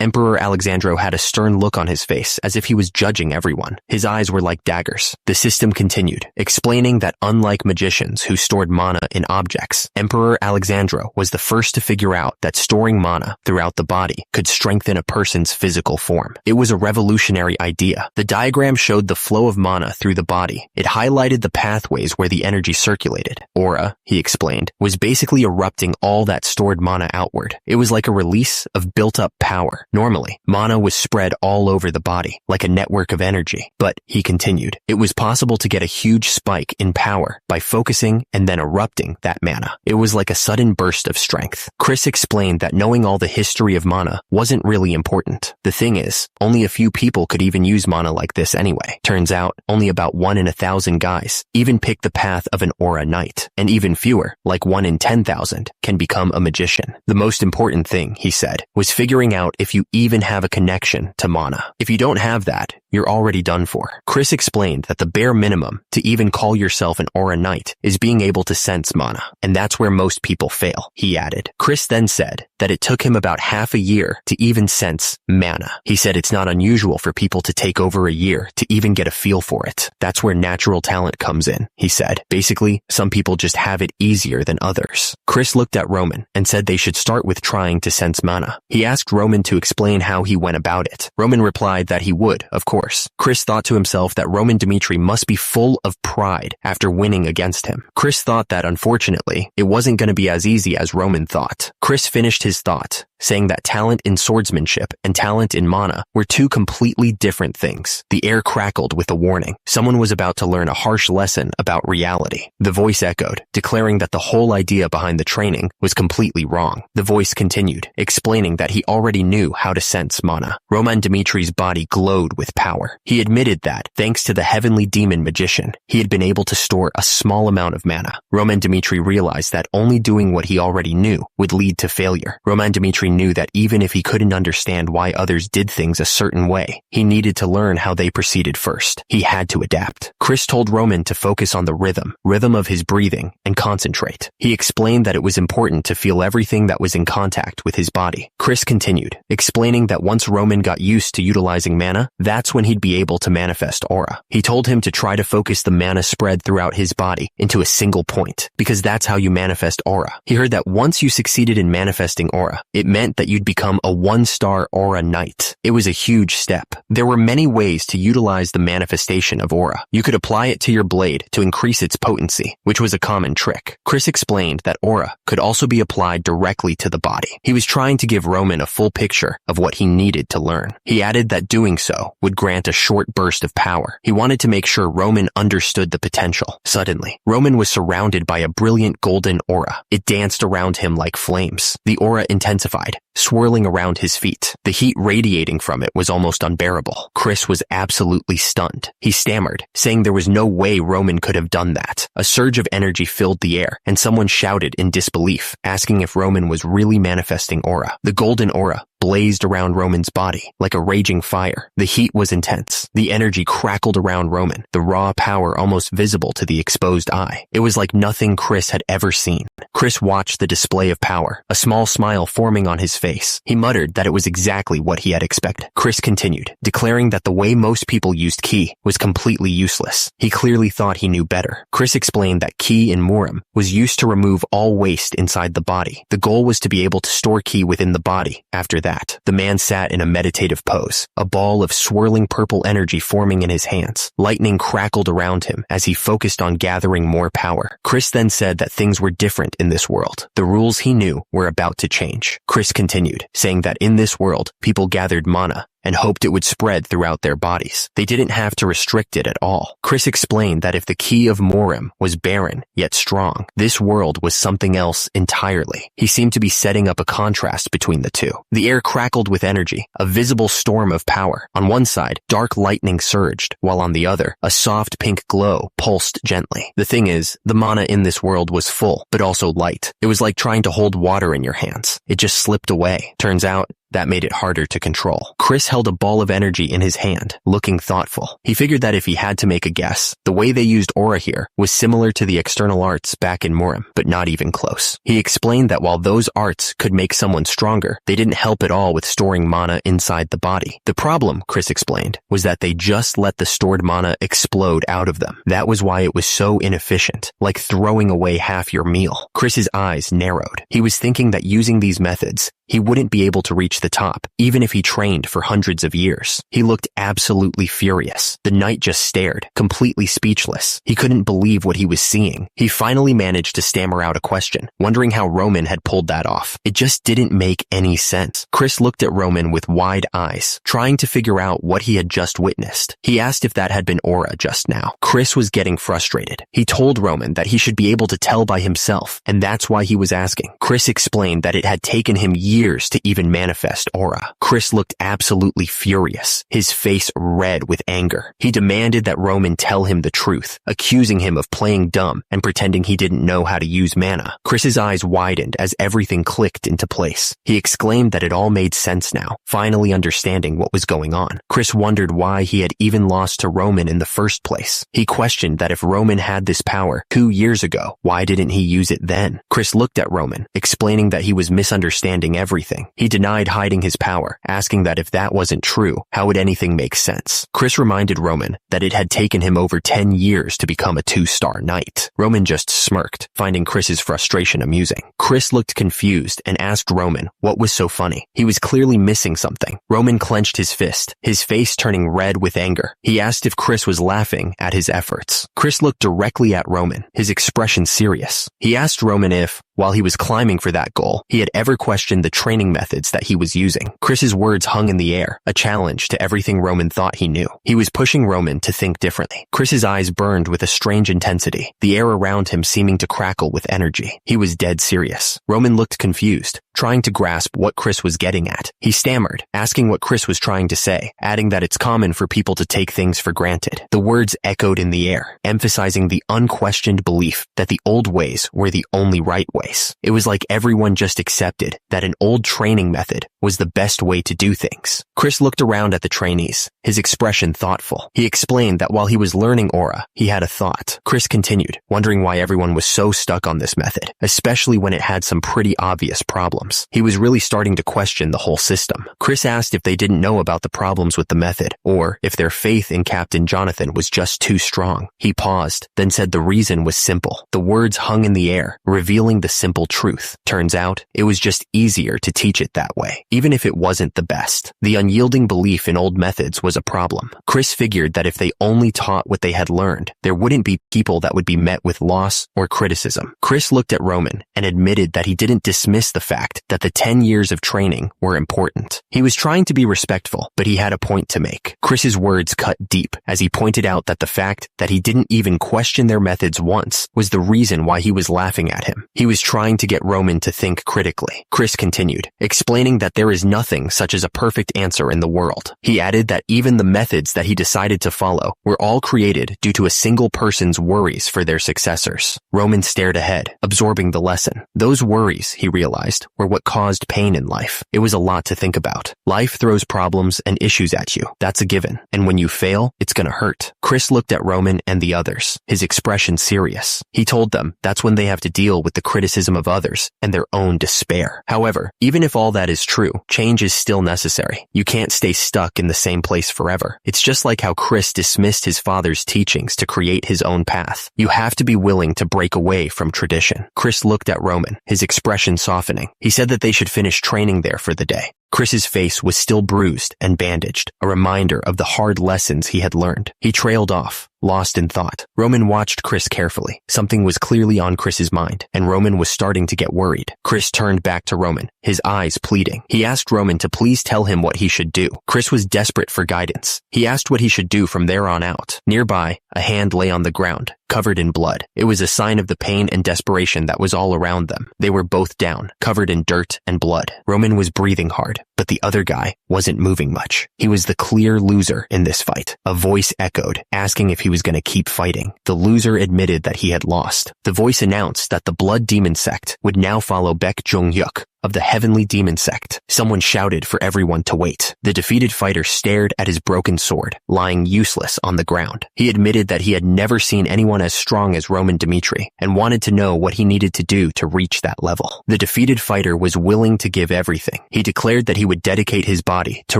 Emperor Alexandro had a stern look on his face, as if he was judging everyone. His eyes were like daggers. The system continued, explaining that unlike magicians who stored mana in objects, Emperor Alexandro was the first to figure out that storing mana throughout the body could strengthen a person's physical form. It was a revolutionary idea. The diagram showed the flow of mana through the body. It highlighted the pathways where the energy circulated. Aura, he explained, was basically erupting all that stored mana outward. It was like a release of built-up power power. Normally, mana was spread all over the body, like a network of energy. But, he continued, it was possible to get a huge spike in power by focusing and then erupting that mana. It was like a sudden burst of strength. Chris explained that knowing all the history of mana wasn't really important. The thing is, only a few people could even use mana like this anyway. Turns out, only about 1 in 1,000 guys even pick the path of an aura knight, and even fewer, like 1 in 10,000, can become a magician. The most important thing, he said, was figuring out if you even have a connection to mana. If you don't have that, you're already done for. Chris explained that the bare minimum to even call yourself an aura knight is being able to sense mana, and that's where most people fail, he added. Chris then said that it took him about half a year to even sense mana. He said it's not unusual for people to take over a year to even get a feel for it. That's where natural talent comes in, he said. Basically, some people just have it easier than others. Chris looked at Roman and said they should start with trying to sense mana. He asked Roman to explain how he went about it. Roman replied that he would, of course. Chris thought to himself that Roman Dmitri must be full of pride after winning against him. Chris thought that, unfortunately, it wasn't going to be as easy as Roman thought. Chris finished his thought, saying that talent in swordsmanship and talent in mana were two completely different things. The air crackled with a warning. Someone was about to learn a harsh lesson about reality. The voice echoed, declaring that the whole idea behind the training was completely wrong. The voice continued, explaining that he already knew how to sense mana. Roman Dmitri's body glowed with power. He admitted that, thanks to the heavenly demon magician, he had been able to store a small amount of mana. Roman Dmitri realized that only doing what he already knew would lead to failure. Roman Dmitri knew that even if he couldn't understand why others did things a certain way, he needed to learn how they proceeded first. He had to adapt. Chris told Roman to focus on the rhythm of his breathing, and concentrate. He explained that it was important to feel everything that was in contact with his body. Chris continued, explaining that once Roman got used to utilizing mana, that's when he'd be able to manifest aura. He told him to try to focus the mana spread throughout his body into a single point, because that's how you manifest aura. He heard that once you succeeded in manifesting aura, it meant that you'd become a 1-star aura knight. It was a huge step. There were many ways to utilize the manifestation of aura. You could apply it to your blade to increase its potency, which was a common trick. Chris explained that aura could also be applied directly to the body. He was trying to give Roman a full picture of what he needed to learn. He added that doing so would grant a short burst of power. He wanted to make sure Roman understood the potential. Suddenly, Roman was surrounded by a brilliant golden aura. It danced around him like flames. The aura intensified, swirling around his feet. The heat radiating from it was almost unbearable. Chris was absolutely stunned. He stammered, saying there was no way Roman could have done that. A surge of energy filled the air, and someone shouted in disbelief, asking if Roman was really manifesting aura. The golden aura blazed around Roman's body like a raging fire. The heat was intense. The energy crackled around Roman, the raw power almost visible to the exposed eye. It was like nothing Chris had ever seen. Chris watched the display of power, a small smile forming on his face. He muttered that it was exactly what he had expected. Chris continued, declaring that the way most people used ki was completely useless. He clearly thought he knew better. Chris explained that ki in Murim was used to remove all waste inside the body. The goal was to be able to store ki within the body. After that, the man sat in a meditative pose, a ball of swirling purple energy forming in his hands. Lightning crackled around him as he focused on gathering more power. Chris then said that things were different in this world. The rules he knew were about to change. Chris continued, saying that in this world, people gathered mana and hoped it would spread throughout their bodies. They didn't have to restrict it at all. Chris explained that if the key of Murim was barren, yet strong, this world was something else entirely. He seemed to be setting up a contrast between the two. The air crackled with energy, a visible storm of power. On one side, dark lightning surged, while on the other, a soft pink glow pulsed gently. The thing is, the mana in this world was full, but also light. It was like trying to hold water in your hands. It just slipped away. Turns out, that made it harder to control. Chris held a ball of energy in his hand, looking thoughtful. He figured that if he had to make a guess, the way they used aura here was similar to the external arts back in Murim, but not even close. He explained that while those arts could make someone stronger, they didn't help at all with storing mana inside the body. The problem, Chris explained, was that they just let the stored mana explode out of them. That was why it was so inefficient, like throwing away half your meal. Chris's eyes narrowed. He was thinking that using these methods, he wouldn't be able to reach reach the top, even if he trained for hundreds of years. He looked absolutely furious. The knight just stared, completely speechless. He couldn't believe what he was seeing. He finally managed to stammer out a question, wondering how Roman had pulled that off. It just didn't make any sense. Chris looked at Roman with wide eyes, trying to figure out what he had just witnessed. He asked if that had been aura just now. Chris was getting frustrated. He told Roman that he should be able to tell by himself, and that's why he was asking. Chris explained that it had taken him years to even manifest aura. Chris looked absolutely furious, his face red with anger. He demanded that Roman tell him the truth, accusing him of playing dumb and pretending he didn't know how to use mana. Chris's eyes widened as everything clicked into place. He exclaimed that it all made sense now, finally understanding what was going on. Chris wondered why he had even lost to Roman in the first place. He questioned that if Roman had this power 2 years ago, why didn't he use it then? Chris looked at Roman, explaining that he was misunderstanding everything. He denied hiding his power, asking that if that wasn't true, how would anything make sense? Chris reminded Roman that it had taken him over 10 years to become a 2-star knight. Roman just smirked, finding Chris's frustration amusing. Chris looked confused and asked Roman what was so funny. He was clearly missing something. Roman clenched his fist, his face turning red with anger. He asked if Chris was laughing at his efforts. Chris looked directly at Roman, his expression serious. He asked Roman if, while he was climbing for that goal, he had ever questioned the training methods that he was using. Chris's words hung in the air, a challenge to everything Roman thought he knew. He was pushing Roman to think differently. Chris's eyes burned with a strange intensity, the air around him seeming to crackle with energy. He was dead serious. Roman looked confused, trying to grasp what Chris was getting at. He stammered, asking what Chris was trying to say, adding that it's common for people to take things for granted. The words echoed in the air, emphasizing the unquestioned belief that the old ways were the only right ways. It was like everyone just accepted that an old training method was the best way to do things. Chris looked around at the trainees, his expression thoughtful. He explained that while he was learning aura, he had a thought. Chris continued, wondering why everyone was so stuck on this method, especially when it had some pretty obvious problems. He was really starting to question the whole system. Chris asked if they didn't know about the problems with the method, or if their faith in Captain Jonathan was just too strong. He paused, then said the reason was simple. The words hung in the air, revealing the simple truth. Turns out, it was just easier to teach it that way, even if it wasn't the best. The unyielding belief in old methods was a problem. Chris figured that if they only taught what they had learned, there wouldn't be people that would be met with loss or criticism. Chris looked at Roman and admitted that he didn't dismiss the fact that the 10 years of training were important. He was trying to be respectful, but he had a point to make. Chris's words cut deep as he pointed out that the fact that he didn't even question their methods once was the reason why he was laughing at him. He was trying to get Roman to think critically. Chris continued, explaining that there is nothing such as a perfect answer in the world. He added that even the methods that he decided to follow were all created due to a single person's worries for their successors. Roman stared ahead, absorbing the lesson. Those worries, he realized, were what caused pain in life. It was a lot to think about. Life throws problems and issues at you. That's a given. And when you fail, it's gonna hurt. Chris looked at Roman and the others, his expression serious. He told them that's when they have to deal with the criticism of others and their own despair. However, even if all that is true, change is still necessary. You can't stay stuck in the same place forever. It's just like how Chris dismissed his father's teachings to create his own path. You have to be willing to break away from tradition. Chris looked at Roman, his expression softening. He said that they should finish training there for the day. Chris's face was still bruised and bandaged, a reminder of the hard lessons he had learned. He trailed off, lost in thought. Roman watched Chris carefully. Something was clearly on Chris's mind, and Roman was starting to get worried. Chris turned back to Roman, his eyes pleading. He asked Roman to please tell him what he should do. Chris was desperate for guidance. He asked what he should do from there on out. Nearby, a hand lay on the ground, covered in blood. It was a sign of the pain and desperation that was all around them. They were both down, covered in dirt and blood. Roman was breathing hard, but the other guy wasn't moving much. He was the clear loser in this fight. A voice echoed, asking if he was going to keep fighting. The loser admitted that he had lost. The voice announced that the Blood Demon sect would now follow Baek Jong-hyuk of the Heavenly Demon sect. Someone shouted for everyone to wait. The defeated fighter stared at his broken sword, lying useless on the ground. He admitted that he had never seen anyone as strong as Roman Dmitri, and wanted to know what he needed to do to reach that level. The defeated fighter was willing to give everything. He declared that he would dedicate his body to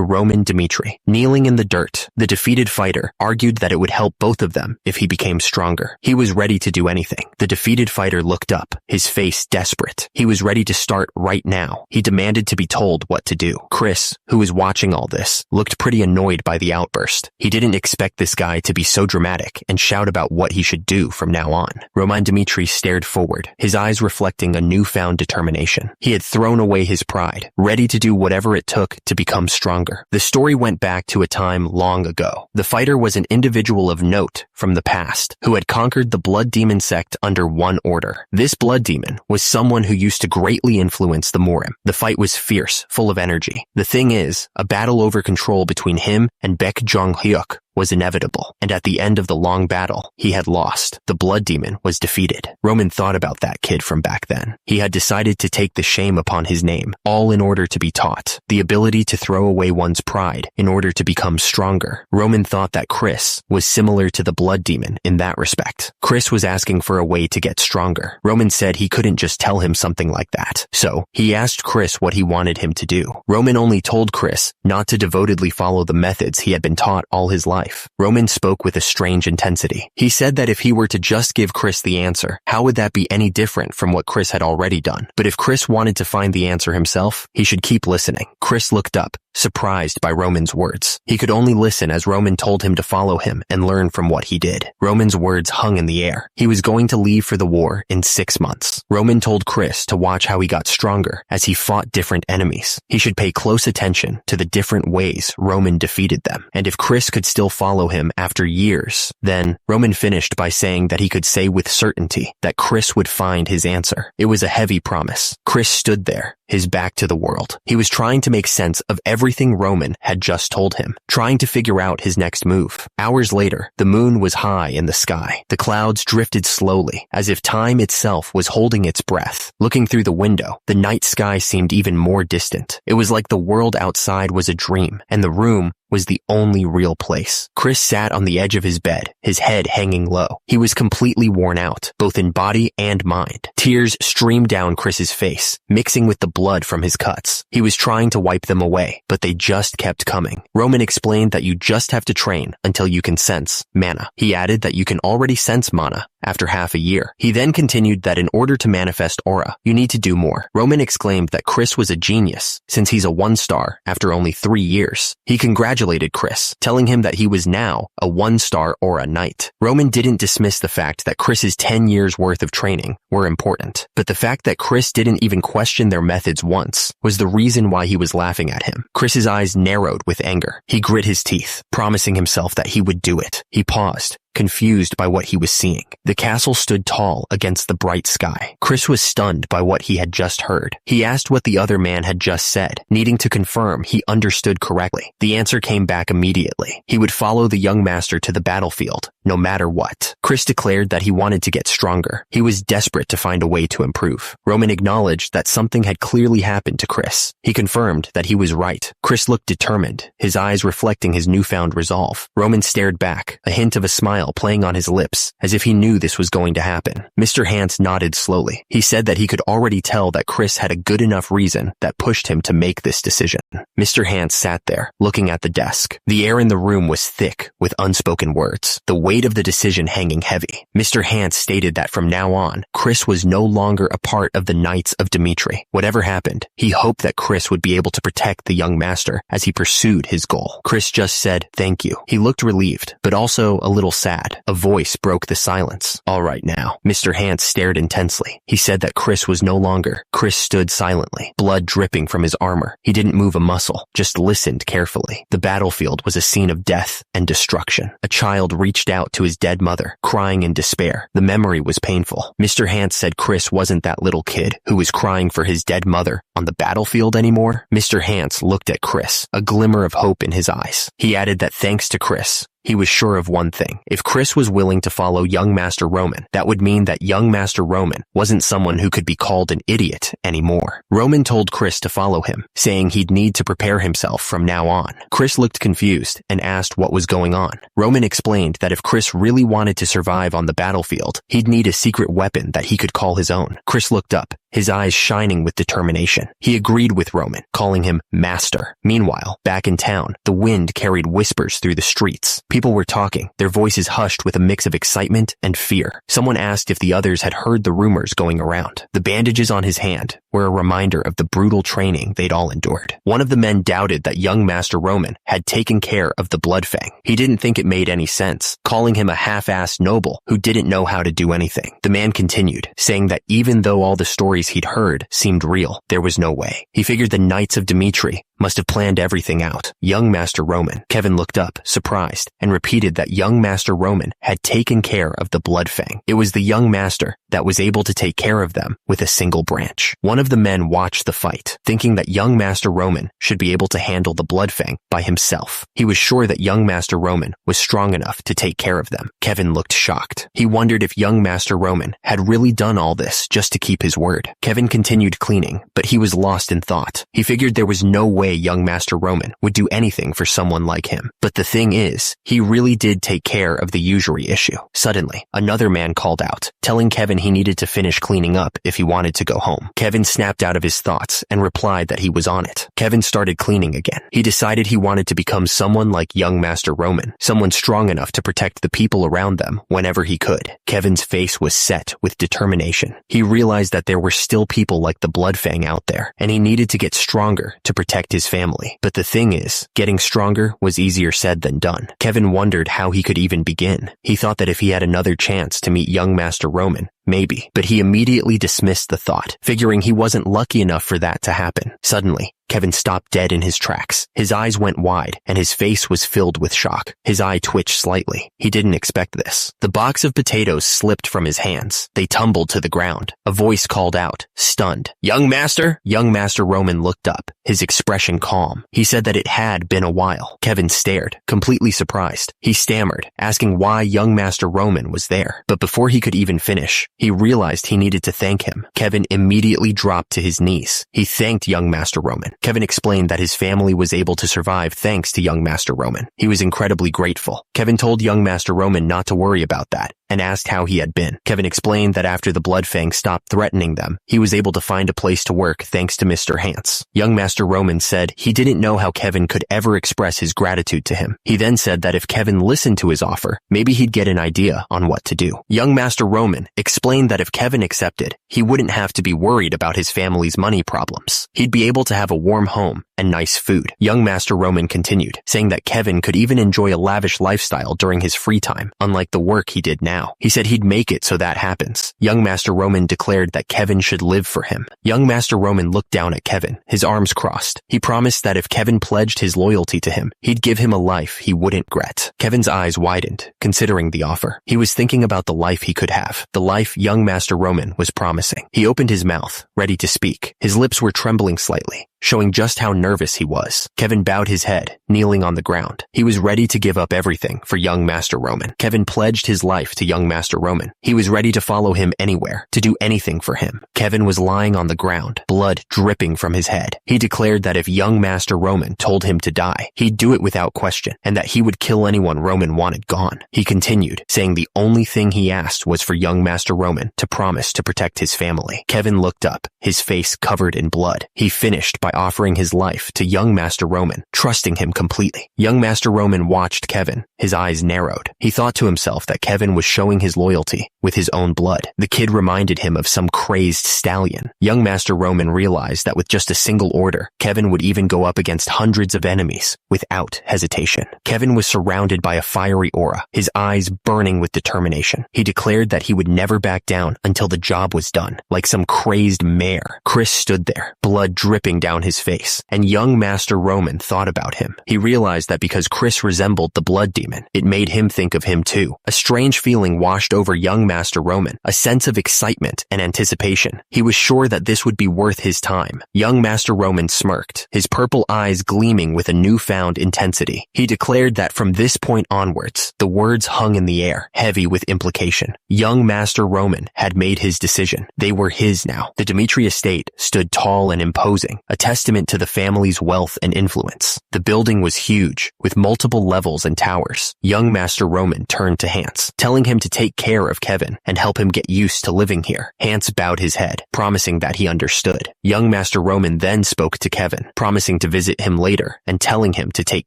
Roman Dmitri. Kneeling in the dirt, the defeated fighter argued that it would help both of them if he became stronger. He was ready to do anything. The defeated fighter looked up, his face desperate. He was ready to start right now. He demanded to be told what to do. Chris, who was watching all this, looked pretty annoyed by the outburst. He didn't expect this guy to be so dramatic and shout about what he should do from now on. Roman Dmitri stared forward, his eyes reflecting a newfound determination. He had thrown away his pride, ready to do whatever it took to become stronger. The story went back to a time long ago. The fighter was an individual of note from the past who had conquered the blood demon sect under one order. This blood demon was someone who used to greatly influence the Morim. The fight was fierce, full of energy. The thing is, a battle over control between him and Baek Jong-hyuk was inevitable, and at the end of the long battle, he had lost. The blood demon was defeated. Roman thought about that kid from back then. He had decided to take the shame upon his name, all in order to be taught. The ability to throw away one's pride in order to become stronger. Roman thought that Chris was similar to the blood demon in that respect. Chris was asking for a way to get stronger. Roman said he couldn't just tell him something like that. So, he asked Chris what he wanted him to do. Roman only told Chris not to devotedly follow the methods he had been taught all his life. Roman spoke with a strange intensity. He said that if he were to just give Chris the answer, how would that be any different from what Chris had already done? But if Chris wanted to find the answer himself, he should keep listening. Chris looked up, surprised by Roman's words. He could only listen as Roman told him to follow him and learn from what he did. Roman's words hung in the air. He was going to leave for the war in 6 months. Roman told Chris to watch how he got stronger as he fought different enemies. He should pay close attention to the different ways Roman defeated them. And if Chris could still follow him after years, then Roman finished by saying that he could say with certainty that Chris would find his answer. It was a heavy promise. Chris stood there, his back to the world. He was trying to make sense of everything Roman had just told him, trying to figure out his next move. Hours later, the moon was high in the sky. The clouds drifted slowly, as if time itself was holding its breath. Looking through the window, the night sky seemed even more distant. It was like the world outside was a dream, and the room was the only real place. Chris sat on the edge of his bed, his head hanging low. He was completely worn out, both in body and mind. Tears streamed down Chris's face, mixing with the blood from his cuts. He was trying to wipe them away, but they just kept coming. Roman explained that you just have to train until you can sense mana. He added that you can already sense mana after half a year. He then continued that in order to manifest aura, you need to do more. Roman exclaimed that Chris was a genius, since he's a 1-star after only 3 years. He congratulated Chris, telling him that he was now a 1-star aura knight. Roman didn't dismiss the fact that Chris's 10 years worth of training were important, but the fact that Chris didn't even question their methods once was the reason why he was laughing at him. Chris's eyes narrowed with anger. He grit his teeth, promising himself that he would do it. He paused, confused by what he was seeing. The castle stood tall against the bright sky. Chris was stunned by what he had just heard. He asked what the other man had just said, needing to confirm he understood correctly. The answer came back immediately. He would follow the young master to the battlefield, no matter what. Chris declared that he wanted to get stronger. He was desperate to find a way to improve. Roman acknowledged that something had clearly happened to Chris. He confirmed that he was right. Chris looked determined, his eyes reflecting his newfound resolve. Roman stared back, a hint of a smile playing on his lips, as if he knew this was going to happen. Mr. Hans nodded slowly. He said that he could already tell that Chris had a good enough reason that pushed him to make this decision. Mr. Hans sat there, looking at the desk. The air in the room was thick with unspoken words, the weight of the decision hanging heavy. Mr. Hans stated that from now on, Chris was no longer a part of the Knights of Dmitri. Whatever happened, he hoped that Chris would be able to protect the young master as he pursued his goal. Chris just said, "Thank you." He looked relieved, but also a little sad. A voice broke the silence. "All right now." Mr. Hans stared intensely. He said that Chris was no longer. Chris stood silently, blood dripping from his armor. He didn't move a muscle, just listened carefully. The battlefield was a scene of death and destruction. A child reached out to his dead mother, crying in despair. The memory was painful. Mr. Hans said Chris wasn't that little kid who was crying for his dead mother on the battlefield anymore. Mr. Hans looked at Chris, a glimmer of hope in his eyes. He added that thanks to Chris, he was sure of one thing. If Chris was willing to follow young Master Roman, that would mean that young Master Roman wasn't someone who could be called an idiot anymore. Roman told Chris to follow him, saying he'd need to prepare himself from now on. Chris looked confused and asked what was going on. Roman explained that if Chris really wanted to survive on the battlefield, he'd need a secret weapon that he could call his own. Chris looked up, his eyes shining with determination. He agreed with Roman, calling him Master. Meanwhile, back in town, the wind carried whispers through the streets. People were talking, their voices hushed with a mix of excitement and fear. Someone asked if the others had heard the rumors going around. The bandages on his hand were a reminder of the brutal training they'd all endured. One of the men doubted that young Master Roman had taken care of the Bloodfang. He didn't think it made any sense, calling him a half-assed noble who didn't know how to do anything. The man continued, saying that even though all the stories he'd heard seemed real, there was no way. He figured the Knights of Dimitri must have planned everything out. Young Master Roman. Kevin looked up, surprised, and repeated that young Master Roman had taken care of the Bloodfang. It was the young master that was able to take care of them with a single branch. One of the men watched the fight, thinking that young Master Roman should be able to handle the Bloodfang by himself. He was sure that young Master Roman was strong enough to take care of them. Kevin looked shocked. He wondered if young Master Roman had really done all this just to keep his word. Kevin continued cleaning, but he was lost in thought. He figured there was no way young Master Roman would do anything for someone like him. But the thing is, he really did take care of the usury issue. Suddenly, another man called out, telling Kevin he needed to finish cleaning up if he wanted to go home. Kevin snapped out of his thoughts and replied that he was on it. Kevin started cleaning again. He decided he wanted to become someone like young Master Roman, someone strong enough to protect the people around them whenever he could. Kevin's face was set with determination. He realized that there were still people like the Bloodfang out there, and he needed to get stronger to protect his family. But the thing is, getting stronger was easier said than done. Kevin wondered how he could even begin. He thought that if he had another chance to meet young Master Roman, maybe, but he immediately dismissed the thought, figuring he wasn't lucky enough for that to happen. Suddenly, Kevin stopped dead in his tracks. His eyes went wide, and his face was filled with shock. His eye twitched slightly. He didn't expect this. The box of potatoes slipped from his hands. They tumbled to the ground. A voice called out, stunned, "Young Master?" Young Master Roman looked up, his expression calm. He said that it had been a while. Kevin stared, completely surprised. He stammered, asking why young Master Roman was there. But before he could even finish, he realized he needed to thank him. Kevin immediately dropped to his knees. He thanked young Master Roman. Kevin explained that his family was able to survive thanks to young Master Roman. He was incredibly grateful. Kevin told young Master Roman not to worry about that, and asked how he had been. Kevin explained that after the Bloodfang stopped threatening them, he was able to find a place to work thanks to Mr. Hance. Young Master Roman said he didn't know how Kevin could ever express his gratitude to him. He then said that if Kevin listened to his offer, maybe he'd get an idea on what to do. Young Master Roman explained that if Kevin accepted, he wouldn't have to be worried about his family's money problems. He'd be able to have a warm home and nice food. Young Master Roman continued, saying that Kevin could even enjoy a lavish lifestyle during his free time, unlike the work he did now. He said he'd make it so that happens. Young Master Roman declared that Kevin should live for him. Young Master Roman looked down at Kevin, his arms crossed. He promised that if Kevin pledged his loyalty to him, he'd give him a life he wouldn't regret. Kevin's eyes widened, considering the offer. He was thinking about the life he could have, the life young Master Roman was promising. He opened his mouth, ready to speak. His lips were trembling slightly, showing just how nervous he was. Kevin bowed his head, kneeling on the ground. He was ready to give up everything for young Master Roman. Kevin pledged his life to young Master Roman. He was ready to follow him anywhere, to do anything for him. Kevin was lying on the ground, blood dripping from his head. He declared that if young Master Roman told him to die, he'd do it without question, and that he would kill anyone Roman wanted gone. He continued, saying the only thing he asked was for young Master Roman to promise to protect his family. Kevin looked up, his face covered in blood. He finished by offering his life to young Master Roman, trusting him completely. Young Master Roman watched Kevin, his eyes narrowed. He thought to himself that Kevin was showing his loyalty with his own blood. The kid reminded him of some crazed stallion. Young Master Roman realized that with just a single order, Kevin would even go up against hundreds of enemies without hesitation. Kevin was surrounded by a fiery aura, his eyes burning with determination. He declared that he would never back down until the job was done. Like some crazed mare, Chris stood there, blood dripping down his face, and young Master Roman thought about him. He realized that because Chris resembled the blood demon, it made him think of him too. A strange feeling washed over young Master Roman, a sense of excitement and anticipation. He was sure that this would be worth his time. Young Master Roman smirked, his purple eyes gleaming with a newfound intensity. He declared that from this point onwards, the words hung in the air, heavy with implication. Young Master Roman had made his decision. They were his now. The Dimitri estate stood tall and imposing, a testament to the family's wealth and influence. The building was huge, with multiple levels and towers. Young Master Roman turned to Hans, telling him to take care of Kevin and help him get used to living here. Hans bowed his head, promising that he understood. Young Master Roman then spoke to Kevin, promising to visit him later and telling him to take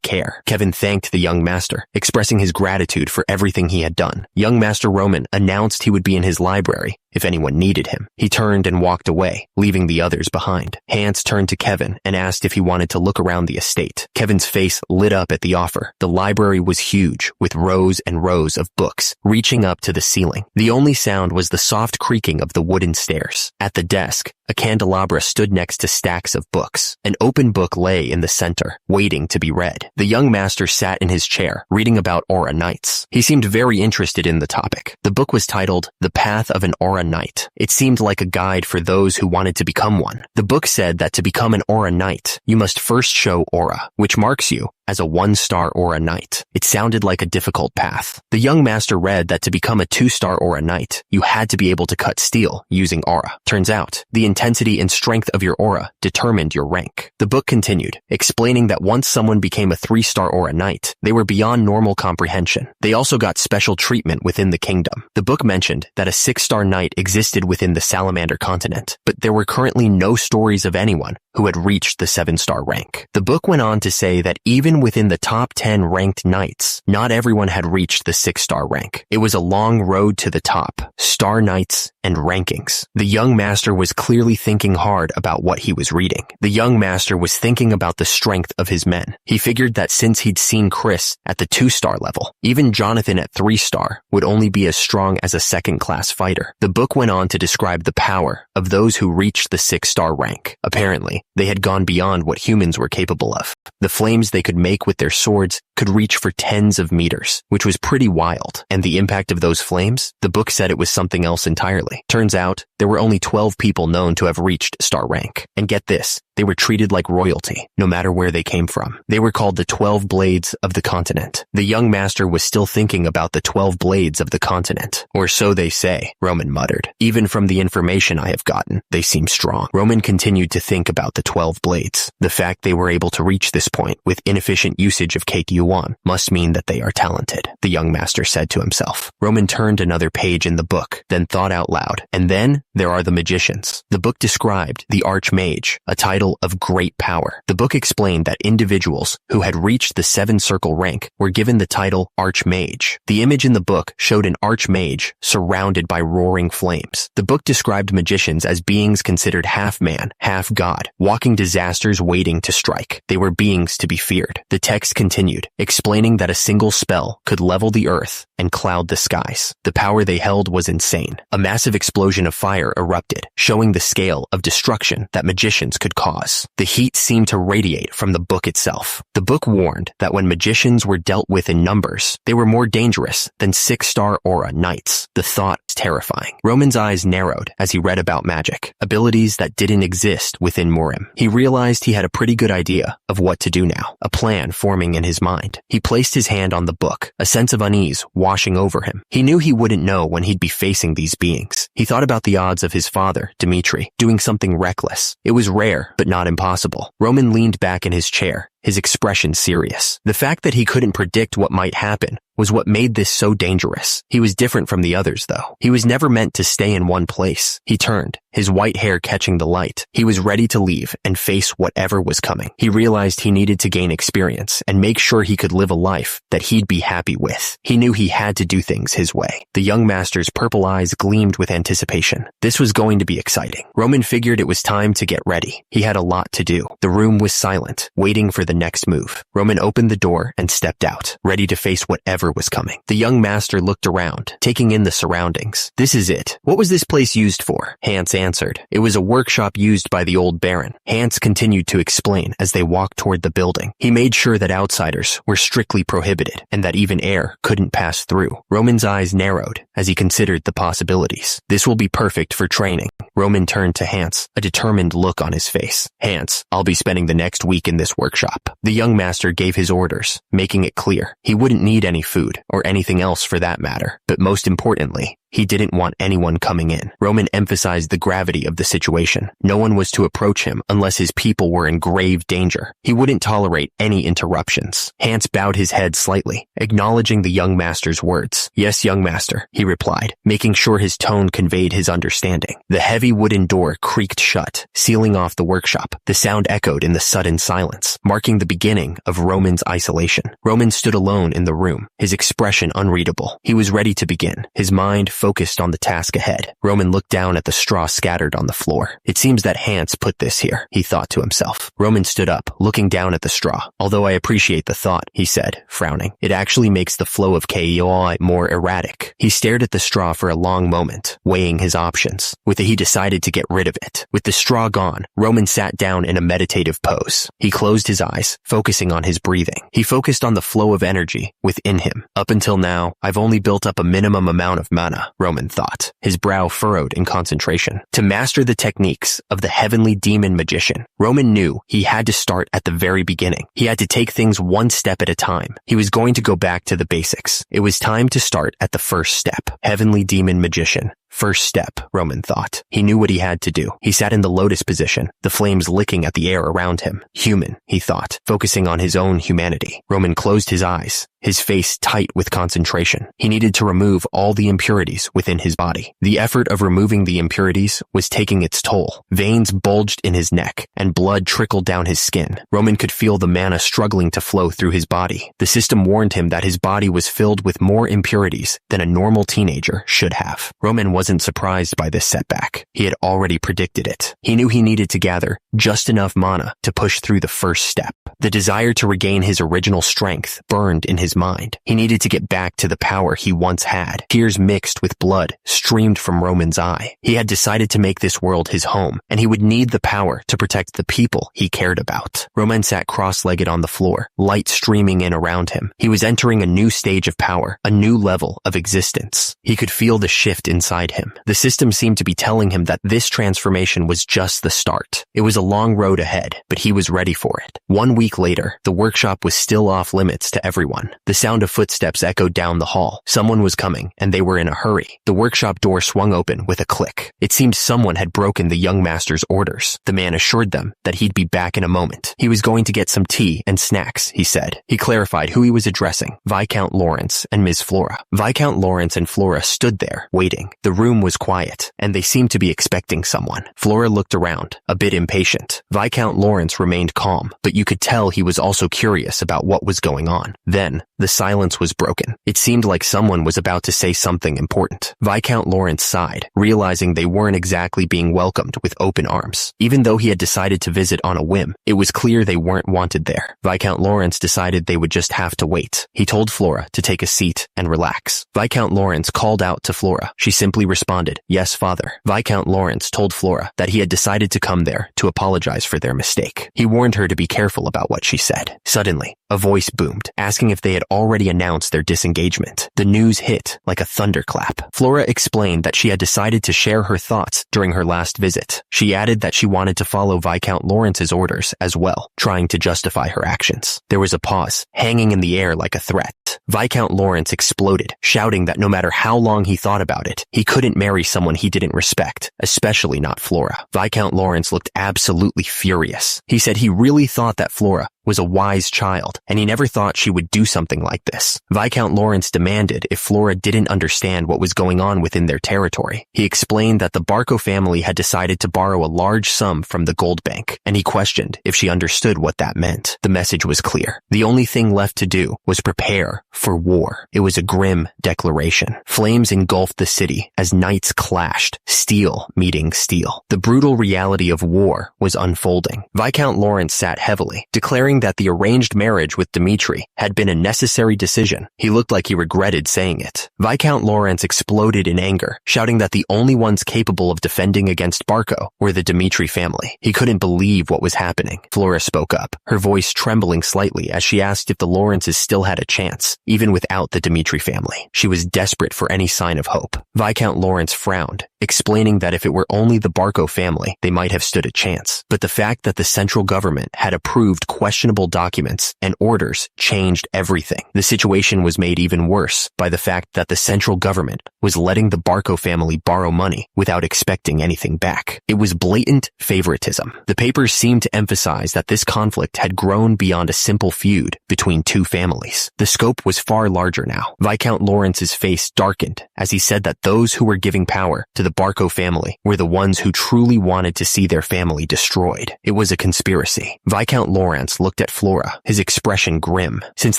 care. Kevin thanked the young master, expressing his gratitude for everything he had done. Young Master Roman announced he would be in his library if anyone needed him. He turned and walked away, leaving the others behind. Hans turned to Kevin and asked if he wanted to look around the estate. Kevin's face lit up at the offer. The library was huge, with rows and rows of books, reaching up to the ceiling. The only sound was the soft creaking of the wooden stairs. At the desk, a candelabra stood next to stacks of books. An open book lay in the center, waiting to be read. The young master sat in his chair, reading about Aura Knights. He seemed very interested in the topic. The book was titled The Path of an Aura Knight. It seemed like a guide for those who wanted to become one. The book said that to become an Aura Knight, you must first show Aura, which marks you as a 1-star Aura Knight. It sounded like a difficult path. The young master read that to become a 2-star Aura Knight, you had to be able to cut steel using aura. Turns out, the intensity and strength of your aura determined your rank. The book continued, explaining that once someone became a 3-star Aura Knight, they were beyond normal comprehension. They also got special treatment within the kingdom. The book mentioned that a 6-star Knight existed within the Salamander continent, but there were currently no stories of anyone who had reached the 7-star rank. The book went on to say that even within the top 10 ranked knights, not everyone had reached the 6-star rank. It was a long road to the top, star knights and rankings. The young master was clearly thinking hard about what he was reading. The young master was thinking about the strength of his men. He figured that since he'd seen Chris at the 2-star level, even Jonathan at 3-star would only be as strong as a 2nd-class fighter. The book went on to describe the power of those who reached the 6-star rank. Apparently, they had gone beyond what humans were capable of. The flames they could make with their swords could reach for tens of meters, which was pretty wild. And the impact of those flames? The book said it was something else entirely. Turns out, there were only 12 people known to have reached star rank. And get this, they were treated like royalty, no matter where they came from. They were called the 12 Blades of the Continent. The young master was still thinking about the 12 Blades of the Continent. Or so they say, Roman muttered. Even from the information I have gotten, they seem strong. Roman continued to think about the 12 Blades. The fact they were able to reach this point with inefficient usage of Cake Yuan must mean that they are talented, the young master said to himself. Roman turned another page in the book, then thought out loud. And then there are the magicians. The book described the Archmage, a title of great power. The book explained that individuals who had reached the 7-circle rank were given the title Archmage. The image in the book showed an Archmage surrounded by roaring flames. The book described magicians as beings considered half man, half god, walking disasters waiting to strike. They were beings to be feared. The text continued, explaining that a single spell could level the earth and cloud the skies. The power they held was insane. A massive explosion of fire erupted, showing the scale of destruction that magicians could cause. The heat seemed to radiate from the book itself. The book warned that when magicians were dealt with in numbers, they were more dangerous than 6-star Aura Knights. The thought was terrifying. Roman's eyes narrowed as he read about magic, abilities that didn't exist within Murim. He realized he had a pretty good idea of what to do now, a plan forming in his mind. He placed his hand on the book, a sense of unease washing over him. He knew he wouldn't know when he'd be facing these beings. He thought about the odds of his father, Dmitri, doing something reckless. It was rare, but not impossible. Roman leaned back in his chair, his expression serious. The fact that he couldn't predict what might happen was what made this so dangerous. He was different from the others, though. He was never meant to stay in one place. He turned, his white hair catching the light. He was ready to leave and face whatever was coming. He realized he needed to gain experience and make sure he could live a life that he'd be happy with. He knew he had to do things his way. The young master's purple eyes gleamed with anticipation. This was going to be exciting. Roman figured it was time to get ready. He had a lot to do. The room was silent, waiting for the next move. Roman opened the door and stepped out, ready to face whatever was coming. The young master looked around, taking in the surroundings. This is it. What was this place used for? Hans answered. It was a workshop used by the old baron. Hans continued to explain as they walked toward the building. He made sure that outsiders were strictly prohibited and that even air couldn't pass through. Roman's eyes narrowed as he considered the possibilities. This will be perfect for training. Roman turned to Hans, a determined look on his face. Hans, I'll be spending the next week in this workshop. The young master gave his orders, making it clear he wouldn't need any food or anything else for that matter. But most importantly, He didn't want anyone coming in. Roman emphasized the gravity of the situation. No one was to approach him unless his people were in grave danger. He wouldn't tolerate any interruptions. Hans bowed his head slightly, acknowledging the young master's words. "Yes, young master," he replied, making sure his tone conveyed his understanding. The heavy wooden door creaked shut, sealing off the workshop. The sound echoed in the sudden silence, marking the beginning of Roman's isolation. Roman stood alone in the room, his expression unreadable. He was ready to begin, his mind focused on the task ahead. Roman looked down at the straw scattered on the floor. It seems that Hans put this here, he thought to himself. Roman stood up, looking down at the straw. "Although I appreciate the thought," he said, frowning. "It actually makes the flow of KEOI more erratic." He stared at the straw for a long moment, weighing his options. With it, he decided to get rid of it. With the straw gone, Roman sat down in a meditative pose. He closed his eyes, focusing on his breathing. He focused on the flow of energy within him. Up until now, I've only built up a minimum amount of mana, Roman thought, his brow furrowed in concentration. To master the techniques of the heavenly demon magician, Roman knew he had to start at the very beginning. He had to take things one step at a time. He was going to go back to the basics. It was time to start at the first step. Heavenly demon magician. First step, Roman thought. He knew what he had to do. He sat in the lotus position, the flames licking at the air around him. Human, he thought, focusing on his own humanity. Roman closed his eyes, his face tight with concentration. He needed to remove all the impurities within his body. The effort of removing the impurities was taking its toll. Veins bulged in his neck, and blood trickled down his skin. Roman could feel the mana struggling to flow through his body. The system warned him that his body was filled with more impurities than a normal teenager should have. Roman wasn't surprised by this setback. He had already predicted it. He knew he needed to gather just enough mana to push through the first step. The desire to regain his original strength burned in his mind. He needed to get back to the power he once had. Tears mixed with blood streamed from Roman's eye. He had decided to make this world his home, and he would need the power to protect the people he cared about. Roman sat cross-legged on the floor, light streaming in around him. He was entering a new stage of power, a new level of existence. He could feel the shift inside him. The system seemed to be telling him that this transformation was just the start. It was a long road ahead, but he was ready for it. 1 week later, the workshop was still off limits to everyone. The sound of footsteps echoed down the hall. Someone was coming, and they were in a hurry. The workshop door swung open with a click. It seemed someone had broken the young master's orders. The man assured them that he'd be back in a moment. He was going to get some tea and snacks, he said. He clarified who he was addressing, Viscount Lawrence and Ms. Flora. Viscount Lawrence and Flora stood there, waiting. The room was quiet, and they seemed to be expecting someone. Flora looked around, a bit impatient. Viscount Lawrence remained calm, but you could tell he was also curious about what was going on. Then, the silence was broken. It seemed like someone was about to say something important. Viscount Lawrence sighed, realizing they weren't exactly being welcomed with open arms. Even though he had decided to visit on a whim, it was clear they weren't wanted there. Viscount Lawrence decided they would just have to wait. He told Flora to take a seat and relax. Viscount Lawrence called out to Flora. She simply responded, "Yes, father." Viscount Lawrence told Flora that he had decided to come there to apologize for their mistake. He warned her to be careful about what she said. Suddenly, a voice boomed, asking if they had already announced their disengagement. The news hit like a thunderclap. Flora explained that she had decided to share her thoughts during her last visit. She added that she wanted to follow Viscount Lawrence's orders as well, trying to justify her actions. There was a pause, hanging in the air like a threat. Viscount Lawrence exploded, shouting that no matter how long he thought about it, he couldn't marry someone he didn't respect, especially not Flora. Viscount Lawrence looked absolutely furious. He said he really thought that Flora was a wise child, and he never thought she would do something like this. Viscount Lawrence demanded if Flora didn't understand what was going on within their territory. He explained that the Barco family had decided to borrow a large sum from the gold bank, and he questioned if she understood what that meant. The message was clear. The only thing left to do was prepare for war. It was a grim declaration. Flames engulfed the city as knights clashed, steel meeting steel. The brutal reality of war was unfolding. Viscount Lawrence sat heavily, declaring that the arranged marriage with Dimitri had been a necessary decision. He looked like he regretted saying it. Viscount Lawrence exploded in anger, shouting that the only ones capable of defending against Barco were the Dimitri family. He couldn't believe what was happening. Flora spoke up, her voice trembling slightly as she asked if the Lawrences still had a chance, even without the Dimitri family. She was desperate for any sign of hope. Viscount Lawrence frowned, explaining that if it were only the Barco family, they might have stood a chance. But the fact that the central government had approved questionable questionable documents and orders changed everything. The situation was made even worse by the fact that the central government was letting the Barco family borrow money without expecting anything back. It was blatant favoritism. The papers seemed to emphasize that this conflict had grown beyond a simple feud between two families. The scope was far larger now. Viscount Lawrence's face darkened as he said that those who were giving power to the Barco family were the ones who truly wanted to see their family destroyed. It was a conspiracy. Viscount Lawrence looked at Flora, his expression grim. Since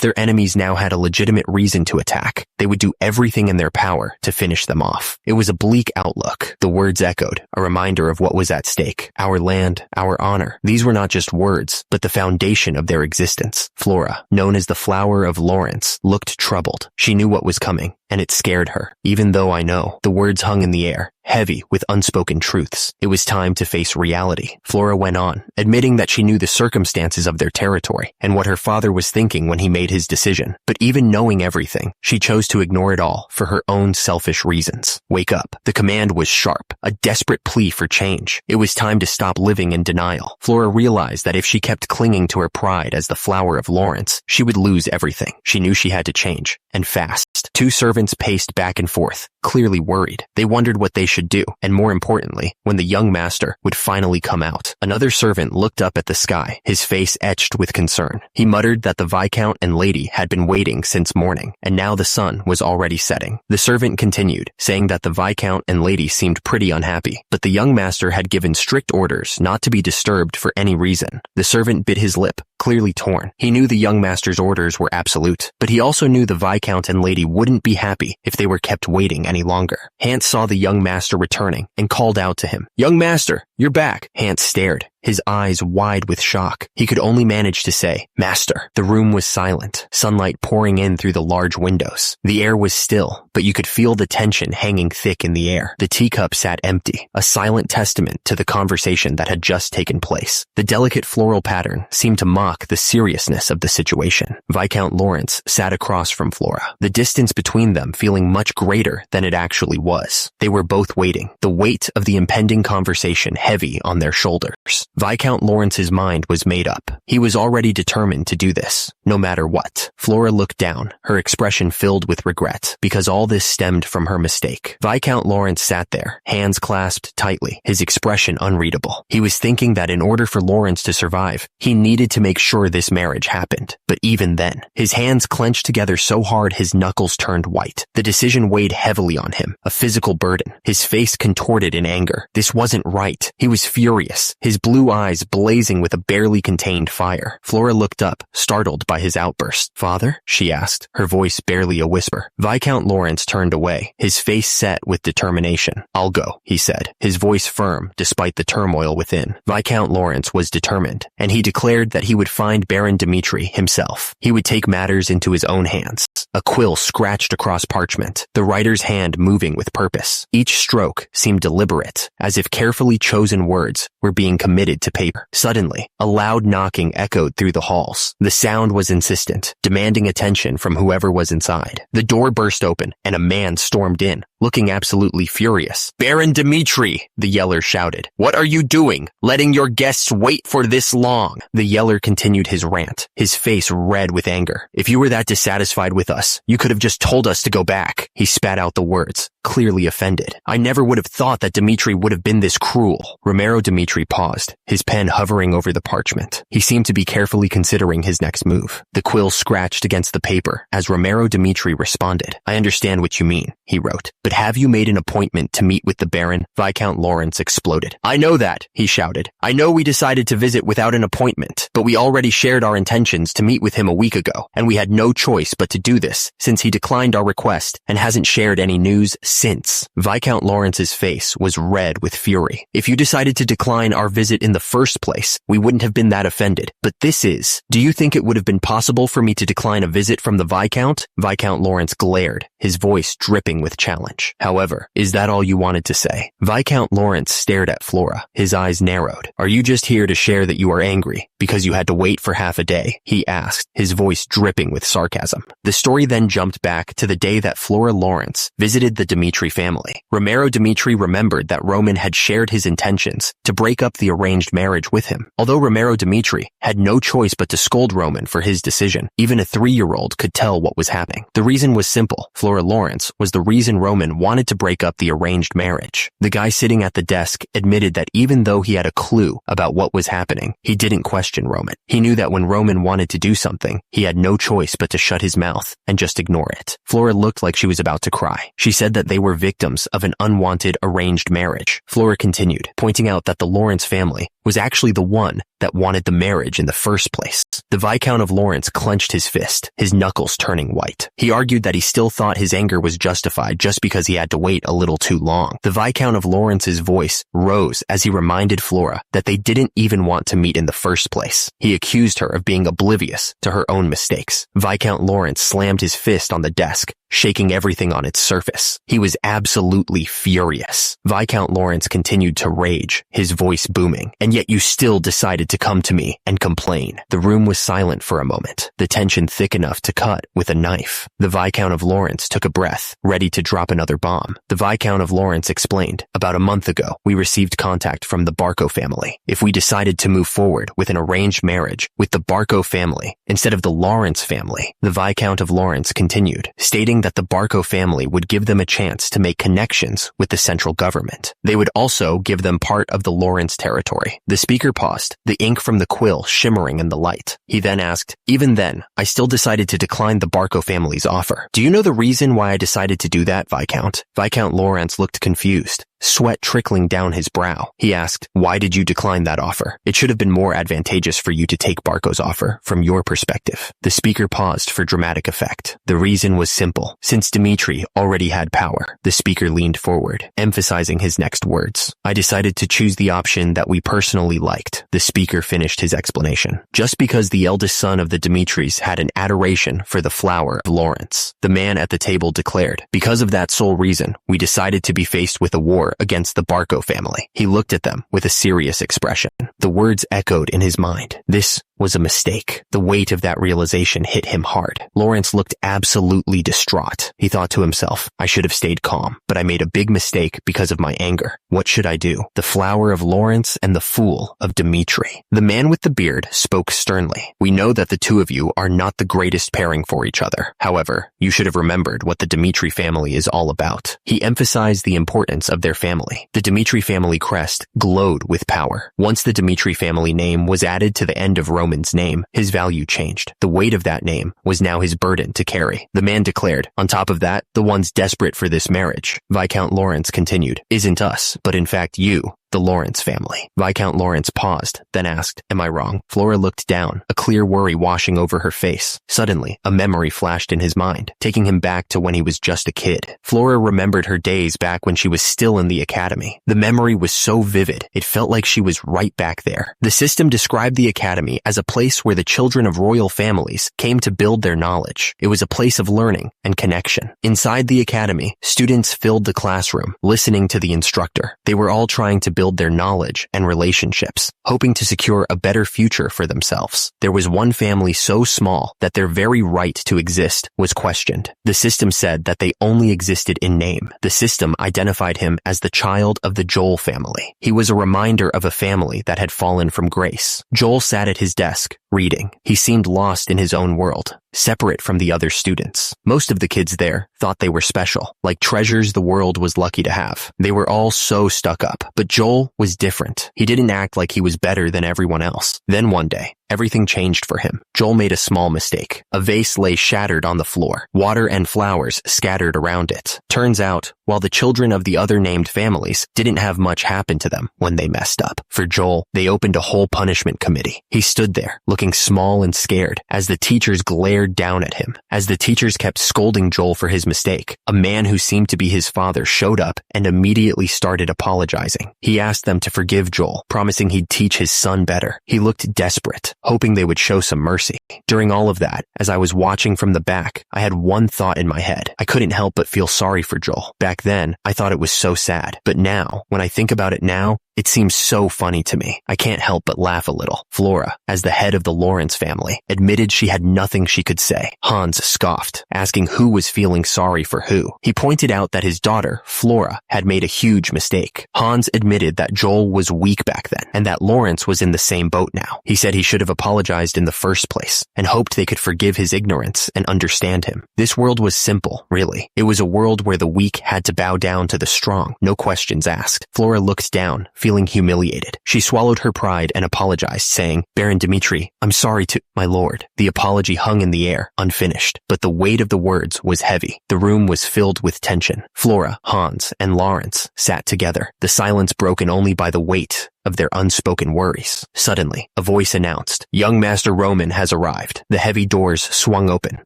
their enemies now had a legitimate reason to attack, they would do everything in their power to finish them off. It was a bleak outlook. The words echoed, a reminder of what was at stake. Our land, our honor. These were not just words, but the foundation of their existence. Flora, known as the Flower of Lawrence, looked troubled. She knew what was coming, and it scared her. Even though I know, the words hung in the air, heavy with unspoken truths. It was time to face reality. Flora went on, admitting that she knew the circumstances of their territory and what her father was thinking when he made his decision. But even knowing everything, she chose to ignore it all for her own selfish reasons. Wake up. The command was sharp, a desperate plea for change. It was time to stop living in denial. Flora realized that if she kept clinging to her pride as the Flower of Lawrence, she would lose everything. She knew she had to change, and fast. Two servants paced back and forth, clearly worried. They wondered what they should do, and more importantly, when the young master would finally come out. Another servant looked up at the sky, his face etched with concern. He muttered that the Viscount and lady had been waiting since morning, and now the sun was already setting. The servant continued, saying that the Viscount and lady seemed pretty unhappy, but the young master had given strict orders not to be disturbed for any reason. The servant bit his lip, clearly torn. He knew the young master's orders were absolute, but he also knew the Viscount and lady wouldn't be happy if they were kept waiting any longer. Hans saw the young master returning and called out to him, "Young master, you're back." Hans stared, his eyes wide with shock. He could only manage to say, "Master." The room was silent, sunlight pouring in through the large windows. The air was still, but you could feel the tension hanging thick in the air. The teacup sat empty, a silent testament to the conversation that had just taken place. The delicate floral pattern seemed to mock the seriousness of the situation. Viscount Lawrence sat across from Flora, the distance between them feeling much greater than it actually was. They were both waiting, the weight of the impending conversation heavy on their shoulders. Viscount Lawrence's mind was made up. He was already determined to do this, no matter what. Flora looked down, her expression filled with regret, because all this stemmed from her mistake. Viscount Lawrence sat there, hands clasped tightly, his expression unreadable. He was thinking that in order for Lawrence to survive, he needed to make sure this marriage happened. But even then, his hands clenched together so hard his knuckles turned white. The decision weighed heavily on him, a physical burden. His face contorted in anger. This wasn't right. He was furious, his blue eyes blazing with a barely contained fire. Flora looked up, startled by his outburst. "Father?" she asked, her voice barely a whisper. Viscount Lawrence turned away, his face set with determination. "I'll go," he said, his voice firm despite the turmoil within. Viscount Lawrence was determined, and he declared that he would find Baron Dmitri himself. He would take matters into his own hands. A quill scratched across parchment, the writer's hand moving with purpose. Each stroke seemed deliberate, as if carefully chosen words were being committed to paper. Suddenly, a loud knocking echoed through the halls. The sound was insistent, demanding attention from whoever was inside. The door burst open, and a man stormed in, looking absolutely furious. "Baron Dmitri!" the yeller shouted. "What are you doing? Letting your guests wait for this long?" The yeller continued his rant, his face red with anger. "If you were that dissatisfied with us, you could have just told us to go back." He spat out the words, clearly offended. "I never would have thought that Dmitri would have been this cruel." Romero Dmitri paused, his pen hovering over the parchment. He seemed to be carefully considering his next move. The quill scratched against the paper as Romero Dmitri responded. "I understand what you mean," he wrote. "But have you made an appointment to meet with the Baron?" Viscount Lawrence exploded. "I know that," he shouted. "I know we decided to visit without an appointment, but we already shared our intentions to meet with him a week ago, and we had no choice but to do this, since he declined our request and hasn't shared any news since." Viscount Lawrence's face was red with fury. "If you decided to decline our visit in the first place, we wouldn't have been that offended. But this is. Do you think it would have been possible for me to decline a visit from the Viscount?" Viscount Lawrence glared, his voice dripping with challenge. "However, is that all you wanted to say?" Viscount Lawrence stared at Flora, his eyes narrowed. "Are you just here to share that you are angry, because you had to wait for half a day?" he asked, his voice dripping with sarcasm. The story then jumped back to the day that Flora Lawrence visited the Dimitri family. Romero Dimitri remembered that Roman had shared his intentions to break up the arranged marriage with him. Although Romero Dimitri had no choice but to scold Roman for his decision, even a 3-year-old could tell what was happening. The reason was simple. Flora Lawrence was the reason Roman wanted to break up the arranged marriage. The guy sitting at the desk admitted that even though he had a clue about what was happening, he didn't question Roman. He knew that when Roman wanted to do something, he had no choice but to shut his mouth and just ignore it. Flora looked like she was about to cry. She said that they were victims of an unwanted arranged marriage. Flora continued, pointing out that the Lawrence family was actually the one that wanted the marriage in the first place. The Viscount of Lawrence clenched his fist, his knuckles turning white. He argued that he still thought his anger was justified just because he had to wait a little too long. The Viscount of Lawrence's voice rose as he reminded Flora that they didn't even want to meet in the first place. He accused her of being oblivious to her own mistakes. Viscount Lawrence slammed his fist on the desk, shaking everything on its surface. He was absolutely furious. Viscount Lawrence continued to rage, his voice booming. "And yet you still decided to come to me and complain." The room was silent for a moment, the tension thick enough to cut with a knife. The Viscount of Lawrence took a breath, ready to drop another bomb. The Viscount of Lawrence explained, "About a month ago, we received contact from the Barco family. If we decided to move forward with an arranged marriage with the Barco family instead of the Lawrence family," the Viscount of Lawrence continued, stating that the Barco family would give them a chance to make connections with the central government. They would also give them part of the Lawrence territory. The speaker paused, the ink from the quill shimmering in the light. He then asked, "Even then, I still decided to decline the Barco family's offer. Do you know the reason why I decided to do that, Viscount?" Viscount Lawrence looked confused, sweat trickling down his brow. He asked, "Why did you decline that offer? It should have been more advantageous for you to take Barco's offer from your perspective." The speaker paused for dramatic effect. The reason was simple. Since Dimitri already had power, the speaker leaned forward, emphasizing his next words. "I decided to choose the option that we personally liked." The speaker finished his explanation. "Just because the eldest son of the Dimitris had an adoration for the flower of Lawrence," the man at the table declared. "Because of that sole reason, we decided to be faced with a war against the Barco family." He looked at them with a serious expression. The words echoed in his mind. This was a mistake. The weight of that realization hit him hard. Lawrence looked absolutely distraught. He thought to himself, "I should have stayed calm, but I made a big mistake because of my anger. What should I do? The flower of Lawrence and the fool of Dimitri." The man with the beard spoke sternly. "We know that the two of you are not the greatest pairing for each other. However, you should have remembered what the Dimitri family is all about." He emphasized the importance of their family. The Dimitri family crest glowed with power. Once the Dimitri family name was added to the end of Roman's name, his value changed. The weight of that name was now his burden to carry. The man declared, "On top of that, the ones desperate for this marriage," Viscount Lawrence continued, "isn't us, but in fact you, the Lawrence family." Viscount Lawrence paused, then asked, "Am I wrong?" Flora looked down, a clear worry washing over her face. Suddenly, a memory flashed in his mind, taking him back to when he was just a kid. Flora remembered her days back when she was still in the academy. The memory was so vivid, it felt like she was right back there. The system described the academy as a place where the children of royal families came to build their knowledge. It was a place of learning and connection. Inside the academy, students filled the classroom, listening to the instructor. They were all trying to build their knowledge and relationships, hoping to secure a better future for themselves. There was one family so small that their very right to exist was questioned. The system said that they only existed in name. The system identified him as the child of the Joel family. He was a reminder of a family that had fallen from grace. Joel sat at his desk, reading. He seemed lost in his own world, separate from the other students. Most of the kids there thought they were special, like treasures the world was lucky to have. They were all so stuck up, but Joel was different. He didn't act like he was better than everyone else. Then one day, everything changed for him. Joel made a small mistake. A vase lay shattered on the floor, water and flowers scattered around it. Turns out, while the children of the other named families didn't have much happen to them when they messed up, for Joel, they opened a whole punishment committee. He stood there, looking small and scared, as the teachers glared down at him. As the teachers kept scolding Joel for his mistake, a man who seemed to be his father showed up and immediately started apologizing. He asked them to forgive Joel, promising he'd teach his son better. He looked desperate, hoping they would show some mercy. During all of that, as I was watching from the back, I had one thought in my head. I couldn't help but feel sorry for Joel. Back then, I thought it was so sad. But now, when I think about it now, It seems so funny to me. I can't help but laugh a little. Flora, as the head of the Lawrence family, admitted she had nothing she could say. Hans scoffed, asking who was feeling sorry for who. He pointed out that his daughter, Flora, had made a huge mistake. Hans admitted that Joel was weak back then, and that Lawrence was in the same boat now. He said he should have apologized in the first place, and hoped they could forgive his ignorance and understand him. This world was simple, really. It was a world where the weak had to bow down to the strong, no questions asked. Flora looked down, feeling humiliated. She swallowed her pride and apologized, saying, "Baron Dmitri, I'm sorry to—" "My lord." The apology hung in the air, unfinished, but the weight of the words was heavy. The room was filled with tension. Flora, Hans, and Lawrence sat together, the silence broken only by the weight of their unspoken worries. Suddenly, a voice announced, "Young Master Roman has arrived." The heavy doors swung open.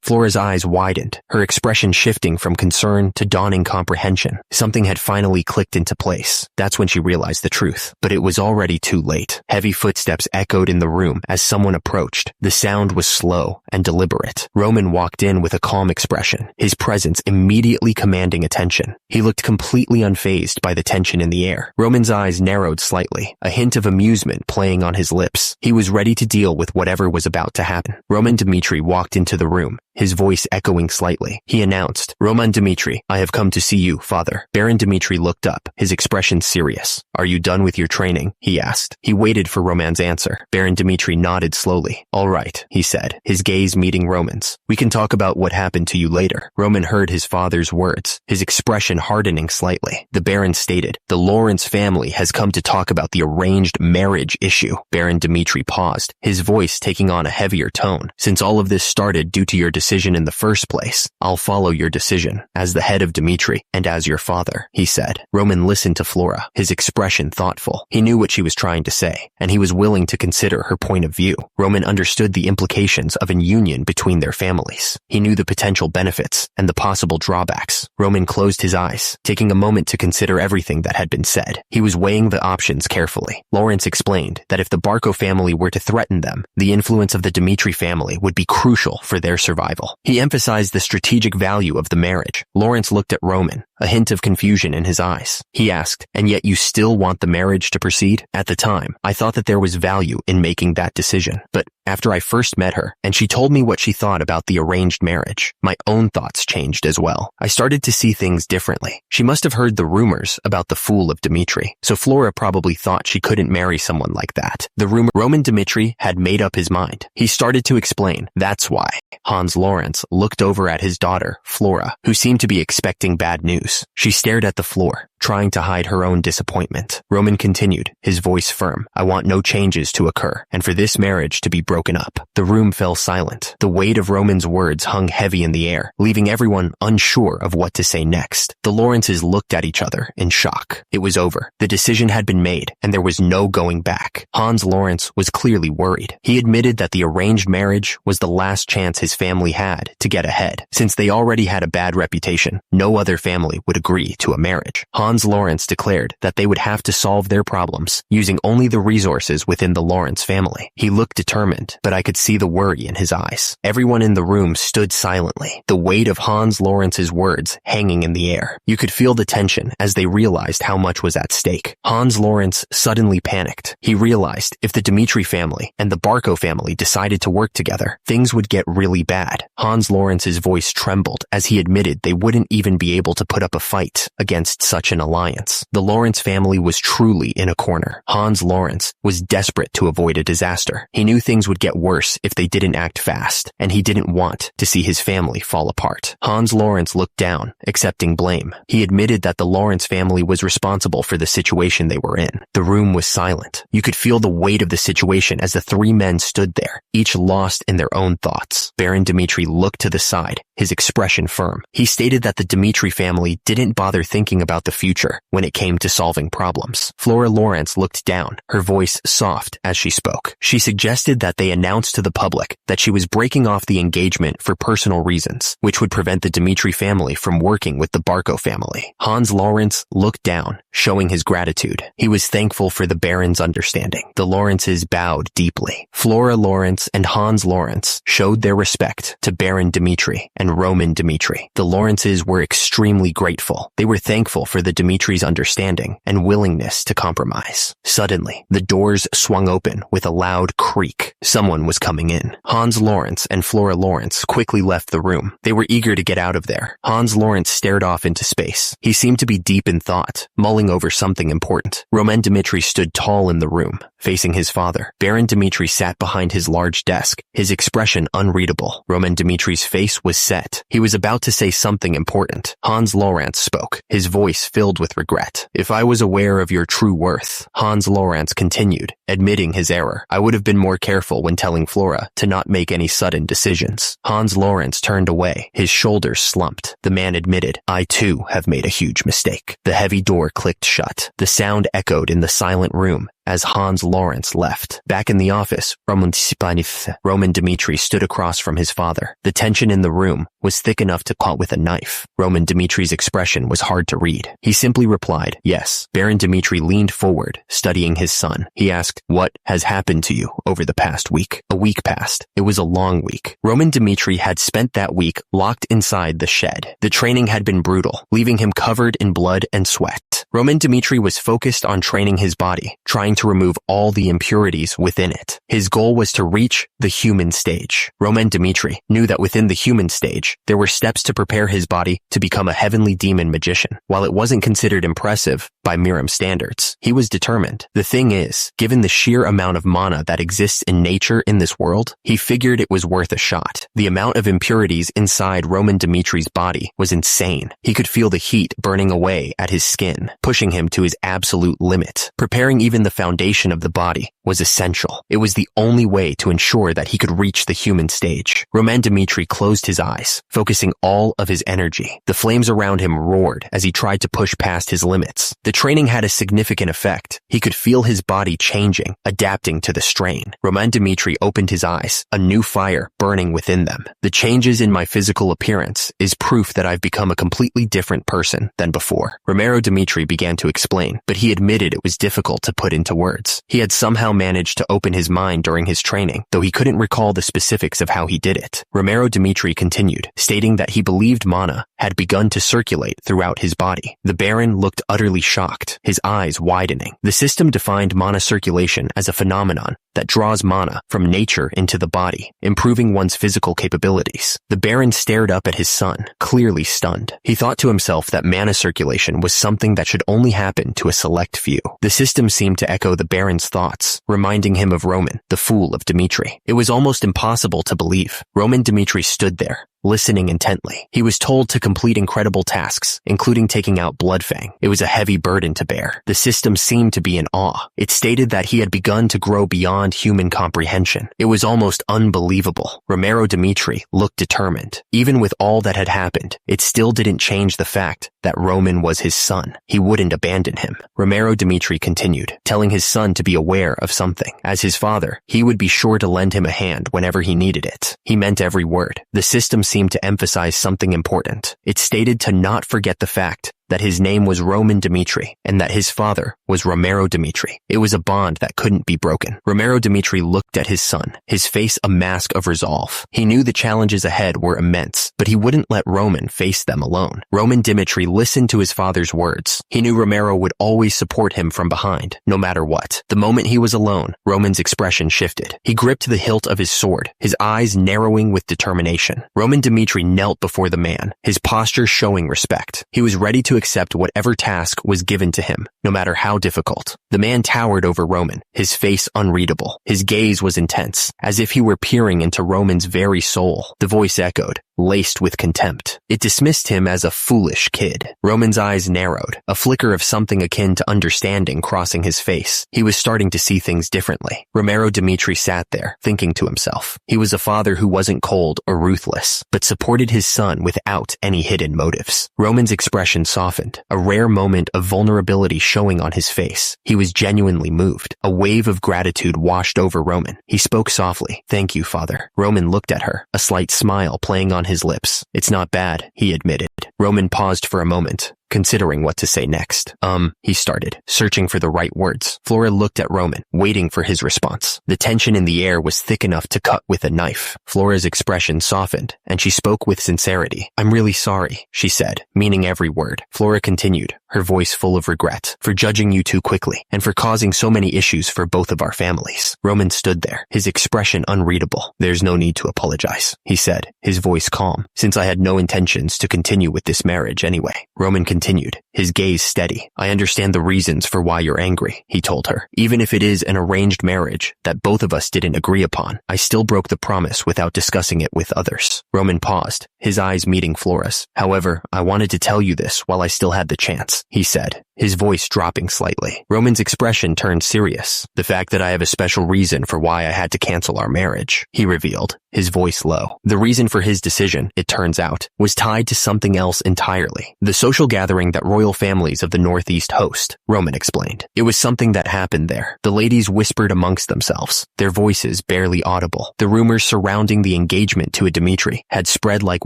Flora's eyes widened, her expression shifting from concern to dawning comprehension. Something had finally clicked into place. That's when she realized the truth. But it was already too late. Heavy footsteps echoed in the room as someone approached. The sound was slow and deliberate. Roman walked in with a calm expression, his presence immediately commanding attention. He looked completely unfazed by the tension in the air. Roman's eyes narrowed slightly, a hint of amusement playing on his lips. He was ready to deal with whatever was about to happen. Roman Dmitri walked into the room, his voice echoing slightly. He announced, "Roman Dmitri, I have come to see you, father." Baron Dmitri looked up, his expression serious. "Are you done with your training?" he asked. He waited for Roman's answer. Baron Dmitri nodded slowly. "All right," he said, his gaze meeting Roman's. "We can talk about what happened to you later." Roman heard his father's words, his expression hardening slightly. The Baron stated, "The Lawrence family has come to talk about the arranged marriage issue." Baron Dmitri paused, his voice taking on a heavier tone. "Since all of this started due to your decision in the first place, I'll follow your decision, as the head of Dmitri, and as your father," he said. Roman listened to Flora, his expression thoughtful. He knew what she was trying to say, and he was willing to consider her point of view. Roman understood the implications of an union between their families. He knew the potential benefits and the possible drawbacks. Roman closed his eyes, taking a moment to consider everything that had been said. He was weighing the options carefully. Lawrence explained that if the Barco family were to threaten them, the influence of the Dmitri family would be crucial for their survival. He emphasized the strategic value of the marriage. Lawrence looked at Roman, a hint of confusion in his eyes. He asked, "And yet you still want the marriage to proceed?" "At the time, I thought that there was value in making that decision. But after I first met her, and she told me what she thought about the arranged marriage, my own thoughts changed as well. I started to see things differently. She must have heard the rumors about the fool of Dmitri, so Flora probably thought she couldn't marry someone like that. The rumor Roman Dmitri had made up his mind. He started to explain, "That's why." Hans Lawrence looked over at his daughter, Flora, who seemed to be expecting bad news. She stared at the floor, trying to hide her own disappointment. Roman continued, his voice firm, "I want no changes to occur, and for this marriage to be broken up." The room fell silent. The weight of Roman's words hung heavy in the air, leaving everyone unsure of what to say next. The Lawrences looked at each other in shock. It was over. The decision had been made, and there was no going back. Hans Lawrence was clearly worried. He admitted that the arranged marriage was the last chance his family had to get ahead. Since they already had a bad reputation, no other family would agree to a marriage. Hans Lawrence declared that they would have to solve their problems using only the resources within the Lawrence family. He looked determined, but I could see the worry in his eyes. Everyone in the room stood silently, the weight of Hans Lawrence's words hanging in the air. You could feel the tension as they realized how much was at stake. Hans Lawrence suddenly panicked. He realized if the Dmitri family and the Barco family decided to work together, things would get really bad. Hans Lawrence's voice trembled as he admitted they wouldn't even be able to put up a fight against such an alliance. The Lawrence family was truly in a corner. Hans Lawrence was desperate to avoid a disaster. He knew things would get worse if they didn't act fast, and he didn't want to see his family fall apart. Hans Lawrence looked down, accepting blame. He admitted that the Lawrence family was responsible for the situation they were in. The room was silent. You could feel the weight of the situation as the three men stood there, each lost in their own thoughts. Baron Dmitri looked to the side, his expression firm. He stated that the Dmitri family didn't bother thinking about the future when it came to solving problems. Flora Lawrence looked down, her voice soft as she spoke. She suggested that they announce to the public that she was breaking off the engagement for personal reasons, which would prevent the Dmitri family from working with the Barco family. Hans Lawrence looked down, showing his gratitude. He was thankful for the Baron's understanding. The Lawrences bowed deeply. Flora Lawrence and Hans Lawrence showed their respect to Baron Dmitri and Roman Dmitri. The Lawrences were extremely grateful. They were thankful for the Dimitri's understanding and willingness to compromise. Suddenly, the doors swung open with a loud creak. Someone was coming in. Hans Lawrence and Flora Lawrence quickly left the room. They were eager to get out of there. Hans Lawrence stared off into space. He seemed to be deep in thought, mulling over something important. Roman Dimitri stood tall in the room, facing his father. Baron Dimitri sat behind his large desk, his expression unreadable. Roman Dimitri's face was set. He was about to say something important. Hans Lawrence spoke, his voice filled with regret. "If I was aware of your true worth," Hans Lawrence continued, admitting his error, "I would have been more careful when telling Flora to not make any sudden decisions." Hans Lawrence turned away, his shoulders slumped. The man admitted, "I too have made a huge mistake." The heavy door clicked shut. The sound echoed in the silent room as Hans Lawrence left. Back in the office, Roman Dimitri stood across from his father. The tension in the room was thick enough to cut with a knife. Roman Dimitri's expression was hard to read. He simply replied, "Yes." Baron Dimitri leaned forward, studying his son. He asked, "What has happened to you over the past week?" A week passed. It was a long week. Roman Dimitri had spent that week locked inside the shed. The training had been brutal, leaving him covered in blood and sweat. Roman Dimitri was focused on training his body, trying to remove all the impurities within it. His goal was to reach the human stage. Roman Dimitri knew that within the human stage, there were steps to prepare his body to become a heavenly demon magician. While it wasn't considered impressive by Miram standards, he was determined. The thing is, given the sheer amount of mana that exists in nature in this world, he figured it was worth a shot. The amount of impurities inside Roman Dimitri's body was insane. He could feel the heat burning away at his skin, pushing him to his absolute limit. Preparing even the foundation of the body was essential. It was the only way to ensure that he could reach the human stage. Roman Dimitri closed his eyes, focusing all of his energy. The flames around him roared as he tried to push past his limits. The training had a significant effect. He could feel his body changing, adapting to the strain. Roman Dimitri opened his eyes, a new fire burning within them. "The changes in my physical appearance is proof that I've become a completely different person than before." Romero Dimitri began to explain, but he admitted it was difficult to put into words. He had somehow managed to open his mind during his training, though he couldn't recall the specifics of how he did it. Romero Dimitri continued, stating that he believed mana had begun to circulate throughout his body. The Baron looked utterly shocked, his eyes widening. The system defined mana circulation as a phenomenon that draws mana from nature into the body, improving one's physical capabilities. The Baron stared up at his son, clearly stunned. He thought to himself that mana circulation was something that should only happen to a select few. The system seemed to echo the Baron's thoughts, reminding him of Roman, the fool of Dimitri. It was almost impossible to believe. Roman Dimitri stood there, listening intently. He was told to complete incredible tasks, including taking out Bloodfang. It was a heavy burden to bear. The system seemed to be in awe. It stated that he had begun to grow beyond human comprehension. It was almost unbelievable. Romero Dimitri looked determined. Even with all that had happened, it still didn't change the fact that Roman was his son. He wouldn't abandon him. Romero Dimitri continued, telling his son to be aware of something. As his father, he would be sure to lend him a hand whenever he needed it. He meant every word. The system seemed to emphasize something important. It stated to not forget the fact that his name was Roman Dimitri and that his father was Romero Dimitri. It was a bond that couldn't be broken. Romero Dimitri looked at his son, his face a mask of resolve. He knew the challenges ahead were immense, but he wouldn't let Roman face them alone. Roman Dimitri listened to his father's words. He knew Romero would always support him from behind, no matter what. The moment he was alone, Roman's expression shifted. He gripped the hilt of his sword, his eyes narrowing with determination. Roman Dimitri knelt before the man, his posture showing respect. He was ready to accept whatever task was given to him, no matter how difficult. The man towered over Roman, his face unreadable. His gaze was intense, as if he were peering into Roman's very soul. The voice echoed, laced with contempt. It dismissed him as a foolish kid. Roman's eyes narrowed, a flicker of something akin to understanding crossing his face. He was starting to see things differently. Romero Dimitri sat there, thinking to himself. He was a father who wasn't cold or ruthless, but supported his son without any hidden motives. Roman's expression softened, a rare moment of vulnerability showing on his face. He was genuinely moved. A wave of gratitude washed over Roman. He spoke softly. "Thank you, father." Roman looked at her, a slight smile playing on his lips. "It's not bad," he admitted. Roman paused for a moment, considering what to say next. He started, searching for the right words. Flora looked at Roman, waiting for his response. The tension in the air was thick enough to cut with a knife. Flora's expression softened, and she spoke with sincerity. "I'm really sorry," she said, meaning every word. Flora continued, her voice full of regret, "for judging you too quickly, and for causing so many issues for both of our families." Roman stood there, his expression unreadable. "There's no need to apologize," he said, his voice calm, "since I had no intentions to continue with this marriage anyway." Roman continued, his gaze steady. "I understand the reasons for why you're angry," he told her. "Even if it is an arranged marriage that both of us didn't agree upon, I still broke the promise without discussing it with others." Roman paused, his eyes meeting Flora's. "However, I wanted to tell you this while I still had the chance," he said, his voice dropping slightly. Roman's expression turned serious. "The fact that I have a special reason for why I had to cancel our marriage," he revealed, his voice low. The reason for his decision, it turns out, was tied to something else entirely. The social gathering that royal families of the Northeast host, Roman explained. It was something that happened there. The ladies whispered amongst themselves, their voices barely audible. The rumors surrounding the engagement to a Dimitri had spread like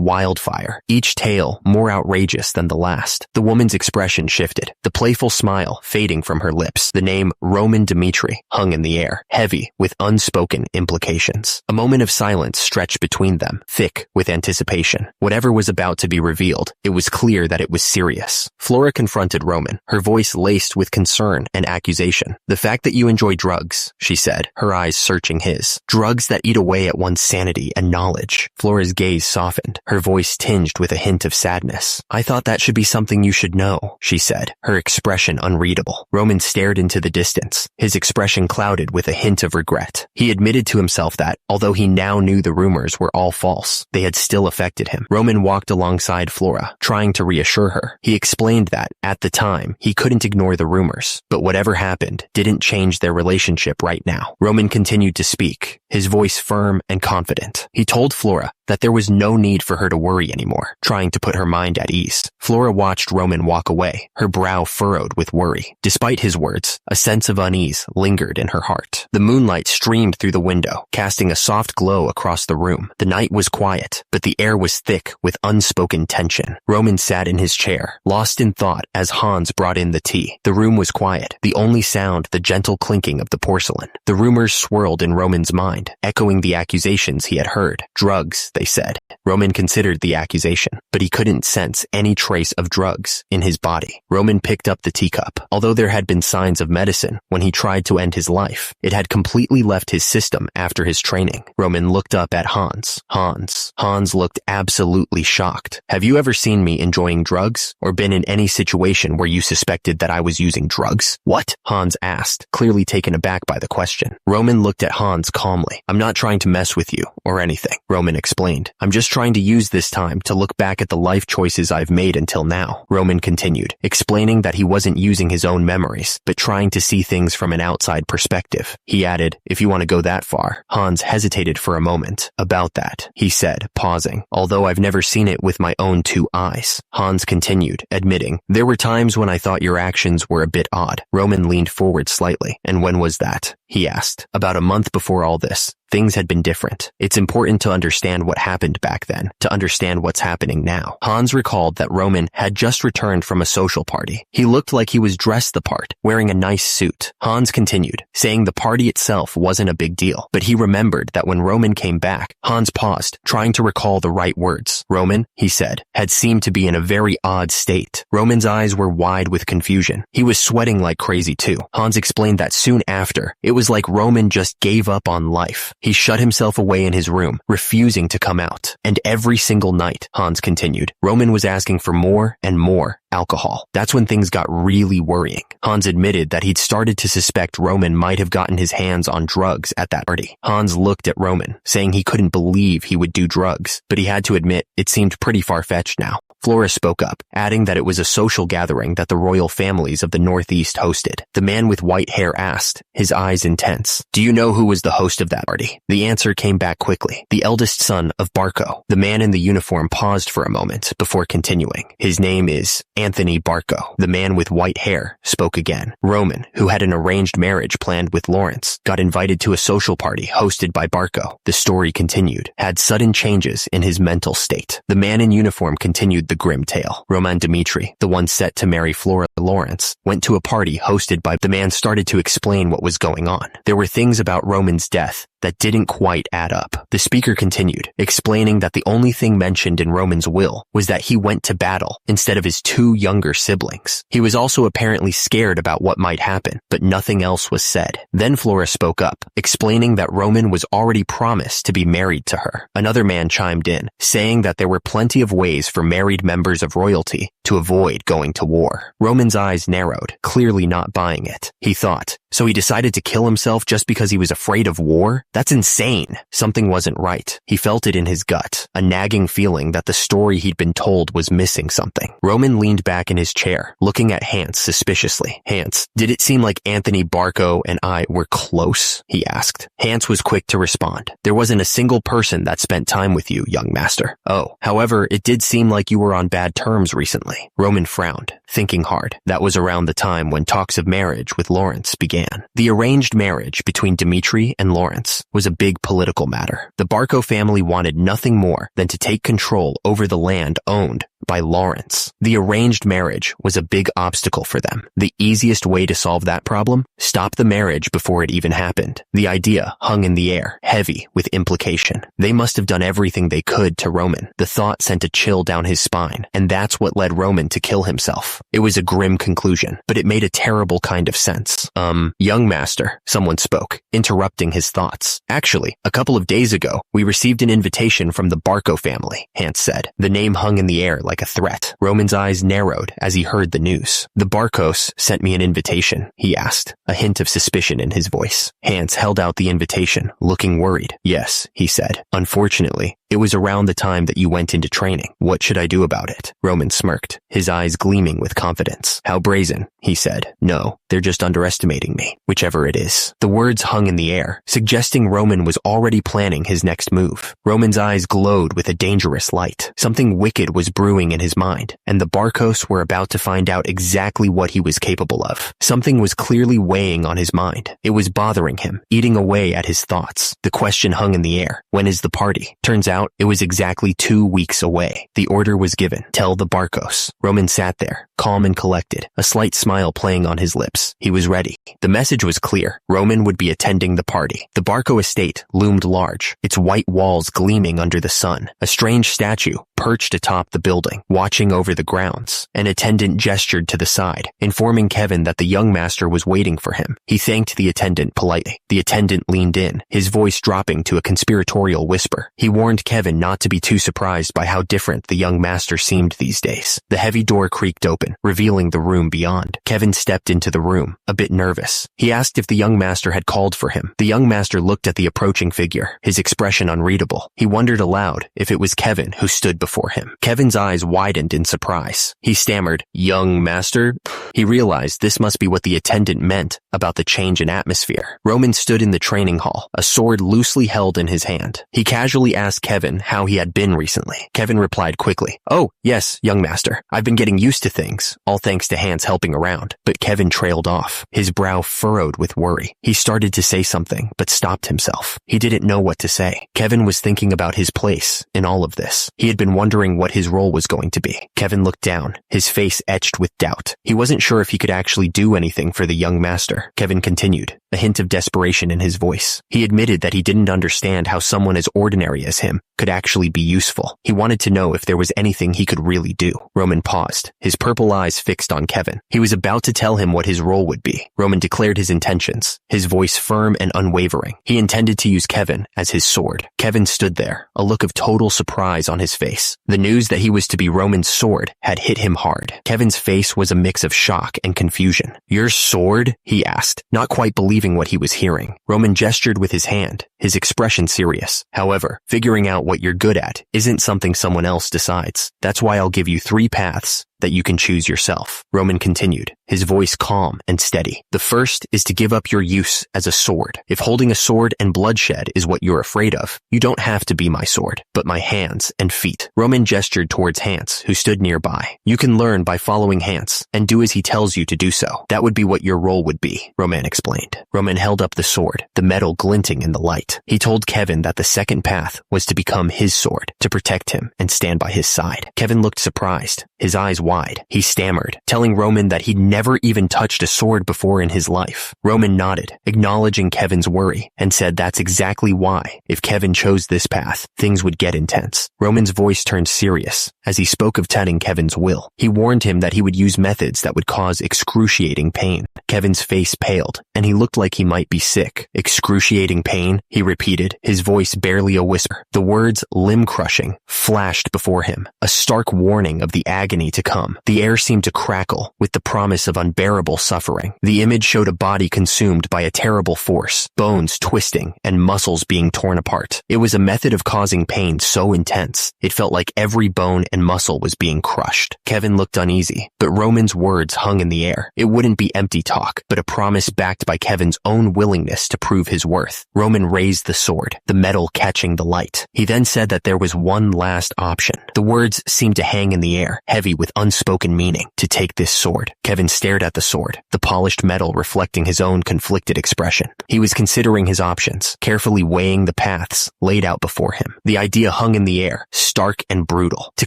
wildfire, each tale more outrageous than the last. The woman's expression shifted, the playful smile fading from her lips. The name Roman Dimitri hung in the air, heavy with unspoken implications. A moment of silence stretched between them, thick with anticipation. Whatever was about to be revealed, it was clear that it was serious. Flora confronted Roman, her voice laced with concern and accusation. "The fact that you enjoy drugs," she said, her eyes searching his. "Drugs that eat away at one's sanity and knowledge." Flora's gaze softened, her voice tinged with a hint of sadness. "I thought that should be something you should know," she said, her expression unreadable. Roman stared into the distance, his expression clouded with a hint of regret. He admitted to himself that, although he now knew the rumors were all false, they had still affected him. Roman walked alongside Flora, trying to reassure her. He explained that, at the time, he couldn't ignore the rumors, but whatever happened didn't change their relationship right now. Roman continued to speak, his voice firm and confident. He told Flora that there was no need for her to worry anymore, trying to put her mind at ease. Flora watched Roman walk away, her brow furrowed with worry. Despite his words, a sense of unease lingered in her heart. The moonlight streamed through the window, casting a soft glow across the room. The night was quiet, but the air was thick with unspoken tension. Roman sat in his chair, lost in thought as Hans brought in the tea. The room was quiet, the only sound the gentle clinking of the porcelain. The rumors swirled in Roman's mind, echoing the accusations he had heard. Drugs, they said. Roman considered the accusation, but he couldn't sense any trace of drugs in his body. Roman picked up the teacup. Although there had been signs of medicine when he tried to end his life, it had completely left his system after his training. Roman looked up at Hans. Hans looked absolutely shocked. "Have you ever seen me enjoying drugs, or been in any situation where you suspected that I was using drugs?" "What?" Hans asked, clearly taken aback by the question. Roman looked at Hans calmly. "I'm not trying to mess with you, or anything," Roman explained. "I'm just trying to use this time to look back at the life choices I've made until now." Roman continued, explaining that he wasn't using his own memories, but trying to see things from an outside perspective. He added, "If you want to go that far." Hans hesitated for a moment. "About that," he said, pausing, "although I've never seen it with my own two eyes." Hans continued, admitting, "There were times when I thought your actions were a bit odd." Roman leaned forward slightly. "And when was that?" he asked. "About a month before all this. Things had been different. It's important to understand what happened back then, to understand what's happening now." Hans recalled that Roman had just returned from a social party. He looked like he was dressed the part, wearing a nice suit. Hans continued, saying the party itself wasn't a big deal, but he remembered that when Roman came back, Hans paused, trying to recall the right words. Roman, he said, had seemed to be in a very odd state. Roman's eyes were wide with confusion. He was sweating like crazy too. Hans explained that soon after, it was like Roman just gave up on life. He shut himself away in his room, refusing to come out. And every single night, Hans continued, Roman was asking for more and more alcohol. That's when things got really worrying. Hans admitted that he'd started to suspect Roman might have gotten his hands on drugs at that party. Hans looked at Roman, saying he couldn't believe he would do drugs, but he had to admit it seemed pretty far-fetched now. Flora spoke up, adding that it was a social gathering that the royal families of the Northeast hosted. The man with white hair asked, his eyes intense, "Do you know who was the host of that party?" The answer came back quickly. The eldest son of Barco. The man in the uniform paused for a moment before continuing. "His name is Anthony Barco." The man with white hair spoke again. Roman, who had an arranged marriage planned with Lawrence, got invited to a social party hosted by Barco. The story continued, had sudden changes in his mental state. The man in uniform continued the the grim tale. Roman Dmitri, the one set to marry Flora Lawrence, went to a party hosted by the man started to explain what was going on. There were things about Roman's death that didn't quite add up. The speaker continued, explaining that the only thing mentioned in Roman's will was that he went to battle instead of his two younger siblings. He was also apparently scared about what might happen, but nothing else was said. Then Flora spoke up, explaining that Roman was already promised to be married to her. Another man chimed in, saying that there were plenty of ways for married members of royalty to avoid going to war. Roman's eyes narrowed, clearly not buying it. He thought, so he decided to kill himself just because he was afraid of war? That's insane. Something wasn't right. He felt it in his gut, a nagging feeling that the story he'd been told was missing something. Roman leaned back in his chair, looking at Hans suspiciously. Hans, did it seem like Anthony Barco and I were close? He asked. Hans was quick to respond. There wasn't a single person that spent time with you, young master. Oh, however, it did seem like you were on bad terms recently. Roman frowned, thinking hard. That was around the time when talks of marriage with Lawrence began. The arranged marriage between Dmitri and Lawrence was a big political matter. The Barco family wanted nothing more than to take control over the land owned by Lawrence. The arranged marriage was a big obstacle for them. The easiest way to solve that problem? Stop the marriage before it even happened. The idea hung in the air, heavy with implication. They must have done everything they could to Roman. The thought sent a chill down his spine, and that's what led Roman to kill himself. It was a grim conclusion, but it made a terrible kind of sense. Young master, someone spoke, interrupting his thoughts. Actually, a couple of days ago, we received an invitation from the Barco family, Hans said. The name hung in the air like a threat. Roman's eyes narrowed as he heard the news. The Barcos sent me an invitation, he asked, a hint of suspicion in his voice. Hans held out the invitation, looking worried. Yes, he said. Unfortunately, it was around the time that you went into training. What should I do about it? Roman smirked, his eyes gleaming with confidence. How brazen, he said. No, they're just underestimating me, whichever it is. The words hung in the air, suggesting Roman was already planning his next move. Roman's eyes glowed with a dangerous light. Something wicked was brewing in his mind, and the Barcos were about to find out exactly what he was capable of. Something was clearly weighing on his mind. It was bothering him, eating away at his thoughts. The question hung in the air. When is the party? Turns out it was exactly 2 weeks away. The order was given. Tell the Barcos. Roman sat there, calm and collected, a slight smile playing on his lips. He was ready. The message was clear. Roman would be attending the party. The Barco estate loomed large, its white walls gleaming under the sun. A strange statue perched atop the building, watching over the grounds. An attendant gestured to the side, informing Kevin that the young master was waiting for him. He thanked the attendant politely. The attendant leaned in, his voice dropping to a conspiratorial whisper. He warned Kevin not to be too surprised by how different the young master seemed these days. The heavy door creaked open, revealing the room beyond. Kevin stepped into the room, a bit nervous. He asked if the young master had called for him. The young master looked at the approaching figure, his expression unreadable. He wondered aloud if it was Kevin who stood before him. Kevin's eyes widened in surprise. He stammered, "Young master?" He realized this must be what the attendant meant about the change in atmosphere. Roman stood in the training hall, a sword loosely held in his hand. He casually asked Kevin how he had been recently. Kevin replied quickly, "Oh, yes, young master. I've been getting used to things, all thanks to Hans helping around." But Kevin trailed off, his brow furrowed with worry. He started to say something, but stopped himself. He didn't know what to say. Kevin was thinking about his place in all of this. He had been wondering what his role was going to be. Kevin looked down, his face etched with doubt. He wasn't sure if he could actually do anything for the young master. Kevin continued, a hint of desperation in his voice. He admitted that he didn't understand how someone as ordinary as him could actually be useful. He wanted to know if there was anything he could really do. Roman paused, his purple eyes fixed on Kevin. He was about to tell him what his role would be. Roman declared his intentions, his voice firm and unwavering. He intended to use Kevin as his sword. Kevin stood there, a look of total surprise on his face. The news that he was to be Roman's sword had hit him hard. Kevin's face was a mix of shock and confusion. "Your sword?" he asked, not quite believing what he was hearing. Roman gestured with his hand, his expression serious. "However, figuring out what you're good at isn't something someone else decides. That's why I'll give you 3 paths that you can choose yourself. Roman continued, his voice calm and steady. The first is to give up your use as a sword. If holding a sword and bloodshed is what you're afraid of, you don't have to be my sword, but my hands and feet. Roman gestured towards Hans, who stood nearby. You can learn by following Hans and do as he tells you to do so. That would be what your role would be, Roman explained. Roman held up the sword, the metal glinting in the light. He told Kevin that the second path was to become his sword, to protect him and stand by his side. Kevin looked surprised, his eyes wide. He stammered, telling Roman that he'd never even touched a sword before in his life. Roman nodded, acknowledging Kevin's worry, and said that's exactly why, if Kevin chose this path, things would get intense. Roman's voice turned serious as he spoke of telling Kevin's will. He warned him that he would use methods that would cause excruciating pain. Kevin's face paled, and he looked like he might be sick. Excruciating pain, he repeated, his voice barely a whisper. The words limb-crushing flashed before him, a stark warning of the agony to come. The air seemed to crackle with the promise of unbearable suffering. The image showed a body consumed by a terrible force, bones twisting and muscles being torn apart. It was a method of causing pain so intense, it felt like every bone and muscle was being crushed. Kevin looked uneasy, but Roman's words hung in the air. It wouldn't be empty talk, but a promise backed by Kevin's own willingness to prove his worth. Roman raised the sword, the metal catching the light. He then said that there was one last option. The words seemed to hang in the air, heavy with unspoken meaning, to take this sword. Kevin stared at the sword, the polished metal reflecting his own conflicted expression. He was considering his options, carefully weighing the paths laid out before him. The idea hung in the air, stark and brutal, to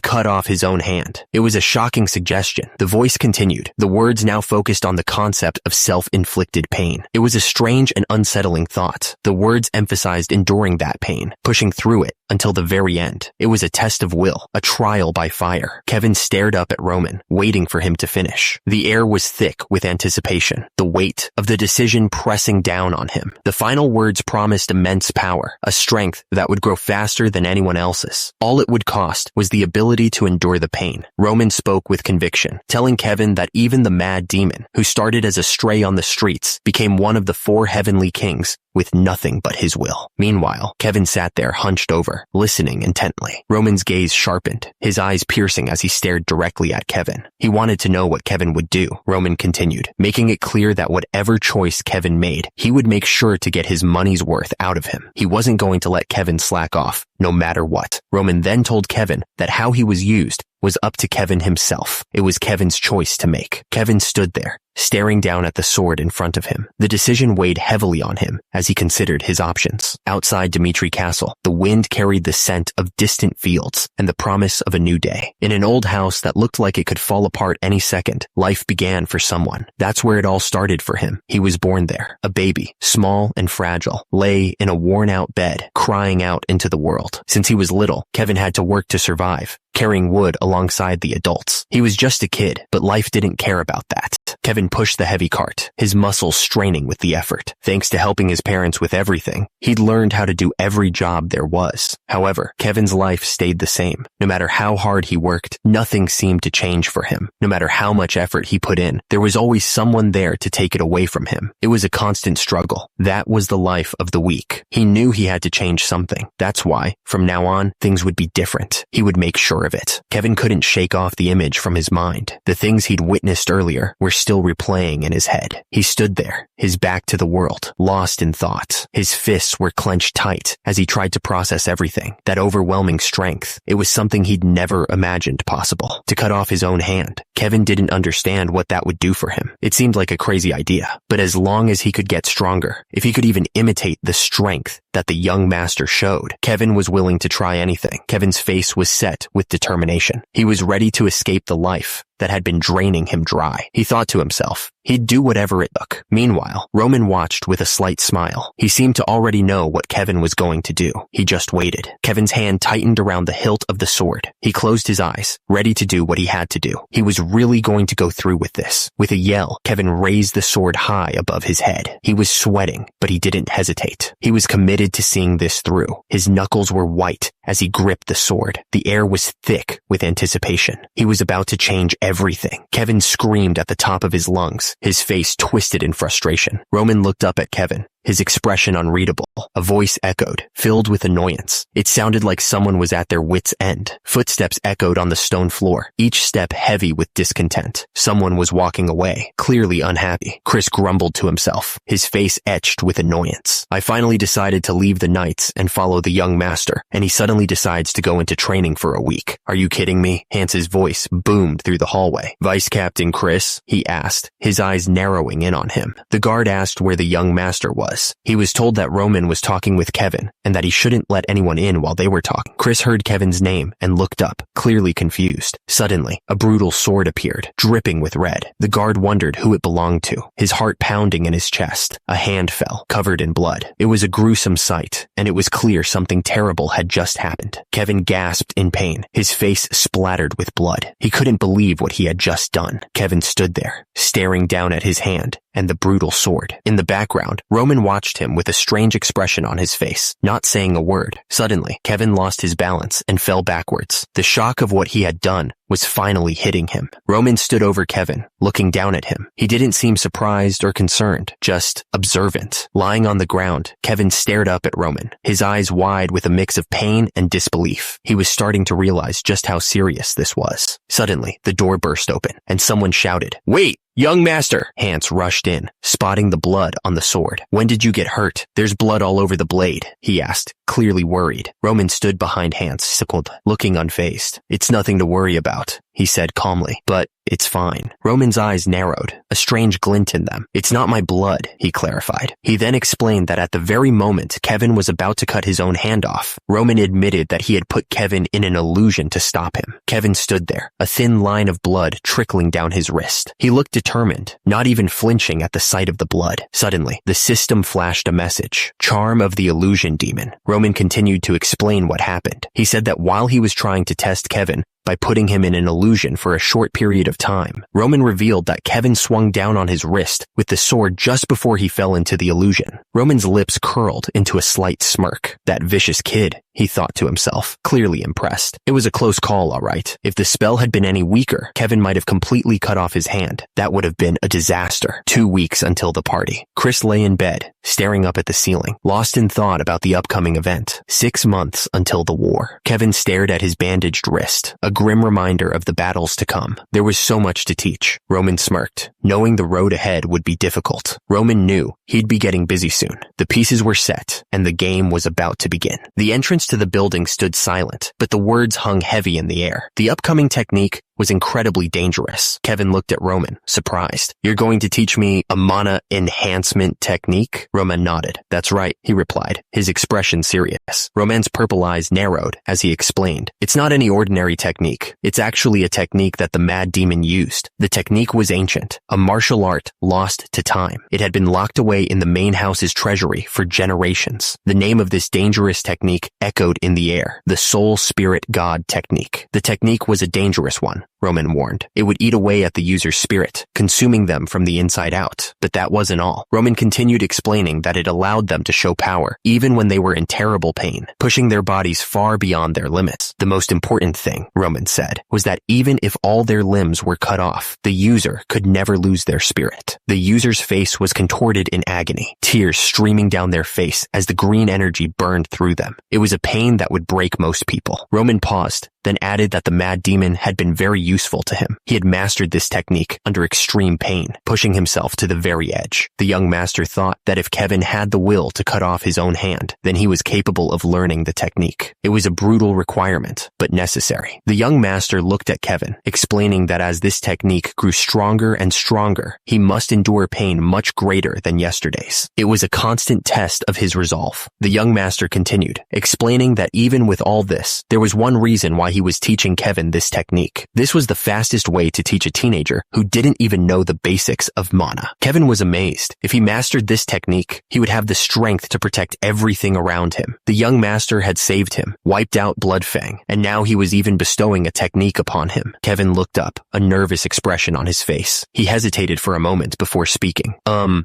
cut off his own hand. It was a shocking suggestion. The voice continued, the words now focused on the concept of self-inflicted pain. It was a strange and unsettling thought. The words emphasized enduring that pain, pushing through it until the very end. It was a test of will, a trial by fire. Kevin stared up at Roman, waiting for him to finish. The air was thick with anticipation, the weight of the decision pressing down on him. The final words promised immense power, a strength that would grow faster than anyone else's. All it would cost was the ability to endure the pain. Roman spoke with conviction, telling Kevin that even the mad demon, who started as a stray on the streets, became one of the 4 heavenly kings with nothing but his will. Meanwhile, Kevin sat there hunched over, listening intently. Roman's gaze sharpened, his eyes piercing as he stared directly at Kevin. He wanted to know what Kevin would do. Roman continued, making it clear that whatever choice Kevin made, he would make sure to get his money's worth out of him. He wasn't going to let Kevin slack off, no matter what. Roman then told Kevin that how he was used was up to Kevin himself. It was Kevin's choice to make. Kevin stood there, staring down at the sword in front of him. The decision weighed heavily on him as he considered his options. Outside Dimitri Castle, the wind carried the scent of distant fields and the promise of a new day. In an old house that looked like it could fall apart any second, life began for someone. That's where it all started for him. He was born there. A baby, small and fragile, lay in a worn-out bed, crying out into the world. Since he was little, Kevin had to work to survive, carrying wood alongside the adults. He was just a kid, but life didn't care about that. Kevin pushed the heavy cart, his muscles straining with the effort. Thanks to helping his parents with everything, he'd learned how to do every job there was. However, Kevin's life stayed the same. No matter how hard he worked, nothing seemed to change for him. No matter how much effort he put in, there was always someone there to take it away from him. It was a constant struggle. That was the life of the weak. He knew he had to change something. That's why, from now on, things would be different. He would make sure of it. Kevin couldn't shake off the image from his mind. The things he'd witnessed earlier were still replaying in his head. He stood there, his back to the world, lost in thought. His fists were clenched tight as he tried to process everything. That overwhelming strength, it was something he'd never imagined possible. To cut off his own hand, Kevin didn't understand what that would do for him. It seemed like a crazy idea, but as long as he could get stronger, if he could even imitate the strength that the young master showed, Kevin was willing to try anything. Kevin's face was set with determination. He was ready to escape the life that had been draining him dry. He thought to himself, he'd do whatever it took. Meanwhile, Roman watched with a slight smile. He seemed to already know what Kevin was going to do. He just waited. Kevin's hand tightened around the hilt of the sword. He closed his eyes, ready to do what he had to do. He was really going to go through with this. With a yell, Kevin raised the sword high above his head. He was sweating, but he didn't hesitate. He was committed to seeing this through. His knuckles were white as he gripped the sword. The air was thick with anticipation. He was about to change everything. Kevin screamed at the top of his lungs, his face twisted in frustration. Roman looked up at Kevin, his expression unreadable. A voice echoed, filled with annoyance. It sounded like someone was at their wits' end. Footsteps echoed on the stone floor, each step heavy with discontent. Someone was walking away, clearly unhappy. Chris grumbled to himself, his face etched with annoyance. I finally decided to leave the knights and follow the young master, and he suddenly decides to go into training for a week. Are you kidding me? Hans's voice boomed through the hallway. Vice Captain Chris? He asked, his eyes narrowing in on him. The guard asked where the young master was. He was told that Roman was talking with Kevin, and that he shouldn't let anyone in while they were talking. Chris heard Kevin's name and looked up, clearly confused. Suddenly, a brutal sword appeared, dripping with red. The guard wondered who it belonged to, his heart pounding in his chest. A hand fell, covered in blood. It was a gruesome sight, and it was clear something terrible had just happened. Kevin gasped in pain, his face splattered with blood. He couldn't believe what he had just done. Kevin stood there, staring down at his hand and the brutal sword. In the background, Roman watched him with a strange expression on his face, not saying a word. Suddenly, Kevin lost his balance and fell backwards. The shock of what he had done was finally hitting him. Roman stood over Kevin, looking down at him. He didn't seem surprised or concerned, just observant. Lying on the ground, Kevin stared up at Roman, his eyes wide with a mix of pain and disbelief. He was starting to realize just how serious this was. Suddenly, the door burst open, and someone shouted, "Wait! Young master!" Hans rushed in, spotting the blood on the sword. "When did you get hurt? There's blood all over the blade," he asked, clearly worried. Roman stood behind Hans, sickled, looking unfazed. "It's nothing to worry about," he said calmly, "but it's fine." Roman's eyes narrowed, a strange glint in them. "It's not my blood," he clarified. He then explained that at the very moment Kevin was about to cut his own hand off, Roman admitted that he had put Kevin in an illusion to stop him. Kevin stood there, a thin line of blood trickling down his wrist. He looked determined, not even flinching at the sight of the blood. Suddenly, the system flashed a message. Charm of the illusion demon. Roman continued to explain what happened. He said that while he was trying to test Kevin by putting him in an illusion for a short period of time, Roman revealed that Kevin swung down on his wrist with the sword just before he fell into the illusion. Roman's lips curled into a slight smirk. That vicious kid, he thought to himself, clearly impressed. It was a close call, all right. If the spell had been any weaker, Kevin might have completely cut off his hand. That would have been a disaster. 2 weeks until the party. Chris lay in bed, staring up at the ceiling, lost in thought about the upcoming event. 6 months until the war. Kevin stared at his bandaged wrist, a grim reminder of the battles to come. There was so much to teach. Roman smirked, knowing the road ahead would be difficult. Roman knew he'd be getting busy soon. The pieces were set, and the game was about to begin. The entrance to the building stood silent, but the words hung heavy in the air. The upcoming technique was incredibly dangerous. Kevin looked at Roman, surprised. "You're going to teach me a mana enhancement technique?" Roman nodded. "That's right," he replied, his expression serious. Roman's purple eyes narrowed as he explained. "It's not any ordinary technique. It's actually a technique that the mad demon used. The technique was ancient, a martial art lost to time. It had been locked away in the main house's treasury for generations. The name of this dangerous technique echoed in the air, the Soul Spirit God technique. The technique was a dangerous one, Roman warned. It would eat away at the user's spirit, consuming them from the inside out. But that wasn't all. Roman continued explaining that it allowed them to show power, even when they were in terrible pain, pushing their bodies far beyond their limits. The most important thing, Roman said, was that even if all their limbs were cut off, the user could never lose their spirit. The user's face was contorted in agony, tears streaming down their face as the green energy burned through them. It was a pain that would break most people. Roman paused, then added that the mad demon had been very useful to him. He had mastered this technique under extreme pain, pushing himself to the very edge. The young master thought that if Kevin had the will to cut off his own hand, then he was capable of learning the technique. It was a brutal requirement, but necessary. The young master looked at Kevin, explaining that as this technique grew stronger and stronger, he must endure pain much greater than yesterday's. It was a constant test of his resolve. The young master continued, explaining that even with all this, there was one reason why he was teaching Kevin this technique. This was the fastest way to teach a teenager who didn't even know the basics of mana. Kevin was amazed. If he mastered this technique, he would have the strength to protect everything around him. The young master had saved him, wiped out Bloodfang, and now he was even bestowing a technique upon him. Kevin looked up, a nervous expression on his face. He hesitated for a moment before speaking.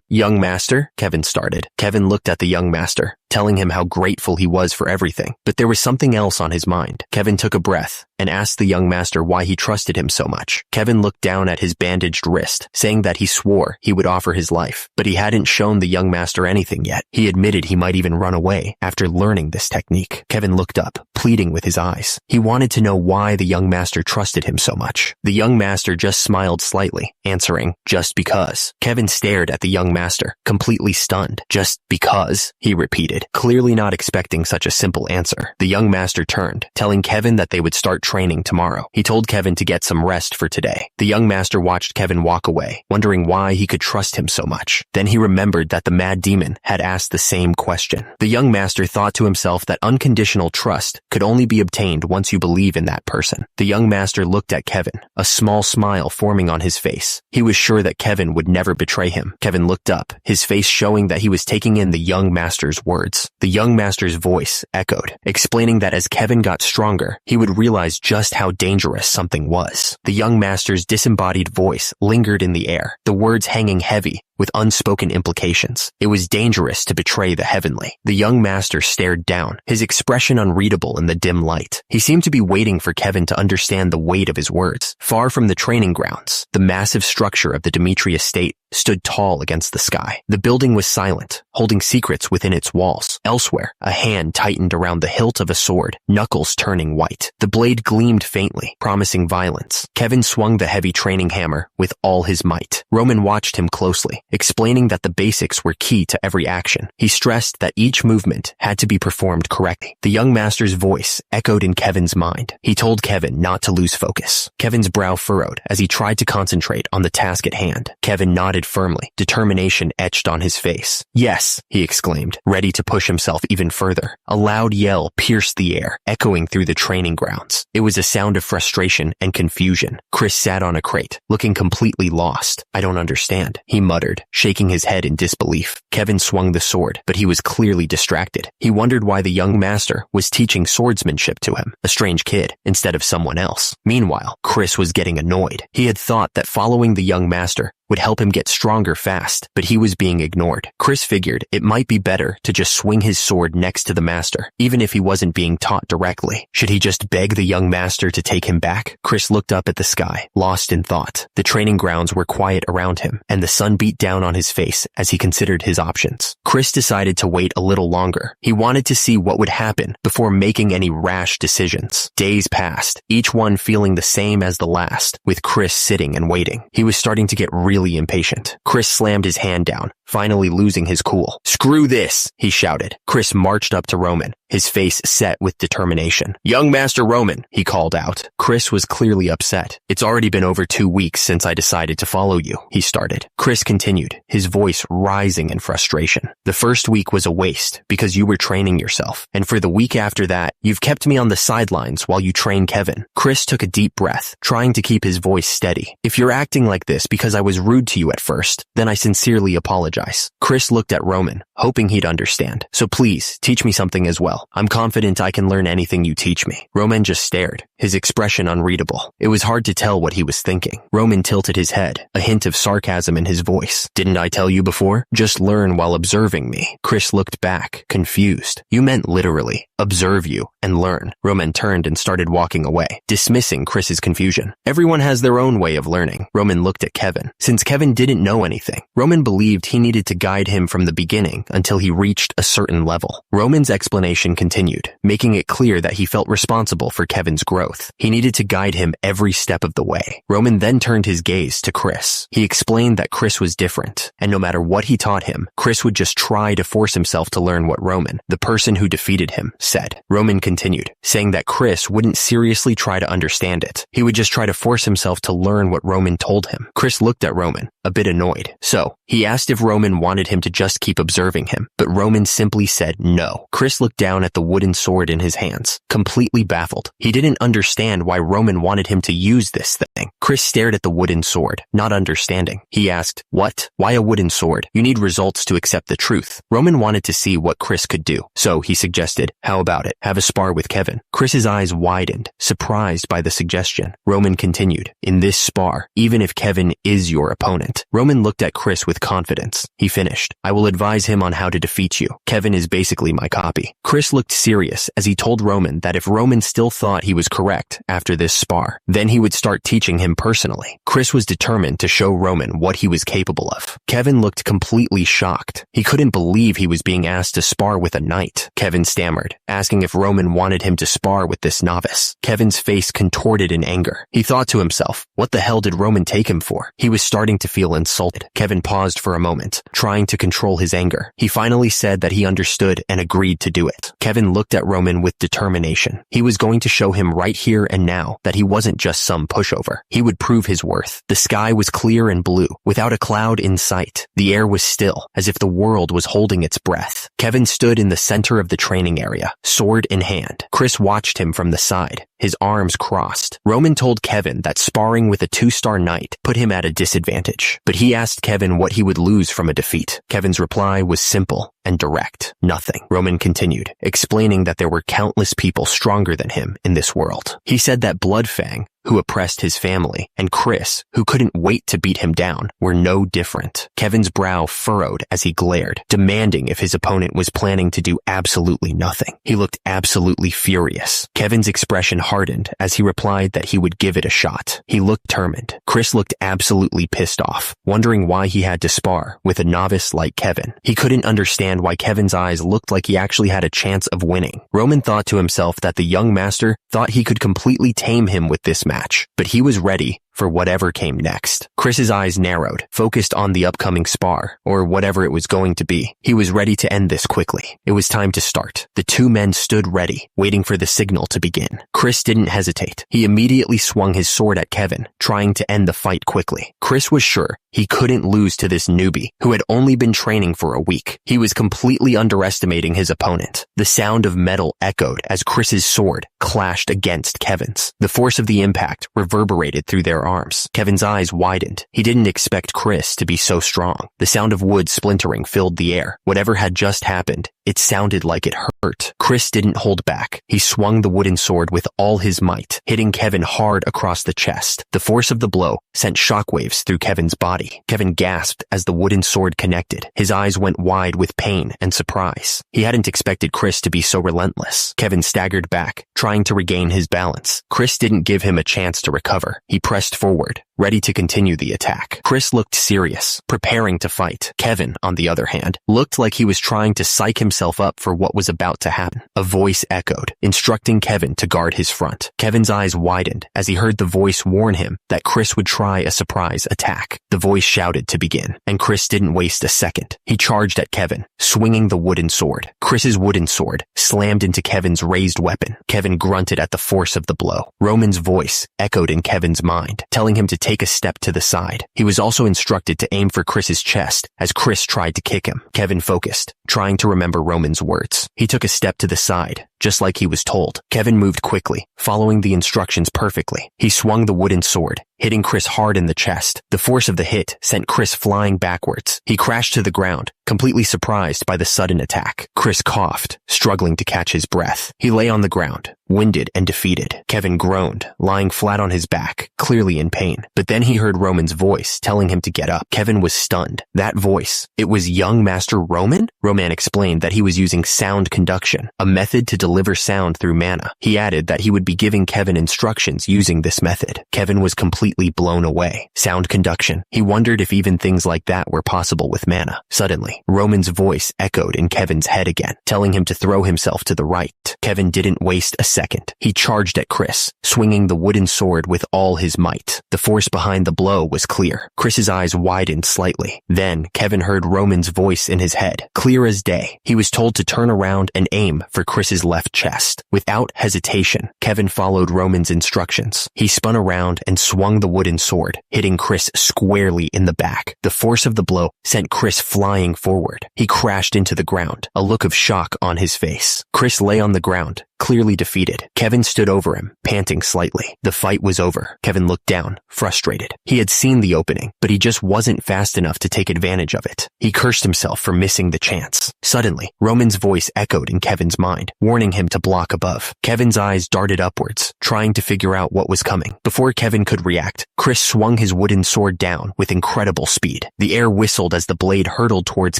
Young master? Kevin started. Kevin looked at the young master, telling him how grateful he was for everything. But there was something else on his mind. Kevin took a breath, and asked the young master why he trusted him so much. Kevin looked down at his bandaged wrist, saying that he swore he would offer his life, but he hadn't shown the young master anything yet. He admitted he might even run away after learning this technique. Kevin looked up, pleading with his eyes. He wanted to know why the young master trusted him so much. The young master just smiled slightly, answering, "Just because." Kevin stared at the young master, completely stunned. "Just because?" he repeated, clearly not expecting such a simple answer. The young master turned, telling Kevin that they would start training tomorrow. He told Kevin to get some rest for today. The young master watched Kevin walk away, wondering why he could trust him so much. Then he remembered that the mad demon had asked the same question. The young master thought to himself that unconditional trust could only be obtained once you believe in that person. The young master looked at Kevin, a small smile forming on his face. He was sure that Kevin would never betray him. Kevin looked up, his face showing that he was taking in the young master's words. The young master's voice echoed, explaining that as Kevin got stronger, he would realize just how dangerous something was. The young master's disembodied voice lingered in the air, the words hanging heavy with unspoken implications. It was dangerous to betray the heavenly. The young master stared down, his expression unreadable in the dim light. He seemed to be waiting for Kevin to understand the weight of his words. Far from the training grounds, the massive structure of the Dimitri estate stood tall against the sky. The building was silent, holding secrets within its walls. Elsewhere, a hand tightened around the hilt of a sword, knuckles turning white. The blade gleamed faintly, promising violence. Kevin swung the heavy training hammer with all his might. Roman watched him closely, explaining that the basics were key to every action. He stressed that each movement had to be performed correctly. The young master's voice echoed in Kevin's mind. He told Kevin not to lose focus. Kevin's brow furrowed as he tried to concentrate on the task at hand. Kevin nodded firmly, determination etched on his face. "Yes," he exclaimed, ready to push himself even further. A loud yell pierced the air, echoing through the training grounds. It was a sound of frustration and confusion. Chris sat on a crate, looking completely lost. "I don't understand," he muttered, shaking his head in disbelief. Kevin swung the sword, but he was clearly distracted. He wondered why the young master was teaching swordsmanship to him, a strange kid, instead of someone else. Meanwhile, Chris was getting annoyed. He had thought that following the young master would help him get stronger fast, but he was being ignored. Chris figured it might be better to just swing his sword next to the master, even if he wasn't being taught directly. Should he just beg the young master to take him back? Chris looked up at the sky, lost in thought. The training grounds were quiet around him, and the sun beat down on his face as he considered his options. Chris decided to wait a little longer. He wanted to see what would happen before making any rash decisions. Days passed, each one feeling the same as the last, with Chris sitting and waiting. He was starting to get really impatient. Chris slammed his hand down, finally losing his cool. "Screw this," he shouted. Chris marched up to Roman, his face set with determination. "Young Master Roman," he called out. Chris was clearly upset. "It's already been over 2 weeks since I decided to follow you," he started. Chris continued, his voice rising in frustration. "The first week was a waste because you were training yourself, and for the week after that, you've kept me on the sidelines while you train Kevin." Chris took a deep breath, trying to keep his voice steady. "If you're acting like this because I was rude to you at first, then I sincerely apologize." Chris looked at Roman, hoping he'd understand. "So please, teach me something as well. I'm confident I can learn anything you teach me." Roman just stared, his expression unreadable. It was hard to tell what he was thinking. Roman tilted his head, a hint of sarcasm in his voice. "Didn't I tell you before? Just learn while observing me." Chris looked back, confused. "You meant literally, observe you and learn." Roman turned and started walking away, dismissing Chris's confusion. Everyone has their own way of learning. Roman looked at Kevin. Since Kevin didn't know anything, Roman believed he needed to guide him from the beginning until he reached a certain level. Roman's explanation continued, making it clear that he felt responsible for Kevin's growth. He needed to guide him every step of the way. Roman then turned his gaze to Chris. He explained that Chris was different, and no matter what he taught him, Chris would just try to force himself to learn what Roman, the person who defeated him, said. Roman continued, saying that Chris wouldn't seriously try to understand it. He would just try to force himself to learn what Roman told him. Chris looked at Roman, a bit annoyed. So, he asked if Roman wanted him to just keep observing him, but Roman simply said no. Chris looked down at the wooden sword in his hands, completely baffled. He didn't understand why Roman wanted him to use this thing. Chris stared at the wooden sword, not understanding. He asked, "What? Why a wooden sword? You need results to accept the truth." Roman wanted to see what Chris could do, so he suggested, "How about it? Have a spar with Kevin." Chris's eyes widened, surprised by the suggestion. Roman continued, "In this spar, even if Kevin is your opponent." Roman looked at Chris with confidence. He finished, "I will advise him on how to defeat you. Kevin is basically my copy." Chris Chris looked serious as he told Roman that if Roman still thought he was correct after this spar, then he would start teaching him personally. Chris was determined to show Roman what he was capable of. Kevin looked completely shocked. He couldn't believe he was being asked to spar with a knight. Kevin stammered, asking if Roman wanted him to spar with this novice. Kevin's face contorted in anger. He thought to himself, what the hell did Roman take him for? He was starting to feel insulted. Kevin paused for a moment, trying to control his anger. He finally said that he understood and agreed to do it. Kevin looked at Roman with determination. He was going to show him right here and now that he wasn't just some pushover. He would prove his worth. The sky was clear and blue, without a cloud in sight. The air was still, as if the world was holding its breath. Kevin stood in the center of the training area, sword in hand. Chris watched him from the side, his arms crossed. Roman told Kevin that sparring with a 2-star knight put him at a disadvantage, but he asked Kevin what he would lose from a defeat. Kevin's reply was simple and direct. Nothing. Roman continued, explaining that there were countless people stronger than him in this world. He said that Bloodfang, who oppressed his family, and Chris, who couldn't wait to beat him down, were no different. Kevin's brow furrowed as he glared, demanding if his opponent was planning to do absolutely nothing. He looked absolutely furious. Kevin's expression hardened as he replied that he would give it a shot. He looked determined. Chris looked absolutely pissed off, wondering why he had to spar with a novice like Kevin. He couldn't understand why Kevin's eyes looked like he actually had a chance of winning. Roman thought to himself that the young master thought he could completely tame him with this match, but he was ready for whatever came next. Chris's eyes narrowed, focused on the upcoming spar, or whatever it was going to be. He was ready to end this quickly. It was time to start. The two men stood ready, waiting for the signal to begin. Chris didn't hesitate. He immediately swung his sword at Kevin, trying to end the fight quickly. Chris was sure he couldn't lose to this newbie, who had only been training for a week. He was completely underestimating his opponent. The sound of metal echoed as Chris's sword clashed against Kevin's. The force of the impact reverberated through their arms. Kevin's eyes widened. He didn't expect Chris to be so strong. The sound of wood splintering filled the air. Whatever had just happened, it sounded like it hurt. Chris didn't hold back. He swung the wooden sword with all his might, hitting Kevin hard across the chest. The force of the blow sent shockwaves through Kevin's body. Kevin gasped as the wooden sword connected. His eyes went wide with pain and surprise. He hadn't expected Chris to be so relentless. Kevin staggered back, trying to regain his balance. Chris didn't give him a chance to recover. He pressed forward, ready to continue the attack. Chris looked serious, preparing to fight. Kevin, on the other hand, looked like he was trying to psych himself up for what was about to happen. A voice echoed, instructing Kevin to guard his front. Kevin's eyes widened as he heard the voice warn him that Chris would try a surprise attack. The voice shouted to begin, and Chris didn't waste a second. He charged at Kevin, swinging the wooden sword. Chris's wooden sword slammed into Kevin's raised weapon. Kevin grunted at the force of the blow. Roman's voice echoed in Kevin's mind, telling him to take a step to the side. He was also instructed to aim for Chris's chest as Chris tried to kick him. Kevin focused, trying to remember Roman's words. He took a step to the side, just like he was told. Kevin moved quickly, following the instructions perfectly. He swung the wooden sword, hitting Chris hard in the chest. The force of the hit sent Chris flying backwards. He crashed to the ground, completely surprised by the sudden attack. Chris coughed, struggling to catch his breath. He lay on the ground, winded and defeated. Kevin groaned, lying flat on his back, clearly in pain. But then he heard Roman's voice telling him to get up. Kevin was stunned. That voice, it was young Master Roman? Roman explained that he was using sound conduction, a method to deliver sound through mana. He added that he would be giving Kevin instructions using this method. Kevin was completely blown away. Sound conduction. He wondered if even things like that were possible with mana. Suddenly, Roman's voice echoed in Kevin's head again, telling him to throw himself to the right. Kevin didn't waste a second. He charged at Chris, swinging the wooden sword with all his might. The force behind the blow was clear. Chris's eyes widened slightly. Then, Kevin heard Roman's voice in his head, clear as day. He was told to turn around and aim for Chris's left chest. Without hesitation, Kevin followed Roman's instructions. He spun around and swung the wooden sword, hitting Chris squarely in the back. The force of the blow sent Chris flying forward. He crashed into the ground, a look of shock on his face. Chris lay on the ground, clearly defeated. Kevin stood over him, panting slightly. The fight was over. Kevin looked down, frustrated. He had seen the opening, but he just wasn't fast enough to take advantage of it. He cursed himself for missing the chance. Suddenly, Roman's voice echoed in Kevin's mind, warning him to block above. Kevin's eyes darted upwards, trying to figure out what was coming. Before Kevin could react, Chris swung his wooden sword down with incredible speed. The air whistled as the blade hurtled towards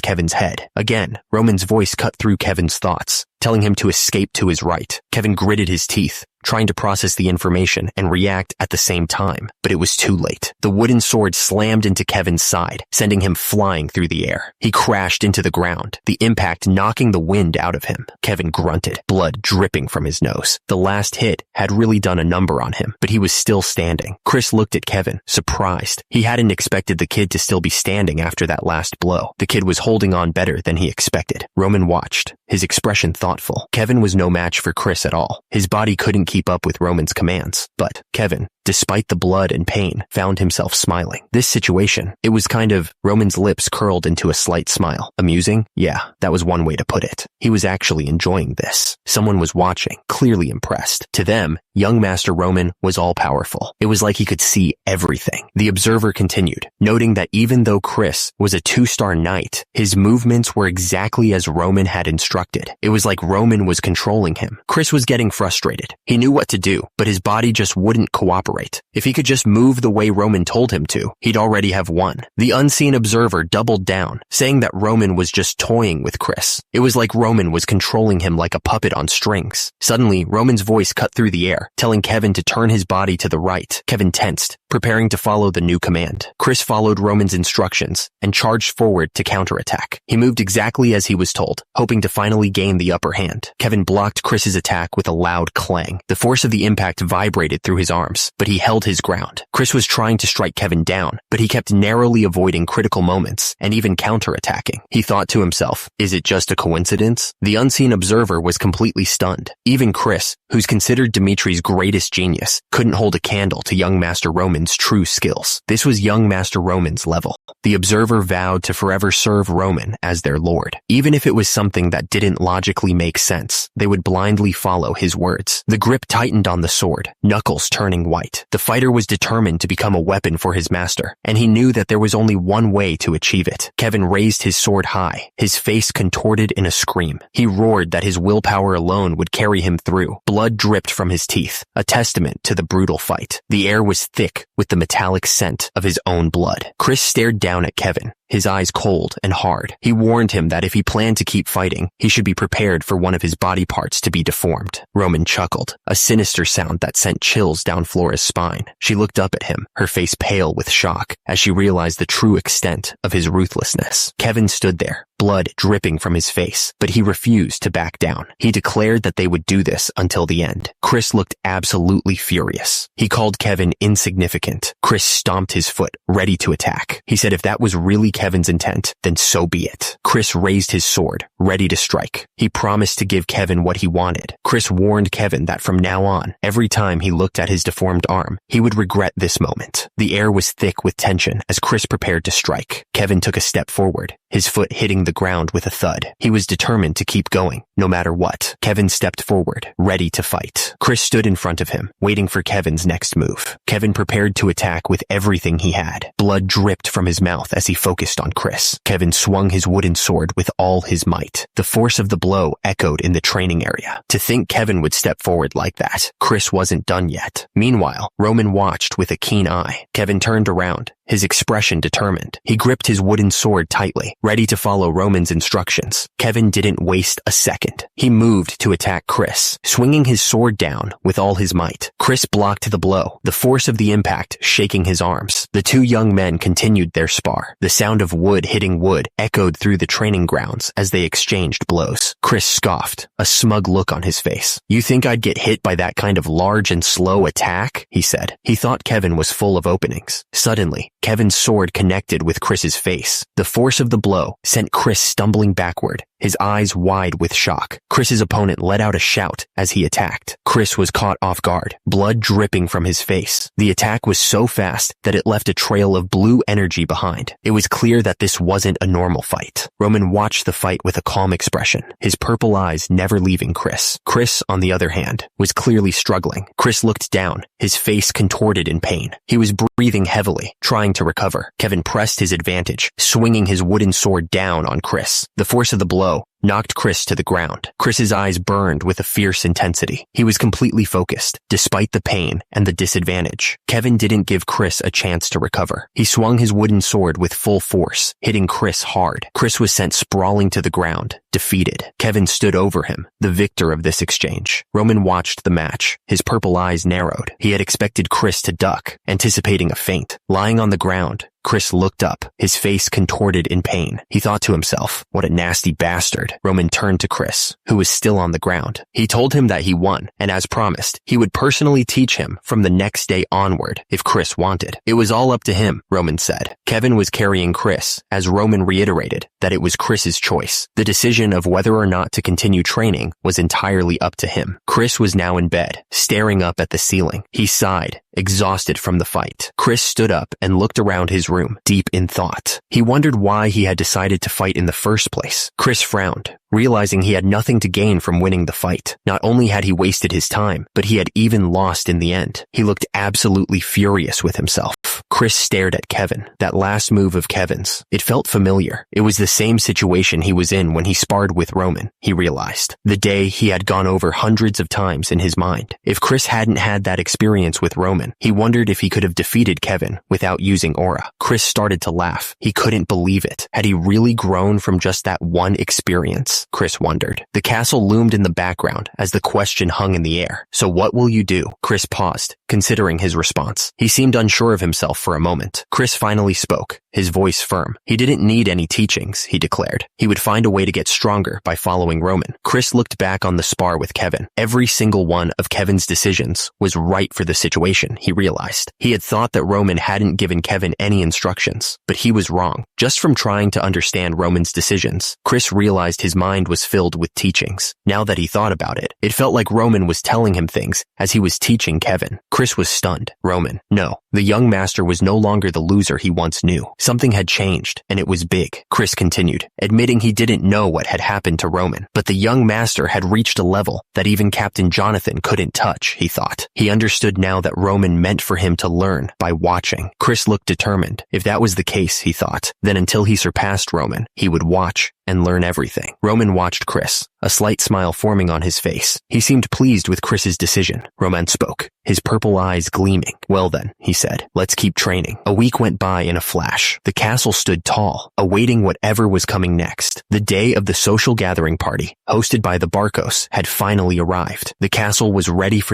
Kevin's head. Again, Roman's voice cut through Kevin's thoughts, telling him to escape to his right. Kevin gritted his teeth, trying to process the information and react at the same time, but it was too late. The wooden sword slammed into Kevin's side, sending him flying through the air. He crashed into the ground, the impact knocking the wind out of him. Kevin grunted, blood dripping from his nose. The last hit had really done a number on him, but he was still standing. Chris looked at Kevin, surprised. He hadn't expected the kid to still be standing after that last blow. The kid was holding on better than he expected. Roman watched, his expression thoughtful. Kevin was no match for Chris at all. His body couldn't keep up with Roman's commands, but Kevin, despite the blood and pain, found himself smiling. This situation, it was kind of, Roman's lips curled into a slight smile. Amusing? Yeah, that was one way to put it. He was actually enjoying this. Someone was watching, clearly impressed. To them, young Master Roman was all-powerful. It was like he could see everything. The observer continued, noting that even though Chris was a 2-star knight, his movements were exactly as Roman had instructed. It was like Roman was controlling him. Chris was getting frustrated. He knew what to do, but his body just wouldn't cooperate. If he could just move the way Roman told him to, he'd already have won. The unseen observer doubled down, saying that Roman was just toying with Chris. It was like Roman was controlling him like a puppet on strings. Suddenly, Roman's voice cut through the air, telling Kevin to turn his body to the right. Kevin tensed, preparing to follow the new command. Chris followed Roman's instructions and charged forward to counterattack. He moved exactly as he was told, hoping to finally gain the upper hand. Kevin blocked Chris's attack with a loud clang. The force of the impact vibrated through his arms, but he held his ground. Chris was trying to strike Kevin down, but he kept narrowly avoiding critical moments and even counterattacking. He thought to himself, is it just a coincidence? The unseen observer was completely stunned. Even Chris, who's considered Dimitri's greatest genius, couldn't hold a candle to young Master Roman's true skills. This was young Master Roman's level. The observer vowed to forever serve Roman as their lord. Even if it was something that didn't logically make sense, they would blindly follow his words. The grip tightened on the sword, knuckles turning white. The fighter was determined to become a weapon for his master, and he knew that there was only one way to achieve it. Kevin raised his sword high, his face contorted in a scream. He roared that his willpower alone would carry him through. Blood dripped from his teeth, a testament to the brutal fight. The air was thick with the metallic scent of his own blood. Chris stared down at Kevin, his eyes cold and hard. He warned him that if he planned to keep fighting, he should be prepared for one of his body parts to be deformed. Roman chuckled, a sinister sound that sent chills down Flora's spine. She looked up at him, her face pale with shock, as she realized the true extent of his ruthlessness. Kevin stood there, blood dripping from his face, but he refused to back down. He declared that they would do this until the end. Chris looked absolutely furious. He called Kevin insignificant. Chris stomped his foot, ready to attack. He said if that was really Kevin's intent, then so be it. Chris raised his sword, ready to strike. He promised to give Kevin what he wanted. Chris warned Kevin that from now on, every time he looked at his deformed arm, he would regret this moment. The air was thick with tension as Chris prepared to strike. Kevin took a step forward, his foot hitting the ground with a thud. He was determined to keep going, no matter what. Kevin stepped forward, ready to fight. Chris stood in front of him, waiting for Kevin's next move. Kevin prepared to attack with everything he had. Blood dripped from his mouth as he focused on Chris. Kevin swung his wooden sword with all his might. The force of the blow echoed in the training area. To think Kevin would step forward like that, Chris wasn't done yet. Meanwhile, Roman watched with a keen eye. Kevin turned around, his expression determined. He gripped his wooden sword tightly, ready to follow Roman's instructions. Kevin didn't waste a second. He moved to attack Chris, swinging his sword down with all his might. Chris blocked the blow, the force of the impact shaking his arms. The two young men continued their spar. The sound of wood hitting wood echoed through the training grounds as they exchanged blows. Chris scoffed, a smug look on his face. "You think I'd get hit by that kind of large and slow attack?" he said. He thought Kevin was full of openings. Suddenly, Kevin's sword connected with Chris's face. The force of the blow sent Chris stumbling backward, his eyes wide with shock. Chris's opponent let out a shout as he attacked. Chris was caught off guard, blood dripping from his face. The attack was so fast that it left a trail of blue energy behind. It was clear that this wasn't a normal fight. Roman watched the fight with a calm expression, his purple eyes never leaving Chris. Chris, on the other hand, was clearly struggling. Chris looked down, his face contorted in pain. He was breathing heavily, trying to recover. Kevin pressed his advantage, swinging his wooden sword down on Chris. The force of the blow knocked Chris to the ground. Chris's eyes burned with a fierce intensity. He was completely focused, despite the pain and the disadvantage. Kevin didn't give Chris a chance to recover. He swung his wooden sword with full force, hitting Chris hard. Chris was sent sprawling to the ground, defeated. Kevin stood over him, the victor of this exchange. Roman watched the match. His purple eyes narrowed. He had expected Chris to duck, anticipating a feint. Lying on the ground, Chris looked up, his face contorted in pain. He thought to himself, what a nasty bastard. Roman turned to Chris, who was still on the ground. He told him that he won, and as promised, he would personally teach him from the next day onward if Chris wanted. It was all up to him, Roman said. Kevin was carrying Chris, as Roman reiterated that it was Chris's choice. The decision of whether or not to continue training was entirely up to him. Chris was now in bed, staring up at the ceiling. He sighed, exhausted from the fight. Chris stood up and looked around his room, deep in thought. He wondered why he had decided to fight in the first place. Chris frowned, realizing he had nothing to gain from winning the fight. Not only had he wasted his time, but he had even lost in the end. He looked absolutely furious with himself. Chris stared at Kevin. That last move of Kevin's. It felt familiar. It was the same situation he was in when he sparred with Roman, he realized. The day he had gone over hundreds of times in his mind. If Chris hadn't had that experience with Roman, he wondered if he could have defeated Kevin without using aura. Chris started to laugh. He couldn't believe it. Had he really grown from just that one experience? Chris wondered. The castle loomed in the background as the question hung in the air. So what will you do? Chris paused, considering his response. He seemed unsure of himself for a moment. Chris finally spoke, his voice firm. He didn't need any teachings, he declared. He would find a way to get stronger by following Roman. Chris looked back on the spar with Kevin. Every single one of Kevin's decisions was right for the situation, he realized. He had thought that Roman hadn't given Kevin any instructions, but he was wrong. Just from trying to understand Roman's decisions, Chris realized his mind was filled with teachings. Now that he thought about it, it felt like Roman was telling him things as he was teaching Kevin. Chris was stunned. Roman. No, the young master was no longer the loser he once knew. Something had changed, and it was big. Chris continued, admitting he didn't know what had happened to Roman. But the young master had reached a level that even Captain Jonathan couldn't touch, he thought. He understood now that Roman meant for him to learn by watching. Chris looked determined. If that was the case, he thought, then until he surpassed Roman, he would watch and learn everything. Roman watched Chris, a slight smile forming on his face. He seemed pleased with Chris's decision. Roman spoke, his purple eyes gleaming. Well then, he said, let's keep training. A week went by in a flash. The castle stood tall, awaiting whatever was coming next. The day of the social gathering party, hosted by the Barcos, had finally arrived. The castle was ready for